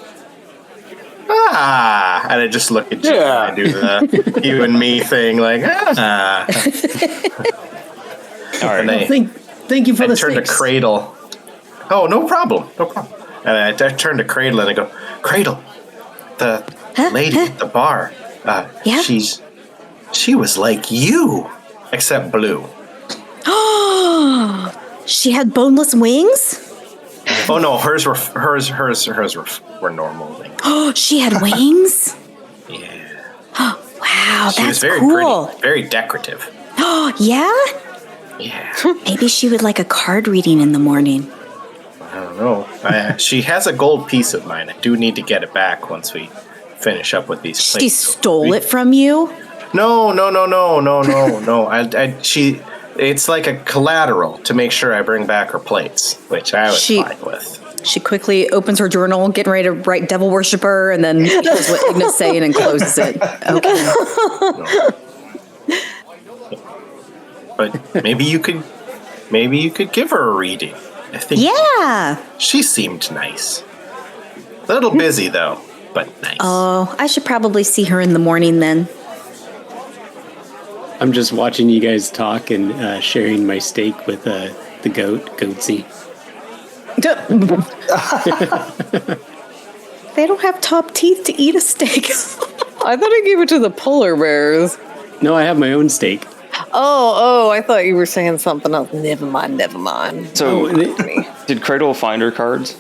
And I just look at you and I do the you and me thing, like, All right. Thank you for the I turned to Cradle. Oh, no problem. And I turned to Cradle and I go, Cradle, the lady at the bar, Yeah? she was like you, except blue. She had boneless wings? Oh no, hers were normal wings. Oh, she had wings? Yeah. Wow, She was that's very cool. pretty, very decorative. Oh, yeah? Yeah. Maybe she would like a card reading in the morning. I don't know. She has a gold piece of mine. I do need to get it back once we finish up with these plates. She stole it from you? No. It's like a collateral to make sure I bring back her plates, which I was fine with. She quickly opens her journal, getting ready to write Devil Worshipper, and then hears what Igna's saying and closes it. Okay. But maybe you could give her a reading. I think she seemed nice. A little busy though, but nice. Oh, I should probably see her in the morning then. I'm just watching you guys talk and sharing my steak with the Goatsy. They don't have top teeth to eat a steak. I thought I gave it to the polar bears. No, I have my own steak. Oh, I thought you were saying something else. Never mind. So, did Cradle find her cards?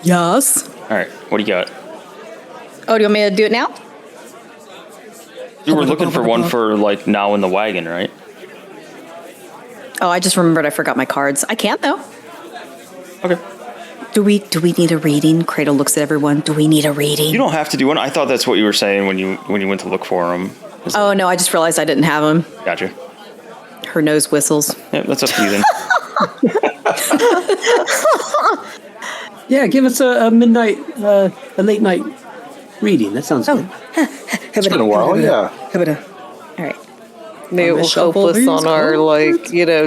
Yes. All right, what do you got? Oh, do you want me to do it now? You were looking for one for, like, now in the wagon, right? Oh, I just remembered I forgot my cards. I can't, though. Okay. Do we need a reading? Cradle looks at everyone. Do we need a reading? You don't have to do one. I thought that's what you were saying when you went to look for them. Oh, no, I just realized I didn't have them. Gotcha. Her nose whistles. Yeah, that's up to you then. Yeah, give us a midnight, a late night reading. That sounds good. It's been a while, yeah. All right. Maybe it will help us on our,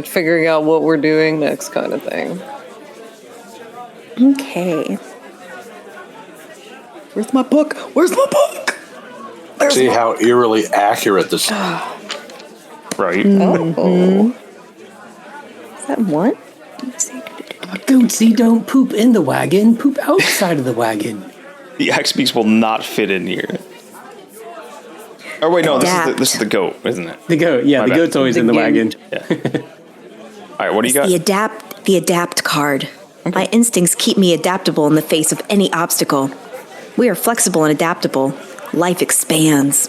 figuring out what we're doing next kind of thing. Okay. Where's my book? See how eerily accurate this is. Right. Oh. Is that one? Goatsy, don't poop in the wagon. Poop outside of the wagon. The X-Beaks will not fit in here. Oh, wait, no, this is the goat, isn't it? The goat, yeah, the goat's always in the wagon. Yeah. All right, what do you got? The adapt card. Okay. My instincts keep me adaptable in the face of any obstacle. We are flexible and adaptable. Life expands.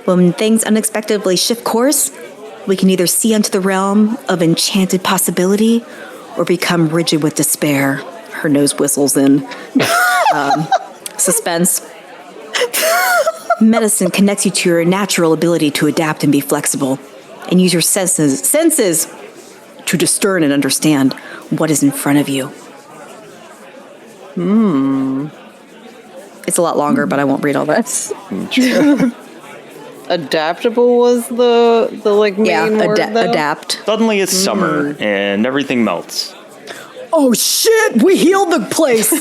When things unexpectedly shift course, we can either see into the realm of enchanted possibility or become rigid with despair. Her nose whistles in suspense. Medicine connects you to your natural ability to adapt and be flexible, and use your senses to discern and understand what is in front of you. It's a lot longer, but I won't read all that. Adaptable was the main word, though? Adapt. Suddenly it's summer and everything melts. Oh shit! We healed the place.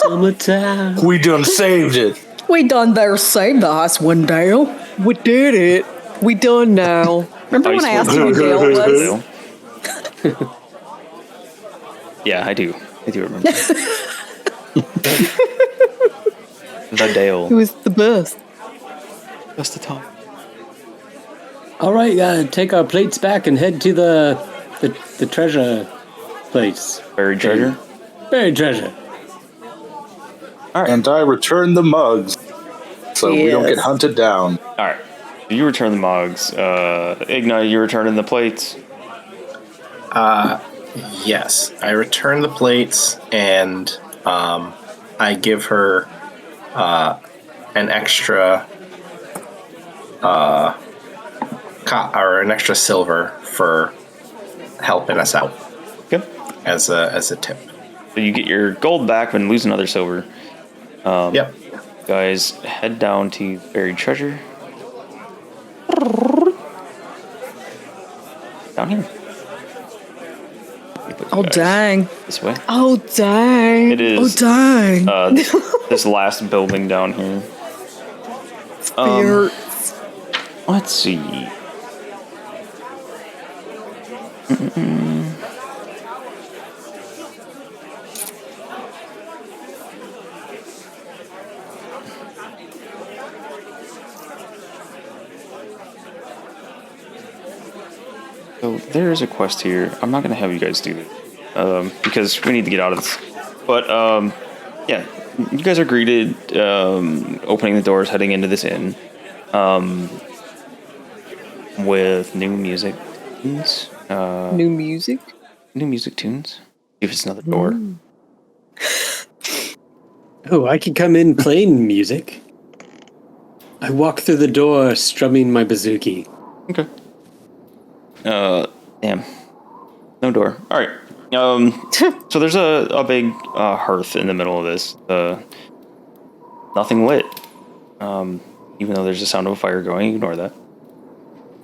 Summertime. We done saved it. We done there saved us one day. We did it. We done now. Remember when I asked you who Dale was? Yeah, I do remember. The Dale. Who is the best? Best of time. All right, take our plates back and head to the treasure place. Buried treasure? Buried treasure. All right. And I return the mugs so we don't get hunted down. All right. You return the mugs. Ignite, you returning the plates? Yes. I return the plates, and I give her an extra or an extra silver for helping us out. Okay. As a tip. So you get your gold back and lose another silver. Yep. Guys, head down to buried treasure. Down here. Oh, dang. This way. Oh, dang. It is. Oh, dang. This last building down here. Spirits. Let's see. So there is a quest here. I'm not going to have you guys do it because we need to get out of this. But yeah, you guys are greeted opening the doors, heading into this inn with new music tunes. New music? New music tunes. If it's another door. Oh, I can come in playing music. I walk through the door strumming my bouzouki. Okay. Damn. No door. All right. So there's a big hearth in the middle of this. Nothing lit. Even though there's a sound of a fire going, ignore that.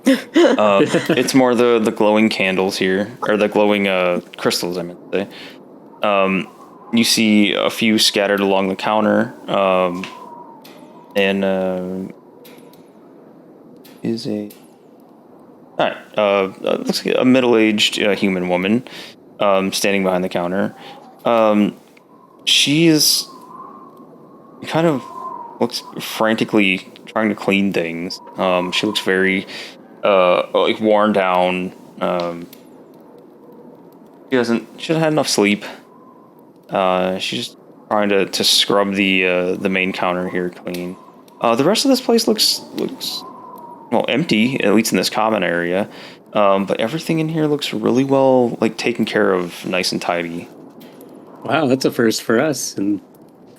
It's more the glowing candles here, or the glowing crystals, I meant to say. You see a few scattered along the counter, and is a... Alright, looks like a middle-aged human woman standing behind the counter. She is kind of looks frantically trying to clean things. She looks very like worn down. She hasn't had enough sleep. She's just trying to scrub the main counter here clean. The rest of this place looks well, empty, at least in this common area. But everything in here looks really well, like, taken care of, nice and tidy. Wow, that's a first for us, and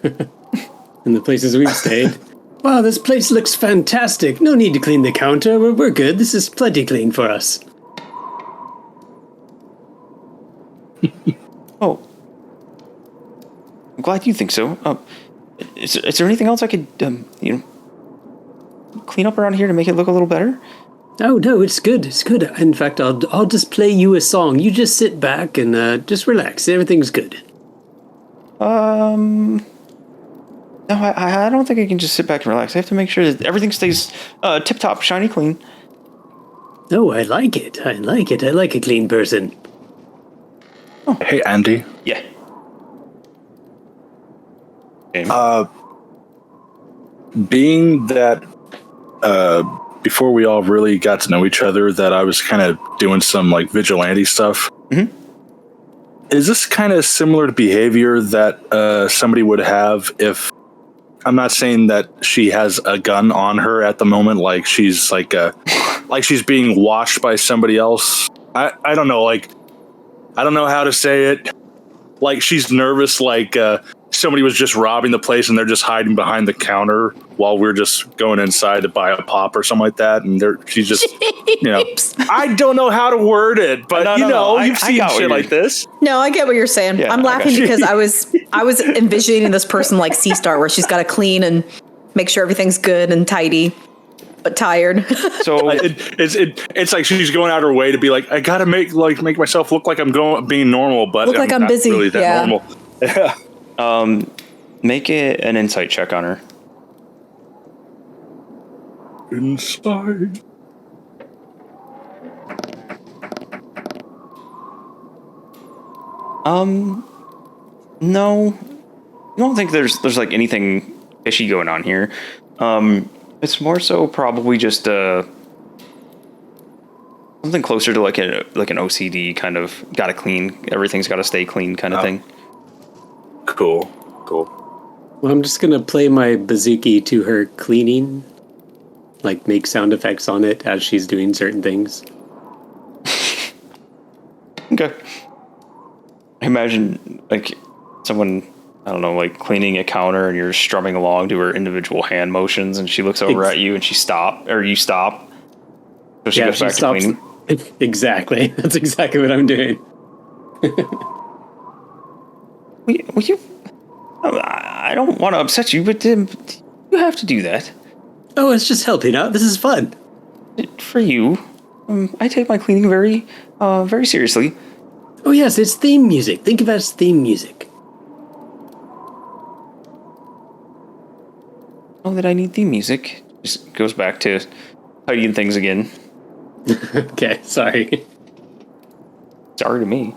in the places we've stayed. Wow, this place looks fantastic. No need to clean the counter. We're good. This is plenty clean for us. Oh. I'm glad you think so. Is there anything else I could, clean up around here to make it look a little better? Oh, no, it's good. It's good. In fact, I'll just play you a song. You just sit back and just relax. Everything's good. No, I don't think I can just sit back and relax. I have to make sure that everything stays tip-top, shiny clean. Oh, I like it. I like it. I like a clean person. Oh. Hey, Andy. Yeah. Being that before we all really got to know each other, that I was kind of doing some like vigilante stuff. Mm-hmm. Is this kind of similar to behavior that somebody would have if, I'm not saying that she has a gun on her at the moment, like she's like she's being watched by somebody else. I don't know, like, I don't know how to say it. Like she's nervous, like somebody was just robbing the place and they're just hiding behind the counter while we're just going inside to buy a pop or something like that. And she's just, I don't know how to word it, but you've seen shit like this. No, I get what you're saying. Yeah, I'm laughing because I was envisioning this person like C-Star, where she's got to clean and make sure everything's good and tidy, but tired. So it's like she's going out her way to be like, I gotta make myself look like I'm being normal, but look like I'm not busy. really that normal. Yeah. Make it an insight check on her. Inside. No, don't think there's like anything fishy going on here. It's more so probably just something closer to like an OCD kind of gotta clean. Everything's gotta stay clean kind of thing. Cool. Well, I'm just gonna play my bouzouki to her cleaning, like make sound effects on it as she's doing certain things. Okay. I imagine like someone, I don't know, like cleaning a counter and you're strumming along to her individual hand motions and she looks over at you and you stop. So she goes back to cleaning. Exactly. That's exactly what I'm doing. Will you? I don't want to upset you, but you have to do that. Oh, it's just helping out. This is fun. For you, I take my cleaning very seriously. Oh yes, it's theme music. Think of it as theme music. Oh, that I need theme music. Just goes back to tidying things again. Okay, sorry. Sorry to me.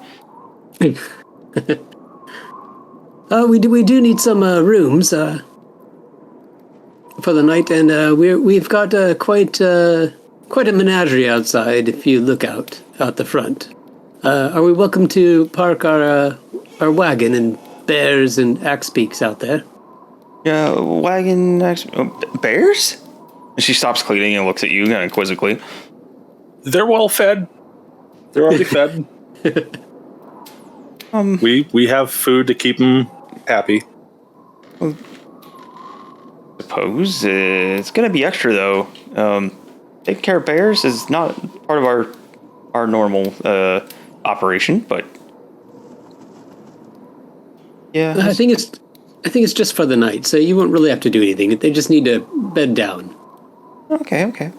We do need some rooms for the night, and we've got quite a menagerie outside. If you look out the front, are we welcome to park our wagon and bears and axe beaks out there? Yeah, wagon bears. And she stops cleaning and looks at you kind of quizzically. They're well fed. They're already fed. We have food to keep them happy. Well, suppose it's gonna be extra though. Taking care of bears is not part of our normal operation, but yeah, I think it's just for the night, so you won't really have to do anything. They just need to bed down. Okay.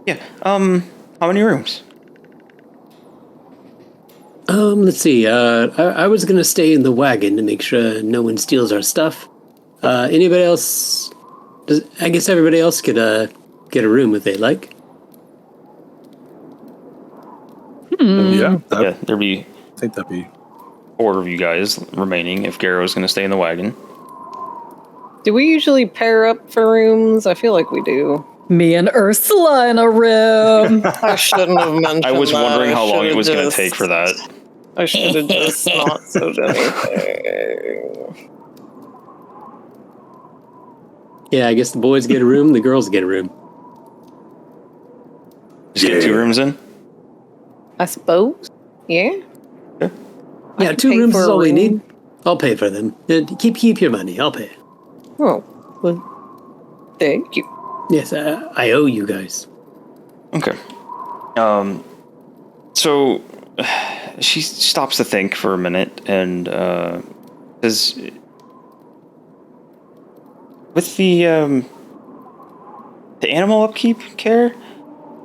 Yeah. How many rooms? Let's see. I was gonna stay in the wagon to make sure no one steals our stuff. Anybody else? I guess everybody else could get a room if they like. Yeah, there'd be. I think that'd be 4 of you guys remaining if Garrow's going to stay in the wagon. Do we usually pair up for rooms? I feel like we do. Me and Ursula in a room. I shouldn't have mentioned I was that. wondering how long it was going to take for that. I should have just not said anything. Yeah, I guess the boys get a room, the girls get a room. Just get 2 rooms in? I suppose. Yeah. Yeah, 2 rooms is all we need. I'll pay for them. Keep your money. I'll pay. Oh, well, thank you. Yes, I owe you guys. Okay. So she stops to think for a minute and says, with the animal upkeep care,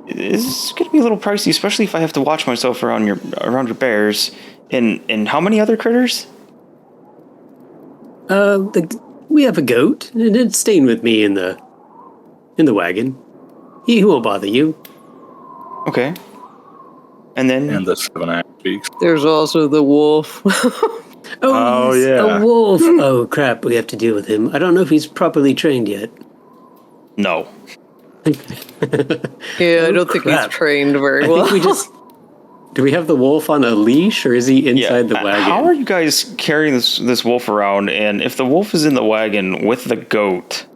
it's going to be a little pricey, especially if I have to watch myself around your bears. And how many other critters? We have a goat, and it's staying with me in the wagon. He won't bother you. Okay. And then and the 7 axe beaks. There's also the wolf. Oh, yes, yeah. a wolf. Oh crap, we have to deal with him. I don't know if he's properly trained yet. no. Yeah, I don't think he's trained very well. I think we just... Do we have the wolf on a leash, or is he inside the wagon? How are you guys carrying this wolf around? And if the wolf is in the wagon with the goat...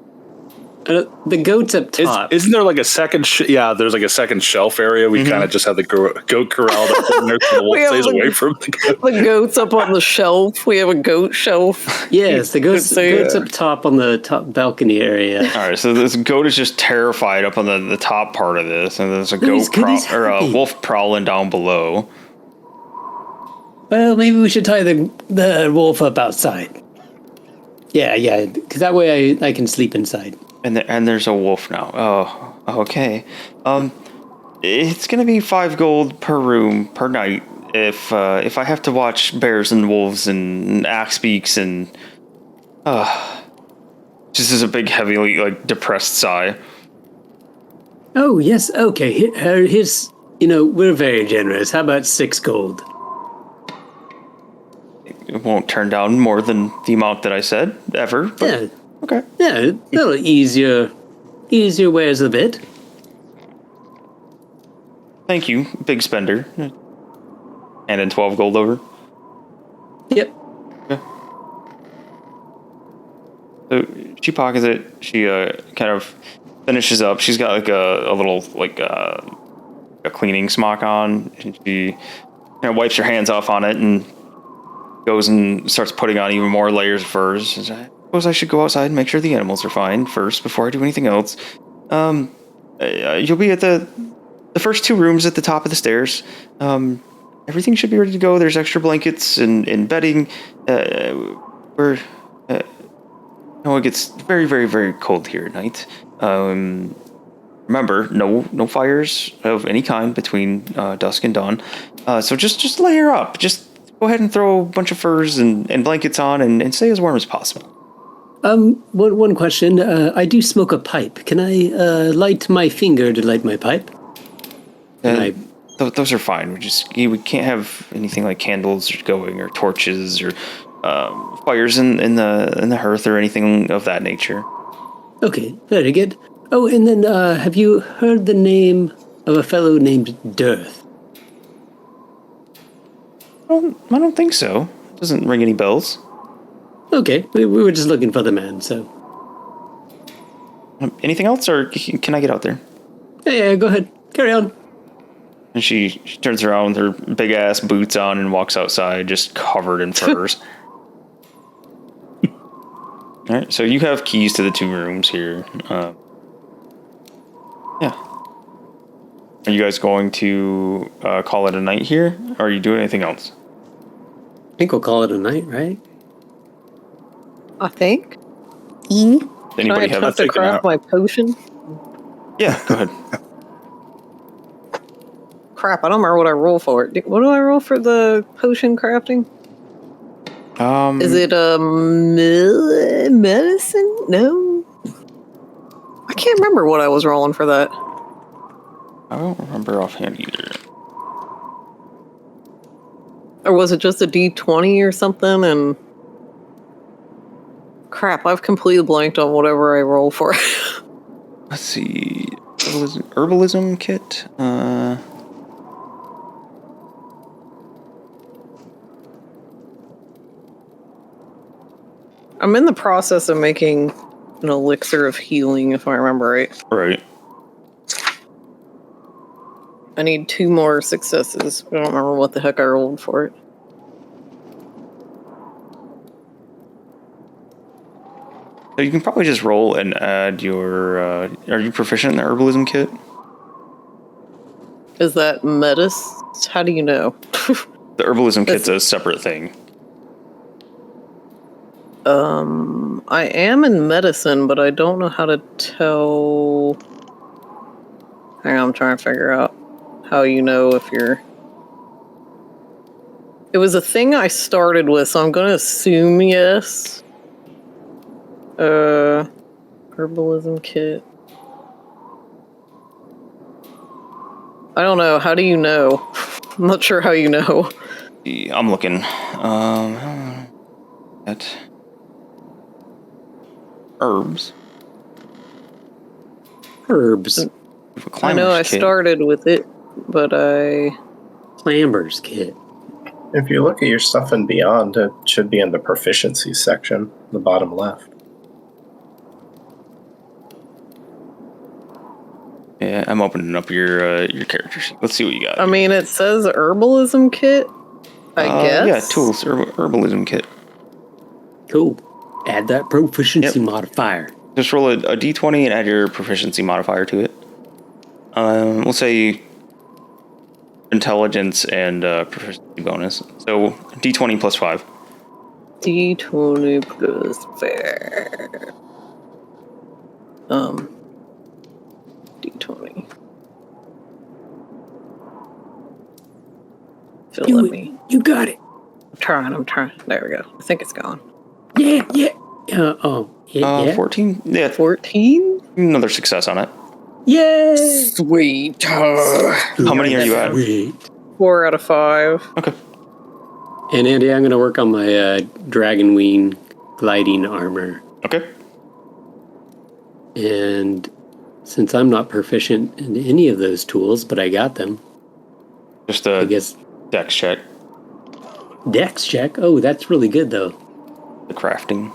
the goat's up top. Isn't there like a second... there's like a second shelf area. We kind of just have the goat corralled up in there so the wolf stays away from the goat. The goat's up on the shelf. We have a goat shelf. Yes, the goat's up top on the top balcony area. All right, so this goat is just terrified up on the top part of this, and there's a a wolf prowling down below. Well, maybe we should tie the wolf up outside. Yeah, because that way I can sleep inside. And there's a wolf now. Oh, okay. It's gonna be 5 gold per room per night if I have to watch bears and wolves and axe beaks and just as a big heavy like depressed sigh. Oh yes, okay. Here's we're very generous. How about 6 gold? won't turn down more than the amount that I said ever. But, Yeah. Okay. Yeah, a little easier wears a bit. Thank you, big spender. And then 12 gold over. Yep. Okay. So she pockets it. She kind of finishes up. She's got like a little like a cleaning smock on, and she kind of wipes her hands off on it and goes and starts putting on even more layers of furs. I suppose I should go outside and make sure the animals are fine first before I do anything else. You'll be at the first 2 rooms at the top of the stairs. Everything should be ready to go. There's extra blankets and bedding. It gets very, very, very cold here at night. Remember, no fires of any kind between dusk and dawn. So just layer up. Just go ahead and throw a bunch of furs and blankets on and stay as warm as possible. One question. I do smoke a pipe. Can I light my finger to light my pipe? Those are fine. We can't have anything like candles going or torches or fires in the hearth or anything of that nature. Okay, very good. Oh, and then have you heard the name of a fellow named Dearth? I don't think so. It doesn't ring any bells. Okay, we were just looking for the man, so. Anything else, or can I get out there? Yeah, go ahead. Carry on. And she turns around with her big ass boots on and walks outside, just covered in furs. All right, so you have keys to the 2 rooms here. Yeah. Are you guys going to call it a night here, or are you doing anything else? I think we'll call it a night, right? I think. Anybody Can I attempt to craft my potion? Yeah, go ahead. Crap, I don't remember what I roll for it. What do I roll for the potion crafting? Is it a medicine? No. I can't remember what I was rolling for that. I don't remember offhand either. Or was it just a D20 or something? And crap, I've completely blanked on whatever I roll for. Let's see. Herbalism kit. I'm in the process of making an elixir of healing, if I remember right. Right. I need 2 more successes. I don't remember what the heck I rolled for it. So you can probably just roll and add your... are you proficient in the herbalism kit? Is that medicine? How do you know? The herbalism kit's a separate thing. I am in medicine, but I don't know how to tell... Hang on, I'm trying to figure out how you know if you're... It was a thing I started with, so I'm gonna assume yes. Herbalism kit. I don't know. How do you know? I'm not sure how you know. I'm looking. At herbs. I know I started with it, but I... Clamber's kit. If you look at your stuff and beyond, it should be in the proficiency section, the bottom left. Yeah, I'm opening up your character sheet. Let's see what you got. I mean, it says herbalism kit, I guess. Yeah, tools, herbalism kit. Cool. Add that proficiency modifier. Just roll a d20 and add your proficiency modifier to it. We'll say intelligence and proficiency bonus. So d20 plus 5. D20 plus 5. D20. You got it. I'm trying. There we go. I think it's gone. Yeah. Yeah. 14? Yeah. 14? Another success on it. Yay! Sweet. How many are you at? Sweet. 4 out of 5. Okay. And Andy, I'm going to work on my dragon wing gliding armor. Okay. And since I'm not proficient in any of those tools, but I got them. Just a dex check. Dex check? Oh, that's really good, though. The crafting.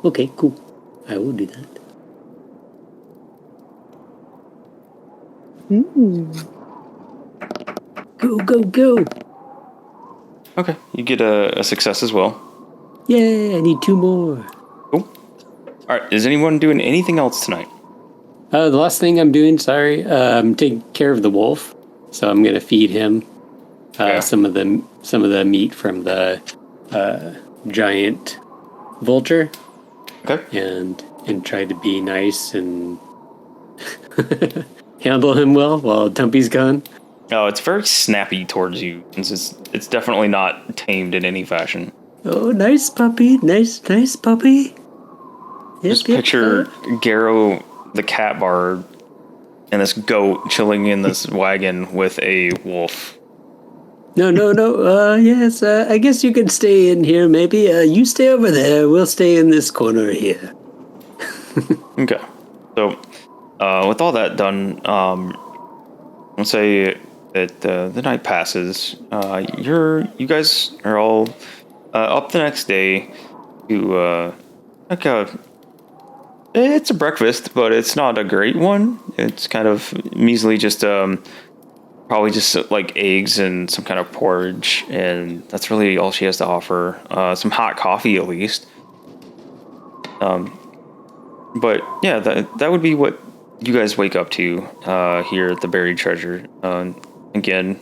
Okay, cool. I will do that. Go, go, go. Okay, you get a success as well. Yay, I need 2 more. Cool. All right, is anyone doing anything else tonight? The last thing I'm doing, I'm taking care of the wolf. So I'm going to feed him some of the meat from the giant vulture. Okay. And try to be nice and handle him well while Tumpy's gone. Oh, it's very snappy towards you. It's definitely not tamed in any fashion. Oh, nice puppy. Nice puppy. Just picture Garrow, the cat bard, and this goat chilling in this wagon with a wolf. No. Yes, I guess you can stay in here, maybe. You stay over there. We'll stay in this corner here. Okay. So, with all that done, let's say that the night passes. You guys are all up the next day to it's a breakfast, but it's not a great one. It's kind of measly, just probably just like eggs and some kind of porridge, and that's really all she has to offer. Some hot coffee at least. But yeah, that would be what you guys wake up to here at the Buried Treasure. Again,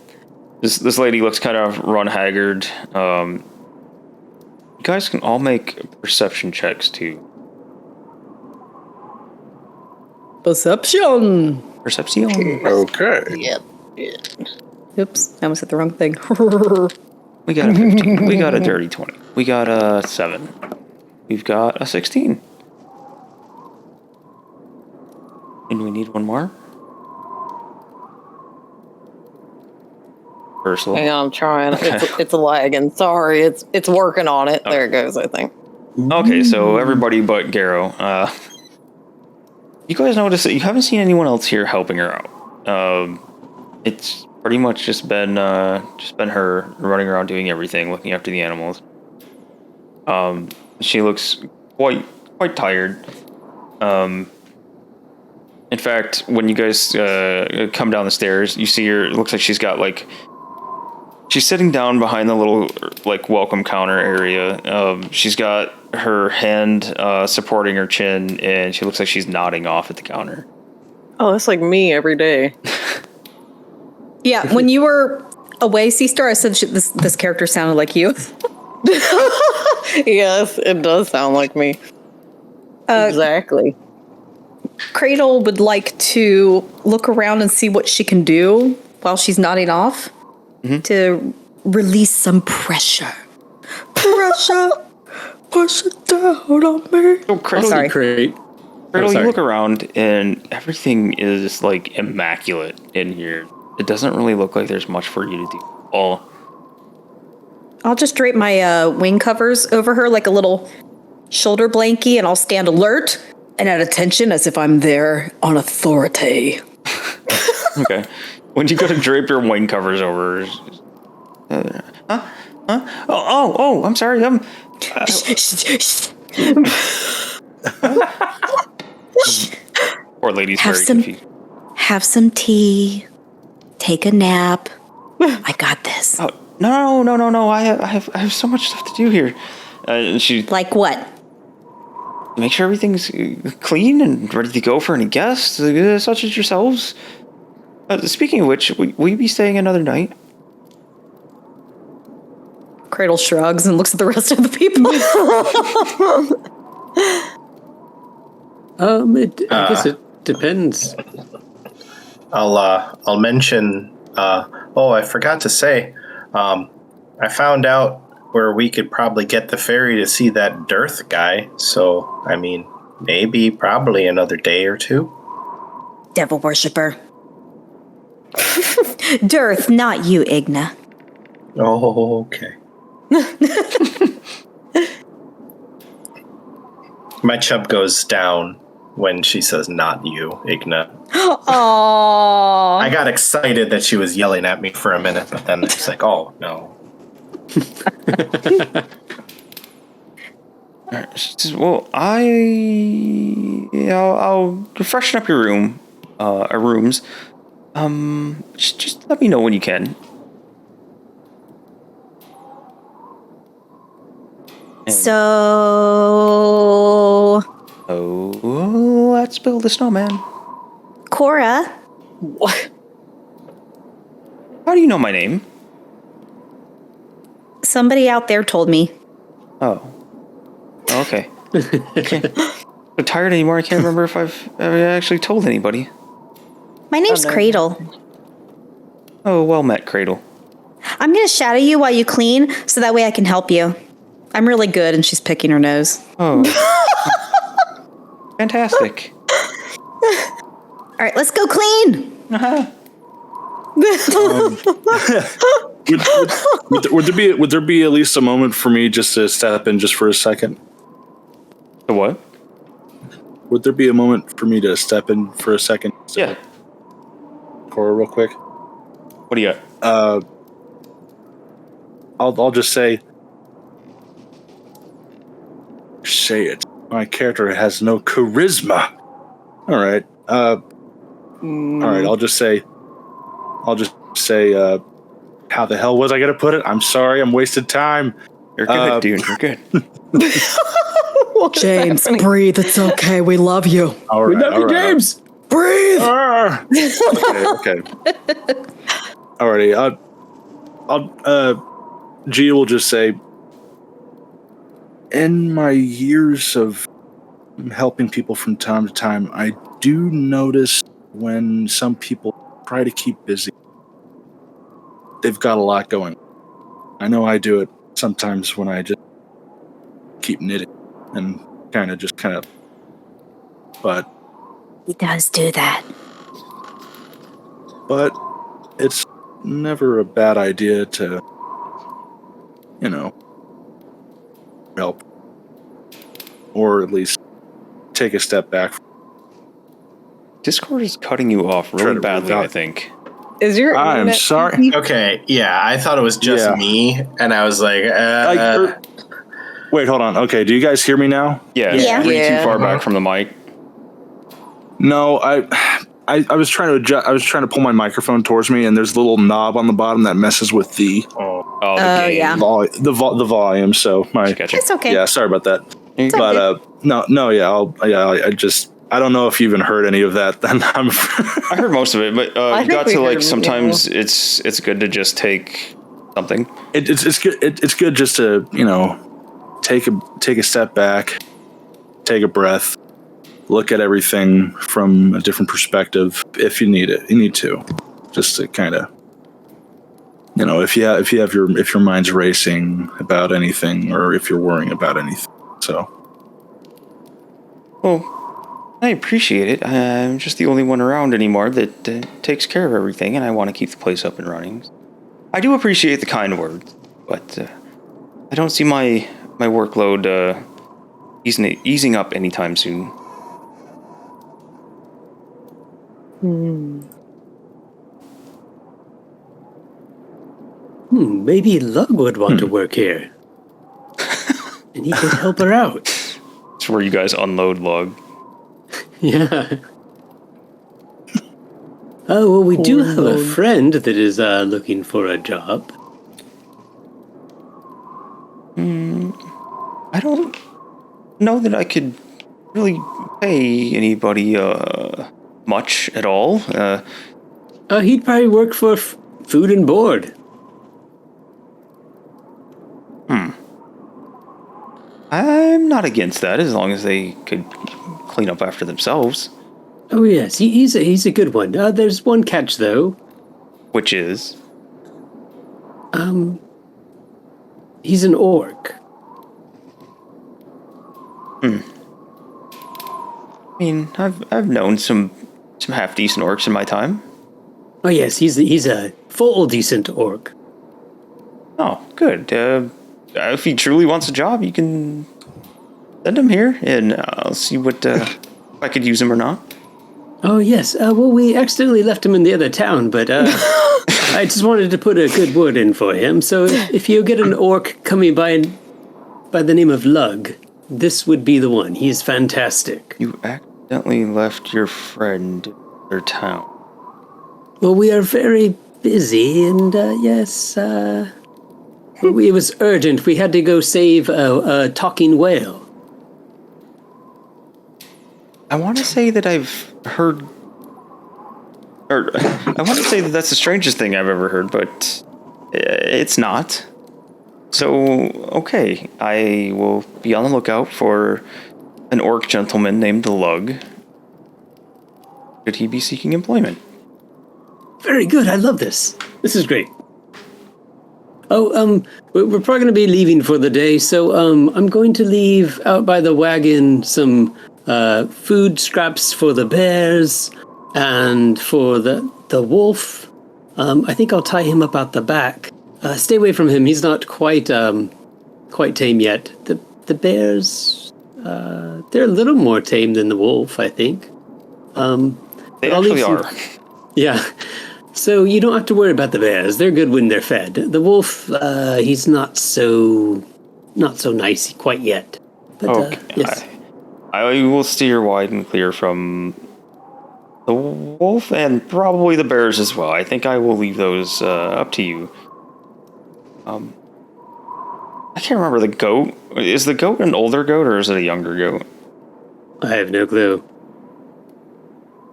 this lady looks kind of run haggard. You guys can all make perception checks too. Perception. Okay. Yep. Oops, I almost hit the wrong thing. We got a 15. We got a dirty 20. We got a 7. We've got a 16. And we need one more. Ursula. Hang on, I'm trying. Okay. It's lagging. Sorry, it's working on it. Okay. There it goes, I think. Okay, so everybody but Garrow. You guys notice that you haven't seen anyone else here helping her out. It's pretty much just been her running around doing everything, looking after the animals. She looks quite tired. In fact, when you guys come down the stairs, you see her. It looks like she's sitting down behind the little welcome counter area. She's got her hand supporting her chin, and she looks like she's nodding off at the counter. Oh, that's like me every day. Yeah, when you were away, Seastar, I said this character sounded like you. Yes, it does sound like me. Exactly. Cradle would like to look around and see what she can do while she's nodding off to release some pressure. Pressure. Push it down on me. Oh, Cradle, sorry. Cradle, you look around and everything is immaculate in here. It doesn't really look like there's much for you to do. I'll just drape my wing covers over her like a little shoulder blankie, and I'll stand alert and at attention as if I'm there on authority. Okay. When you go to drape your wing covers over, Oh, I'm sorry. Poor lady's very confused. Have some tea. Take a nap. I got this. Oh, no. I have so much stuff to do here. She Like what? make sure everything's clean and ready to go for any guests, such as yourselves. Speaking of which, will you be staying another night? Cradle shrugs and looks at the rest of the people. I guess it depends. I'll mention. I forgot to say. I found out where we could probably get the ferry to see that Dearth guy. So, I mean, probably another day or two. Devil worshipper. Dearth, not you, Igna. Oh, okay. My chub goes down when she says not you, Igna. Aww. I got excited that she was yelling at me for a minute, but then it's like, oh, no. Well, I'll freshen up your rooms. Just let me know when you can. So, let's build a snowman. Cora. What? How do you know my name? Somebody out there told me. Oh. Okay. I'm tired anymore. I can't remember if I've ever actually told anybody. My name's Cradle. Oh, well met, Cradle. I'm going to shadow you while you clean, so that way I can help you. I'm really good, and she's picking her nose. Oh. Fantastic. All right, let's go clean. Uh-huh. Would there be at least a moment for me just to step in just for a second? The what? Would there be a moment for me to step in for a second? Yeah. Cora, real quick. What do you got? I'll just say it. My character has no charisma. All right. All right. I'll just say. How the hell was I gonna put it? I'm sorry. I'm wasted time. You're good, dude. You're good. James, breathe. It's okay. We love you. All right. We love you, James. Breathe. Okay. Alrighty. G will just say, in my years of helping people from time to time, I do notice when some people try to keep busy, they've got a lot going. I know I do it sometimes when I just keep knitting and kind of, but He does do that. But it's never a bad idea to, help. Or at least take a step back. Discord is cutting you off really badly, I think. Is your I'm internet sorry. creepy? Okay, yeah, I thought it was just me, and I was like, wait, hold on. Okay, do you guys hear me now? Yeah. Yeah. Way too Yeah. far back from the mic. No, I was trying to adjust, I was trying to pull my microphone towards me, and there's a little knob on the bottom that messes with the Oh, the gain. yeah. the volume. So Gotcha. It's okay. yeah, sorry about that. It's But I don't know if you even heard any of that. Then I heard most of it, but I you got think to we like heard, sometimes it's good to just take something. it's good. It's good just to take a step back, take a breath, look at everything from a different perspective. If you need it, you need to just to kind of if your mind's racing about anything, or if you're worrying about anything. So. Well, I appreciate it. I'm just the only one around anymore that takes care of everything, and I want to keep the place up and running. I do appreciate the kind words, but I don't see my workload easing up anytime soon. Maybe Lug would want to work here. And he could help her out. It's where you guys unload Lug. Yeah. Oh, well, we do have a friend that is looking for a job. I don't know that I could really pay anybody much at all. He'd probably work for food and board. I'm not against that as long as they could clean up after themselves. Oh, yes, he's a good one. There's one catch, though. Which is? He's an orc. I mean, I've known some half decent orcs in my time. Oh, yes, he's a full decent orc. Oh, good. if he truly wants a job, you can send him here, and I'll see what if I could use him or not. Oh, yes. Well, we accidentally left him in the other town, but I just wanted to put a good word in for him. So if you get an orc coming by the name of Lug, this would be the one. He's fantastic. You accidentally left your friend in their town. Well, we are very busy, and yes, it was urgent. We had to go save a talking whale. I want to say that I've heard, or I want to say that that's the strangest thing I've ever heard, but it's not. So, okay, I will be on the lookout for an orc gentleman named Lug. Should he be seeking employment? Very good. I love this. This is great. Oh, we're probably going to be leaving for the day, so I'm going to leave out by the wagon some food scraps for the bears and for the wolf. I think I'll tie him up out the back. Stay away from him. He's not quite tame yet. The bears, they're a little more tame than the wolf, I think. They actually are. Yeah. So you don't have to worry about the bears. They're good when they're fed. The wolf, he's not so nice quite yet. But, okay. Yes. I will steer wide and clear from the wolf and probably the bears as well. I think I will leave those up to you. I can't remember the goat. Is the goat an older goat or is it a younger goat? I have no clue.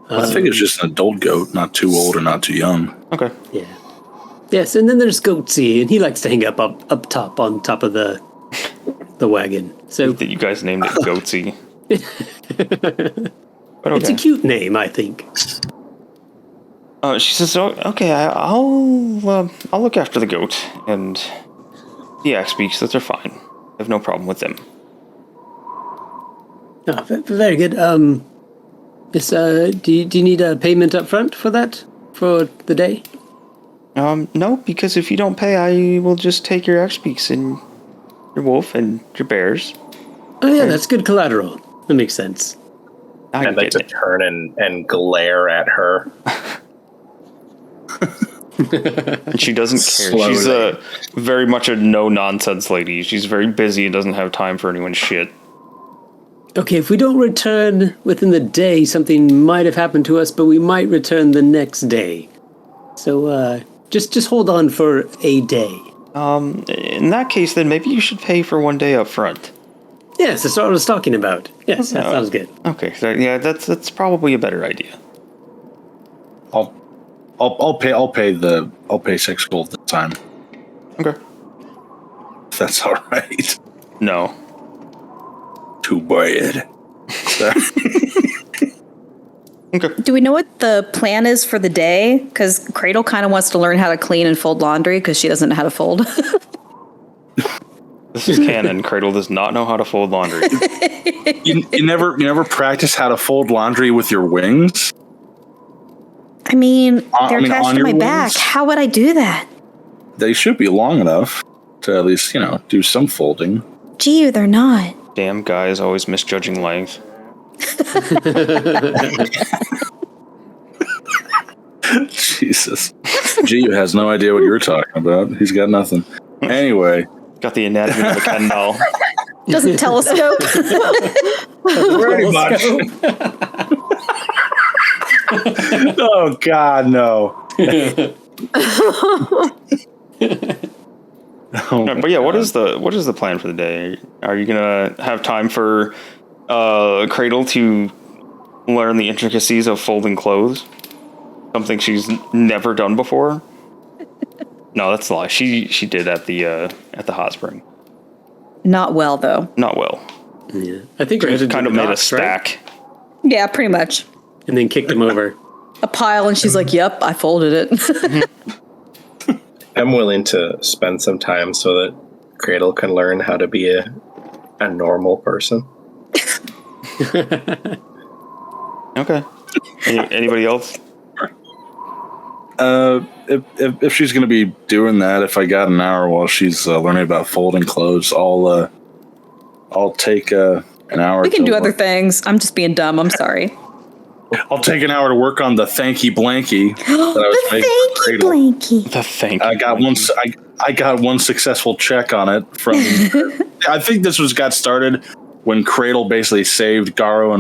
I think it's just an adult goat, not too old or not too young. Okay. Yeah. Yes, and then there's Goatsy, and he likes to hang up top on top of the wagon. So that you guys named it Goatsy. But okay. It's a cute name, I think. She says, oh, "Okay, I'll look after the goat and the axe beaks. Those are fine. I have no problem with them." Oh, very good. Yes, do you need a payment up front for that, for the day? No, because if you don't pay, I will just take your axe beaks and your wolf and your bears. Oh yeah, that's good collateral. That makes sense. I'd like to turn and glare at her. And she doesn't care. She's very much a no-nonsense lady. She's very busy and doesn't have time for anyone's shit. Okay, if we don't return within the day, something might have happened to us, but we might return the next day. So, just hold on for a day. In that case, then maybe you should pay for 1 day up front. Yes, that's what I was talking about. Yes, that sounds good. Okay, so yeah, that's probably a better idea. I'll pay 6 gold this time. Okay. If that's all right. No. Too bad. Okay. Do we know what the plan is for the day? Because Cradle kind of wants to learn how to clean and fold laundry because she doesn't know how to fold. This is canon. Cradle does not know how to fold laundry. You never practice how to fold laundry with your wings? They're attached to my back. wings? How would I do that? They should be long enough to at least, do some folding. Gee, they're not. Damn guys always misjudging length. Jesus. Gio has no idea what you're talking about. He's got nothing. Anyway. Got the anatomy of a Ken doll. Doesn't telescope. Pretty much. Oh, God, no. But yeah, what is the plan for the day? Are you gonna have time for Cradle to learn the intricacies of folding clothes? Something she's never done before? No, that's a lie. She did at the hot spring. Not well, though. Not well. Yeah, I think she kind of made a stack. Right? Yeah, pretty much. And then kicked him over. A pile, and she's like, "Yep, I folded it." I'm willing to spend some time so that Cradle can learn how to be a normal person. Okay. Anybody else? If she's going to be doing that, if I got an hour while she's learning about folding clothes, I'll take an hour. We can do other things. I'm just being dumb. I'm sorry. I'll take an hour to work on the thanky blanky. The thanky blanky. The thank I got one. I got one successful check on it from. I think this got started when Cradle basically saved Garo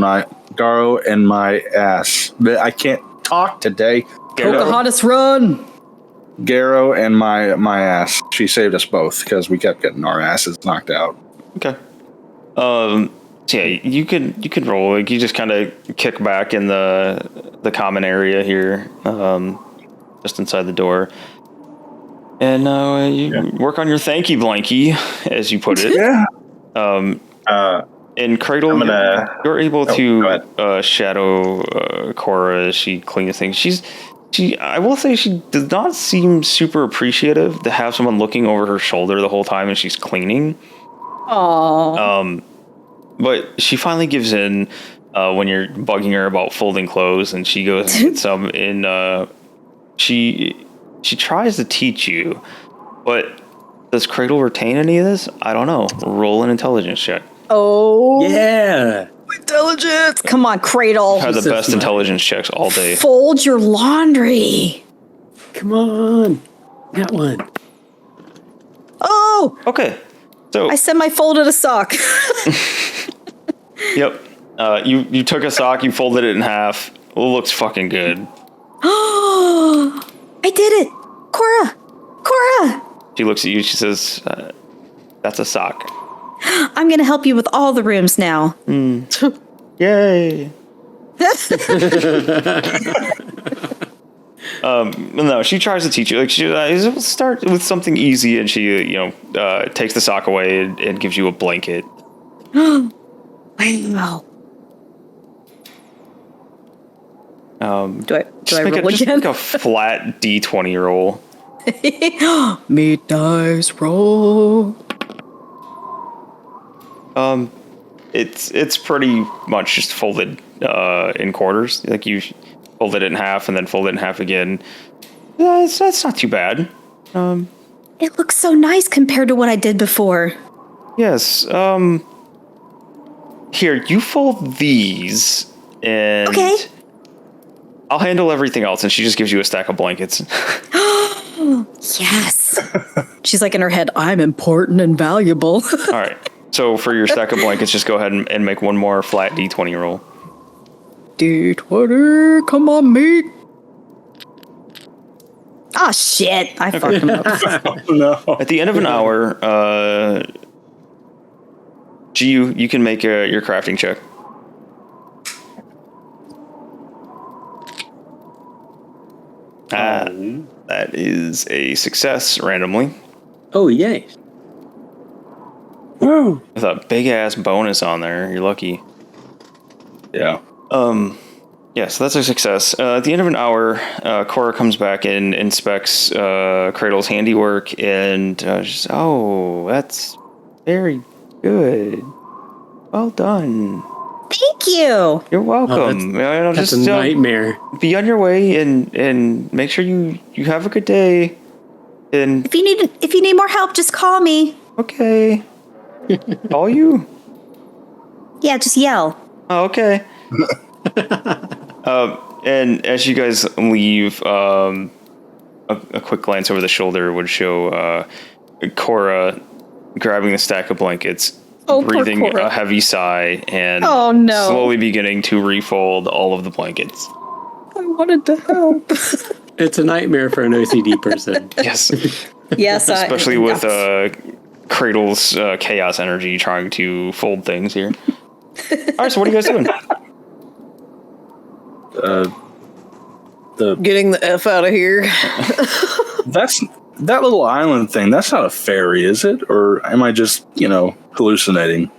and my ass. I can't talk today. Pocahontas, run! Garo and my ass. She saved us both because we kept getting our asses knocked out. Okay. So yeah, you could roll. Like, you just kind of kick back in the common area here, just inside the door, and you work on your thanky blanky, as you put it. Yeah. In Cradle, you're able to shadow Cora as she cleans things. I will say she does not seem super appreciative to have someone looking over her shoulder the whole time as she's cleaning. Aww. But she finally gives in when you're bugging her about folding clothes, and she goes and gets some. And she tries to teach you, but does Cradle retain any of this? I don't know. Roll an intelligence check. Oh yeah, intelligence! Come on, Cradle. Had the best intelligence checks all day. Fold your laundry. Come on, got one. Oh, okay. So I semi-folded a sock. Yep. You took a sock, you folded it in half. It looks fucking good. Oh, I did it, Cora. She looks at you. She says, "That's a sock." I'm gonna help you with all the rooms now. Yay! No, she tries to teach you. Like, she'll start with something easy, and she, takes the sock away and gives you a blanket. Wow. Do I roll just again? make a flat D20 roll. Meat dice roll. It's pretty much just folded in quarters. Like, you fold it in half and then fold it in half again. That's not too bad. It looks so nice compared to what I did before. Yes. Here, you fold these, and Okay. I'll handle everything else. And she just gives you a stack of blankets. Yes. She's like in her head, I'm important and valuable. All right. So for your stack of blankets, just go ahead and make one more flat D20 roll. D20, come on, meat. Ah, shit. I fucked him up. Oh, no. At the end of an hour, you can make your crafting check. That is a success randomly. Oh yay! Woo. With a big ass bonus on there. You're lucky. Yeah. Yeah, so that's a success. At the end of an hour, Cora comes back and inspects Cradle's handiwork, and she's, "Oh, that's very good. Well done. Thank you. You're welcome. That's just a nightmare. Be on your way and make sure you have a good day. And If you need more help, just call me. okay, call you. Yeah, just yell. Oh, okay. And as you guys leave, a quick glance over the shoulder would show Cora grabbing the stack of blankets, breathing a heavy sigh, and slowly beginning to refold all of the blankets. I wanted to help. It's a nightmare for an OCD person. Yes. Yes. Especially with Cradle's chaos energy trying to fold things here. All right, so what are you guys doing? Getting the F out of here. That little island thing. That's not a ferry, is it? Or am I just, hallucinating?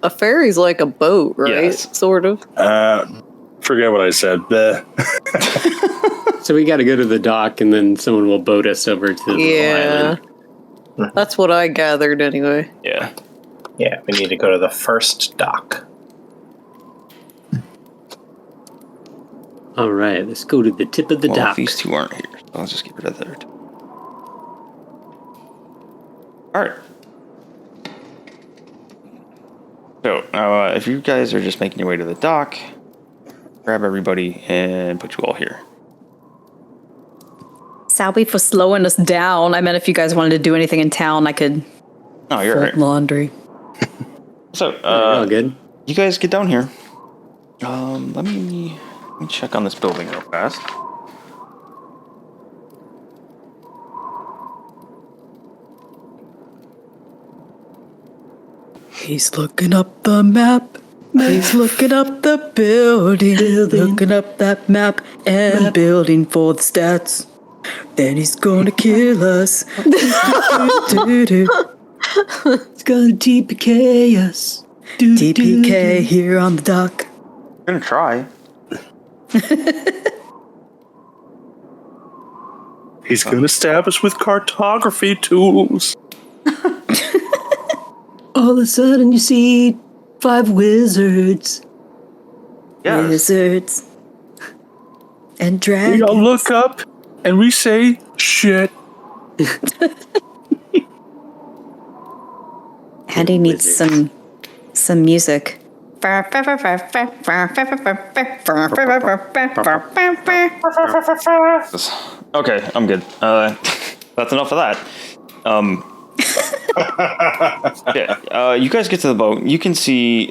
A ferry's like a boat, right? Yes. Sort of. Forget what I said. So we got to go to the dock, and then someone will boat us over to the little island. That's what I gathered anyway. Yeah. Yeah, we need to go to the first dock. All right, let's go to the tip of the dock. These two aren't here, so I'll just get rid of that. All right. So, if you guys are just making your way to the dock, grab everybody and put you all here. Sorry for slowing us down. I meant if you guys wanted to do anything in town, I could. Oh, you're right. Laundry. So, all good. You guys get down here. Let me check on this building real fast. He's looking up the map. He's looking up the building. Looking up that map and building for the stats. Then he's gonna kill us. It's gonna TPK us. TPK here on the dock. I'm gonna try. He's gonna stab us with cartography tools. All of a sudden, you see 5 wizards. Yes. Wizards. And dragons. We all look up and we say, shit. Andy needs some music. Okay, I'm good. That's enough of that. Yeah, you guys get to the boat. You can see,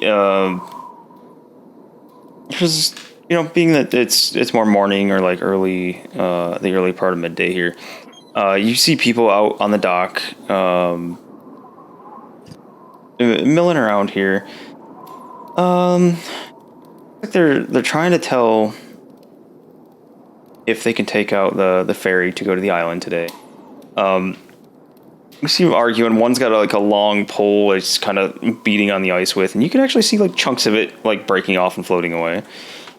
because being that it's more morning or like early, the early part of midday here. You see people out on the dock, milling around here. They're trying to tell if they can take out the ferry to go to the island today. You see them arguing. One's got a long pole it's kind of beating on the ice with, and you can actually see like chunks of it like breaking off and floating away.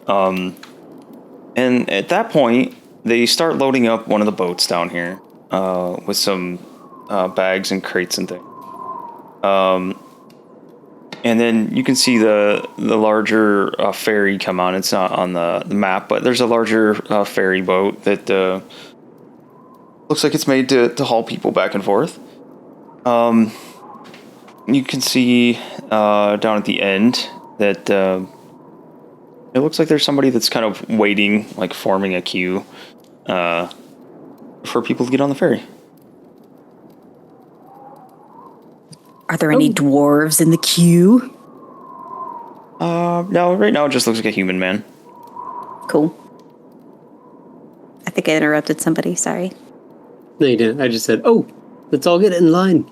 And at that point, they start loading up one of the boats down here with some bags and crates and things. And then you can see the larger ferry come on. It's not on the map, but there's a larger ferry boat that looks like it's made to haul people back and forth. You can see down at the end that it looks like there's somebody that's kind of waiting, like forming a queue for people to get on the ferry. Are there any dwarves in the queue? No, right now it just looks like a human man. Cool. I think I interrupted somebody, sorry. No, you didn't. I just said, let's all get in line.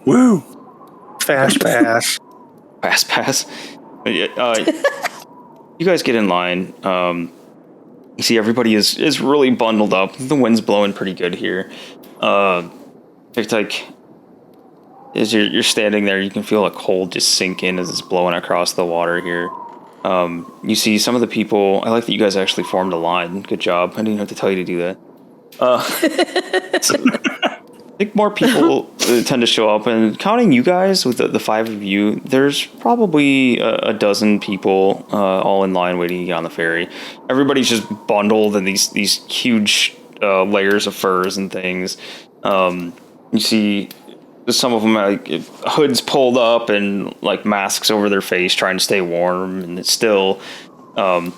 Woo! Fast pass. Fast pass. You guys get in line. You see everybody is really bundled up. The wind's blowing pretty good here. It's like as you're standing there, you can feel a cold just sink in as it's blowing across the water here. You see some of the people. I like that you guys actually formed a line. Good job. I didn't have to tell you to do that. I think more people tend to show up, and counting you guys with the 5 of you, there's probably a dozen people all in line waiting to get on the ferry. Everybody's just bundled in these huge layers of furs and things. You see some of them like hoods pulled up and like masks over their face trying to stay warm, and it's still in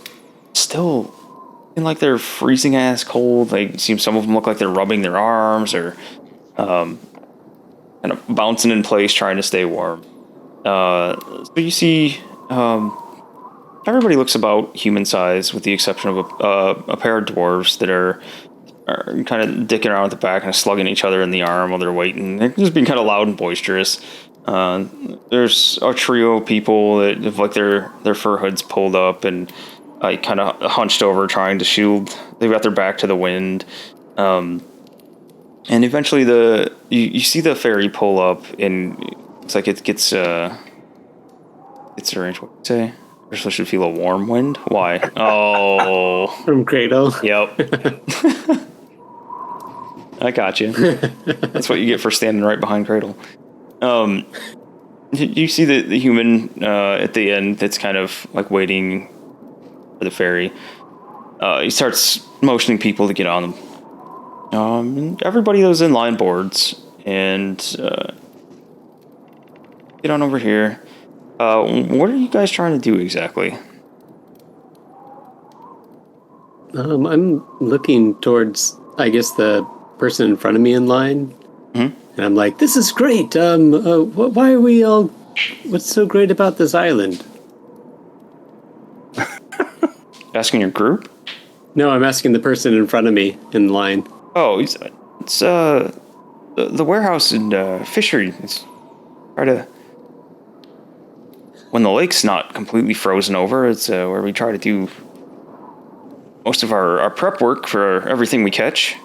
like they're freezing ass cold. Like some of them look like they're rubbing their arms or kind of bouncing in place trying to stay warm. So you see everybody looks about human size with the exception of a pair of dwarves that are kind of dicking around at the back and slugging each other in the arm while they're waiting. They're just being kind of loud and boisterous. There's a trio of people that have like their fur hoods pulled up and kind of hunched over trying to shield. They've got their back to the wind. And eventually you see the ferry pull up and it's like it gets arranged. What would you say? You're supposed to feel a warm wind? Why? Oh. From Cradle. Yep. I got you. That's what you get for standing right behind Cradle. You see the human at the end that's kind of like waiting for the ferry. He starts motioning people to get on them. Everybody that was in line boards and get on over here. What are you guys trying to do exactly? I'm looking towards, I guess, the person in front of me in line. Mm-hmm. And I'm like, this is great. Why are we all... What's so great about this island? Asking your group? No, I'm asking the person in front of me in line. Oh, it's the warehouse and fishery. It's try to... When the lake's not completely frozen over, it's where we try to do most of our prep work for everything we catch.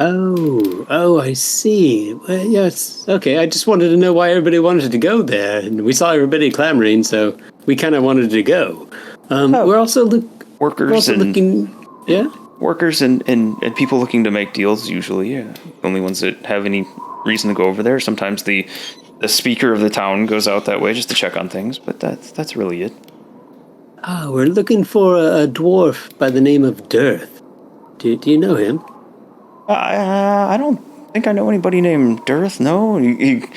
Oh, I see. Well, yes, okay. I just wanted to know why everybody wanted to go there, and we saw everybody clamoring, so we kind of wanted to go. We're also looking. Yeah, workers and people looking to make deals. Usually, yeah, only ones that have any reason to go over there. Sometimes the speaker of the town goes out that way just to check on things, but that's really it. Oh, we're looking for a dwarf by the name of Dearth. Do you know him? I don't think I know anybody named Dearth, no. He kind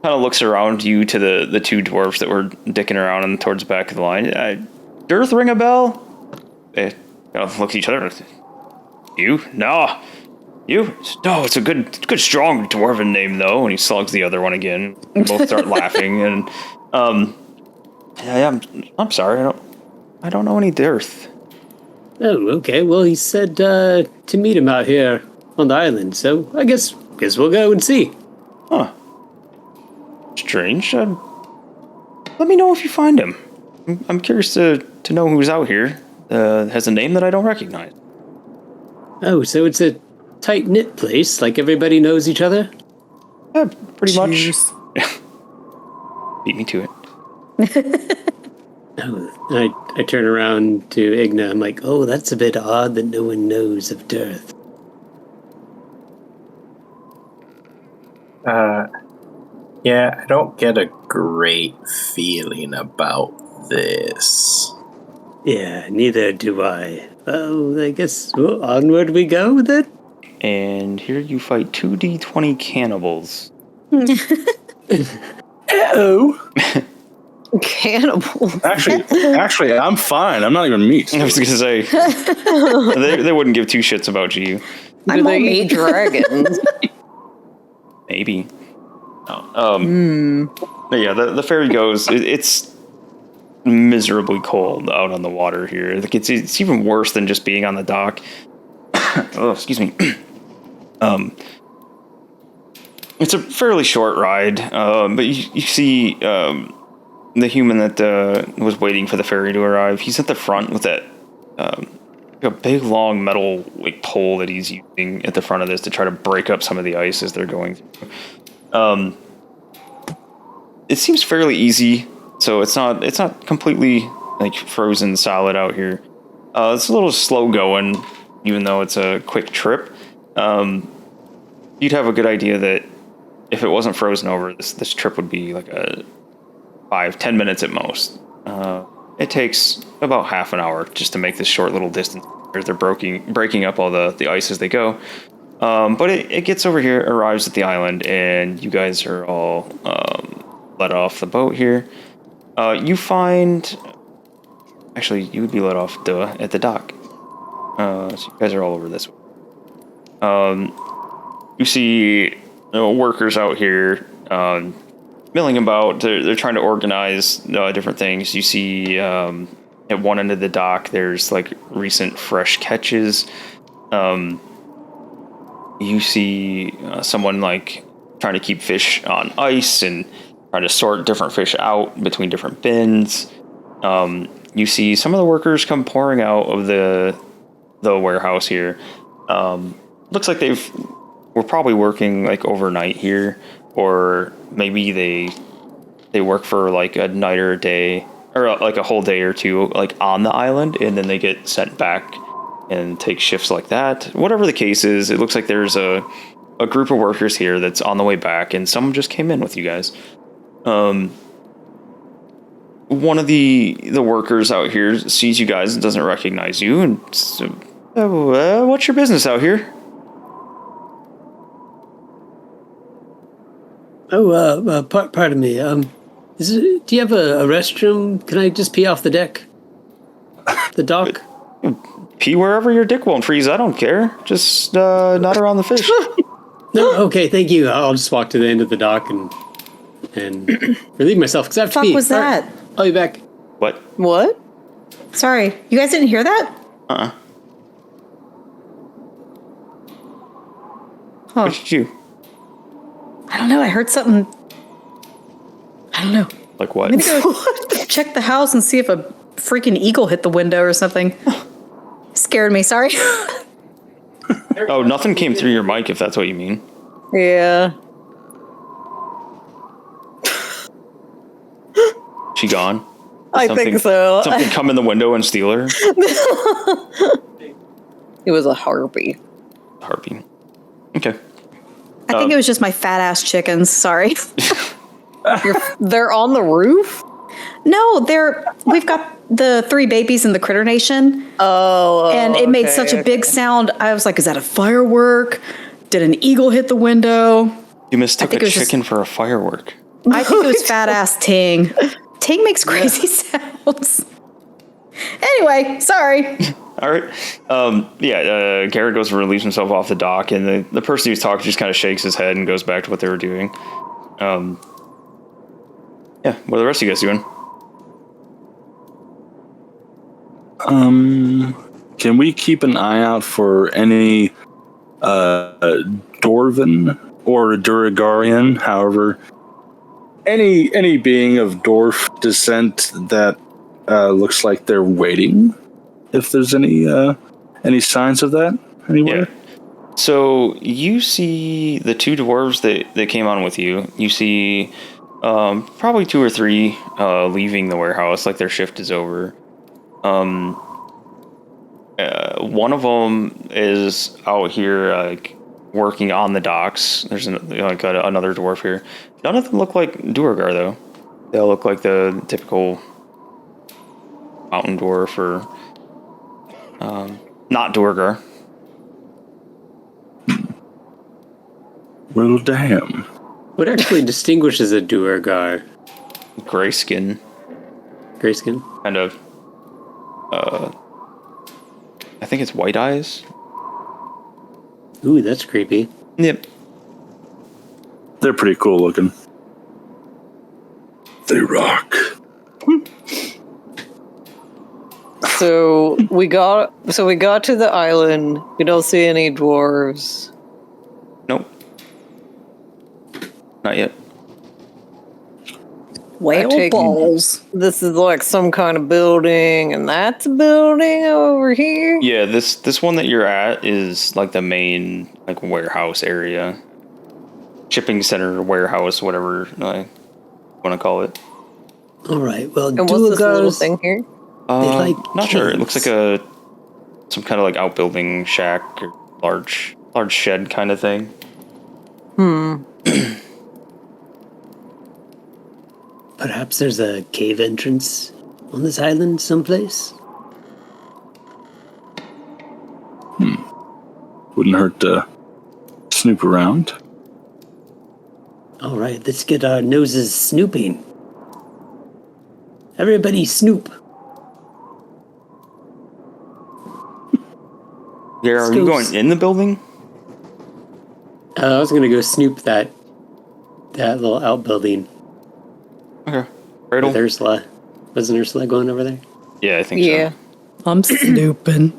of looks around you to the two dwarves that were dicking around and towards the back of the line. Dearth, ring a bell? They look at each other. You? No. You? No, it's a good strong dwarven name, though. And he slugs the other one again. Both start laughing. And, I'm sorry. I don't know any Dearth. Oh, okay. Well, he said to meet him out here on the island, so I guess we'll go and see. Huh. Strange. Let me know if you find him. I'm curious to know who's out here. Has a name that I don't recognize. Oh, so it's a tight-knit place, like everybody knows each other? Yeah, pretty much. Beat me to it. I turn around to Igna. I'm like, oh, that's a bit odd that no one knows of Dearth. Yeah, I don't get a great feeling about this. Yeah, neither do I. Oh, I guess onward we go with it. And here you fight 2d20 cannibals. Oh. Cannibals. Actually, I'm fine. I'm not even meat. I was going to say, they wouldn't give two shits about you. Do they eat dragons? Maybe. But yeah, the ferry goes. It's miserably cold out on the water here. Like it's even worse than just being on the dock. Oh, excuse me. It's a fairly short ride, but you see the human that was waiting for the ferry to arrive. He's at the front with that a big long metal like pole that he's using at the front of this to try to break up some of the ice as they're going through. It seems fairly easy, so it's not completely like frozen solid out here. It's a little slow going, even though it's a quick trip. You'd have a good idea that if it wasn't frozen over, this trip would be like a 5-10 minutes at most. It takes about half an hour just to make this short little distance. They're breaking up all the ice as they go. But it gets over here, arrives at the island, and you guys are all let off the boat here. You find... Actually, you would be let off at the dock. So you guys are all over this way. You see workers out here milling about. They're trying to organize different things. You see at one end of the dock, there's like recent fresh catches. You see someone like trying to keep fish on ice and trying to sort different fish out between different bins. You see some of the workers come pouring out of the warehouse here. Looks like we're probably working like overnight here, or maybe they work for like a night or a day, or like a whole day or two, like on the island, and then they get sent back and take shifts like that. Whatever the case is, it looks like there's a group of workers here that's on the way back, and someone just came in with you guys. One of the workers out here sees you guys and doesn't recognize you, and so, what's your business out here? Oh, pardon me. Do you have a restroom? Can I just pee off the deck? The dock? Pee wherever your dick won't freeze. I don't care. Just not around the fish. No, okay, thank you. I'll just walk to the end of the dock and relieve myself because I have to pee. Fuck was that? Right, I'll be back. What? Sorry, you guys didn't hear that? Huh. What did you? I don't know. I heard something. I don't know. Like what? I'm gonna go check the house and see if a freaking eagle hit the window or something. Scared me. Sorry. Oh, nothing came through your mic, if that's what you mean. Yeah. She gone? I think so. Something come in the window and steal her? It was a harpy. Harpy. Okay. I think it was just my fat ass chickens. Sorry. They're on the roof? No, we've got the 3 babies in the Critter Nation. Oh. And it made such a big sound. I was like, is that a firework? Did an eagle hit the window? You mistook a chicken for a firework. I think it was fat ass Ting. Ting makes crazy sounds. Anyway, sorry. All right. Garrett goes and relieves himself off the dock, and the person who's talking just kind of shakes his head and goes back to what they were doing. What are the rest of you guys doing? Can we keep an eye out for any Dwarven or Duergarian, however, any being of dwarf descent that looks like they're waiting? If there's any signs of that anywhere? Yeah. So you see the 2 dwarves that came on with you. You see probably 2 or 3 leaving the warehouse, like their shift is over. One of them is out here working on the docks. There's another dwarf here. None of them look like duergar though. They all look like the typical mountain dwarf or not duergar. Well, damn. What actually distinguishes a duergar? Gray skin. Gray skin? Kind of. I think it's white eyes. Ooh, that's creepy. Yep. They're pretty cool looking. They rock. So we got to the island. We don't see any dwarves. Nope. Not yet. Whale balls. This is like some kind of building, and that's a building over here. Yeah, this one that you're at is like the main like warehouse area, shipping center, warehouse, whatever I want to call it. All right. Well, and what's this little thing here? Not sure. It looks like some kind of like outbuilding shack or large shed kind of thing. Perhaps there's a cave entrance on this island someplace? Wouldn't hurt to snoop around. All right, let's get our noses snooping. Everybody snoop. Yeah, are you going in the building? I was gonna go snoop that little outbuilding. Okay. Cradle? Ursula. Wasn't Ursula going over there? Yeah, I think so. I'm snooping.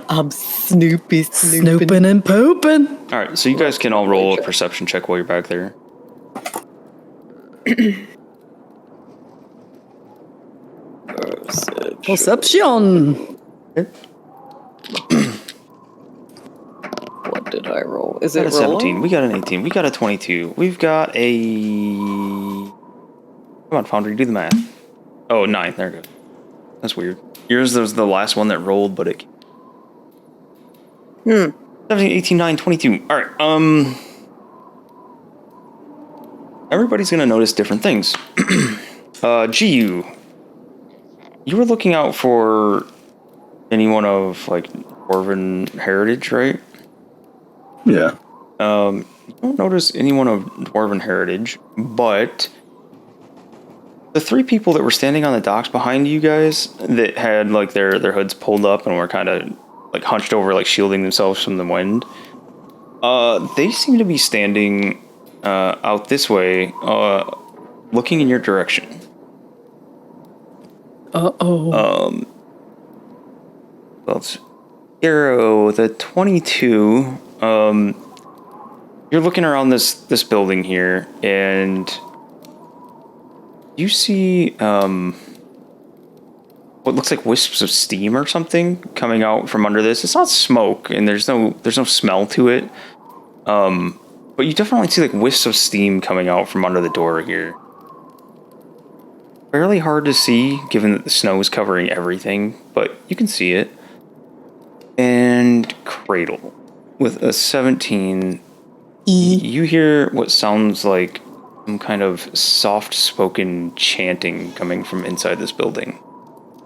I'm snooping and pooping. All right, so you guys can all roll a perception check while you're back there. Perception. What did I roll? Is We it got a 17. rolling? We got an 18. We got a 22. We've got a... Come on, Foundry, do the math. Oh, 9. There it goes. That's weird. Yours was the last one that rolled, but it... 17, 18, 9, 22. All right, everybody's going to notice different things. GU, you were looking out for anyone of like Dwarven heritage, right? Yeah. You don't notice anyone of Dwarven heritage, but the three people that were standing on the docks behind you guys that had like their hoods pulled up and were kind of like hunched over, like shielding themselves from the wind, they seem to be standing out this way, looking in your direction. Well, it's Arrow, the 22. You're looking around this building here, and you see what looks like wisps of steam or something coming out from under this. It's not smoke, and there's no smell to it. But you definitely see like wisps of steam coming out from under the door here. Fairly hard to see, given that the snow is covering everything, but you can see it. And Cradle, with a 17, you hear what sounds like some kind of soft-spoken chanting coming from inside this building.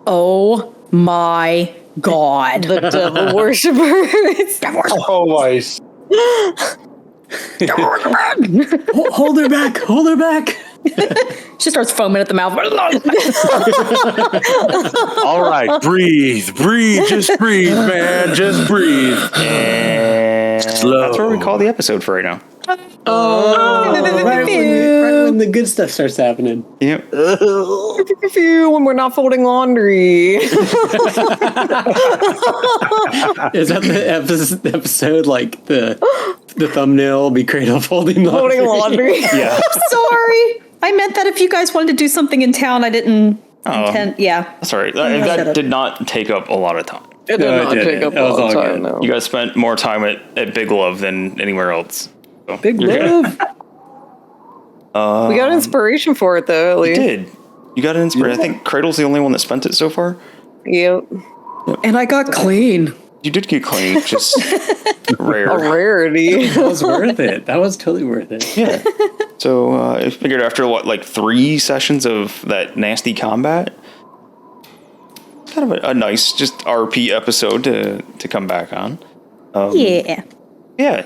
Oh my god. The devil worshippers. Oh my. Hold her back! Hold her back! She starts foaming at the mouth. All right, breathe, just breathe, man, just breathe. And Slow. that's where we call the episode for right now. Right when the good stuff starts happening. Yep. When we're not folding laundry. Is that the episode like the thumbnail will be Cradle folding laundry? Folding laundry. Yeah. Sorry. I meant that if you guys wanted to do something in town, I didn't intend. Yeah. That's all right. That did not take up a lot of time. It did not take up a lot of time, no. You guys spent more time at Big Love than anywhere else. So Big Love? We got inspiration for it, though, at least. You did. You got an inspiration. I think Cradle's the only one that spent it so far. Yep. And I got clean. You did get clean, just rare. A rarity. That was worth it. That was totally worth it. Yeah. So I figured after, 3 sessions of that nasty combat, kind of a nice, just RP episode to come back on. Yeah. Yeah.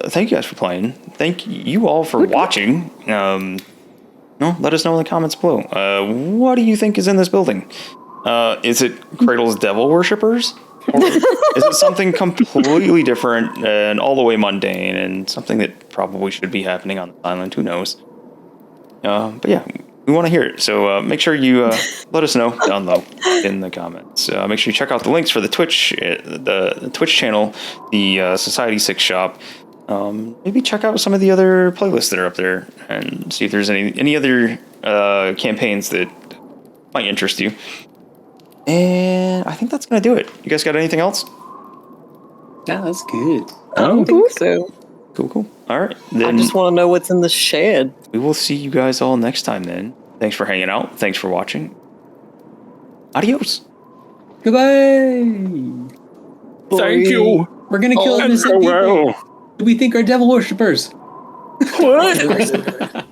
Thank you guys for playing. Thank you all for watching. Let us know in the comments below. What do you think is in this building? Is it Cradle's devil worshippers? Or is it something completely different and all the way mundane and something that probably should be happening on the island? Who knows? But yeah, we want to hear it. So make sure you let us know down low in the comments. Make sure you check out the links for the Twitch channel, the Society 6 shop. Maybe check out some of the other playlists that are up there and see if there's any other campaigns that might interest you. And I think that's going to do it. You guys got anything else? Yeah, that's good. I don't think so. Cool. All right. Then I just want to know what's in the shed. we will see you guys all next time then. Thanks for hanging out. Thanks for watching. Adios. Goodbye. Thank you. We're gonna kill innocent people. Do we think are devil worshippers? What?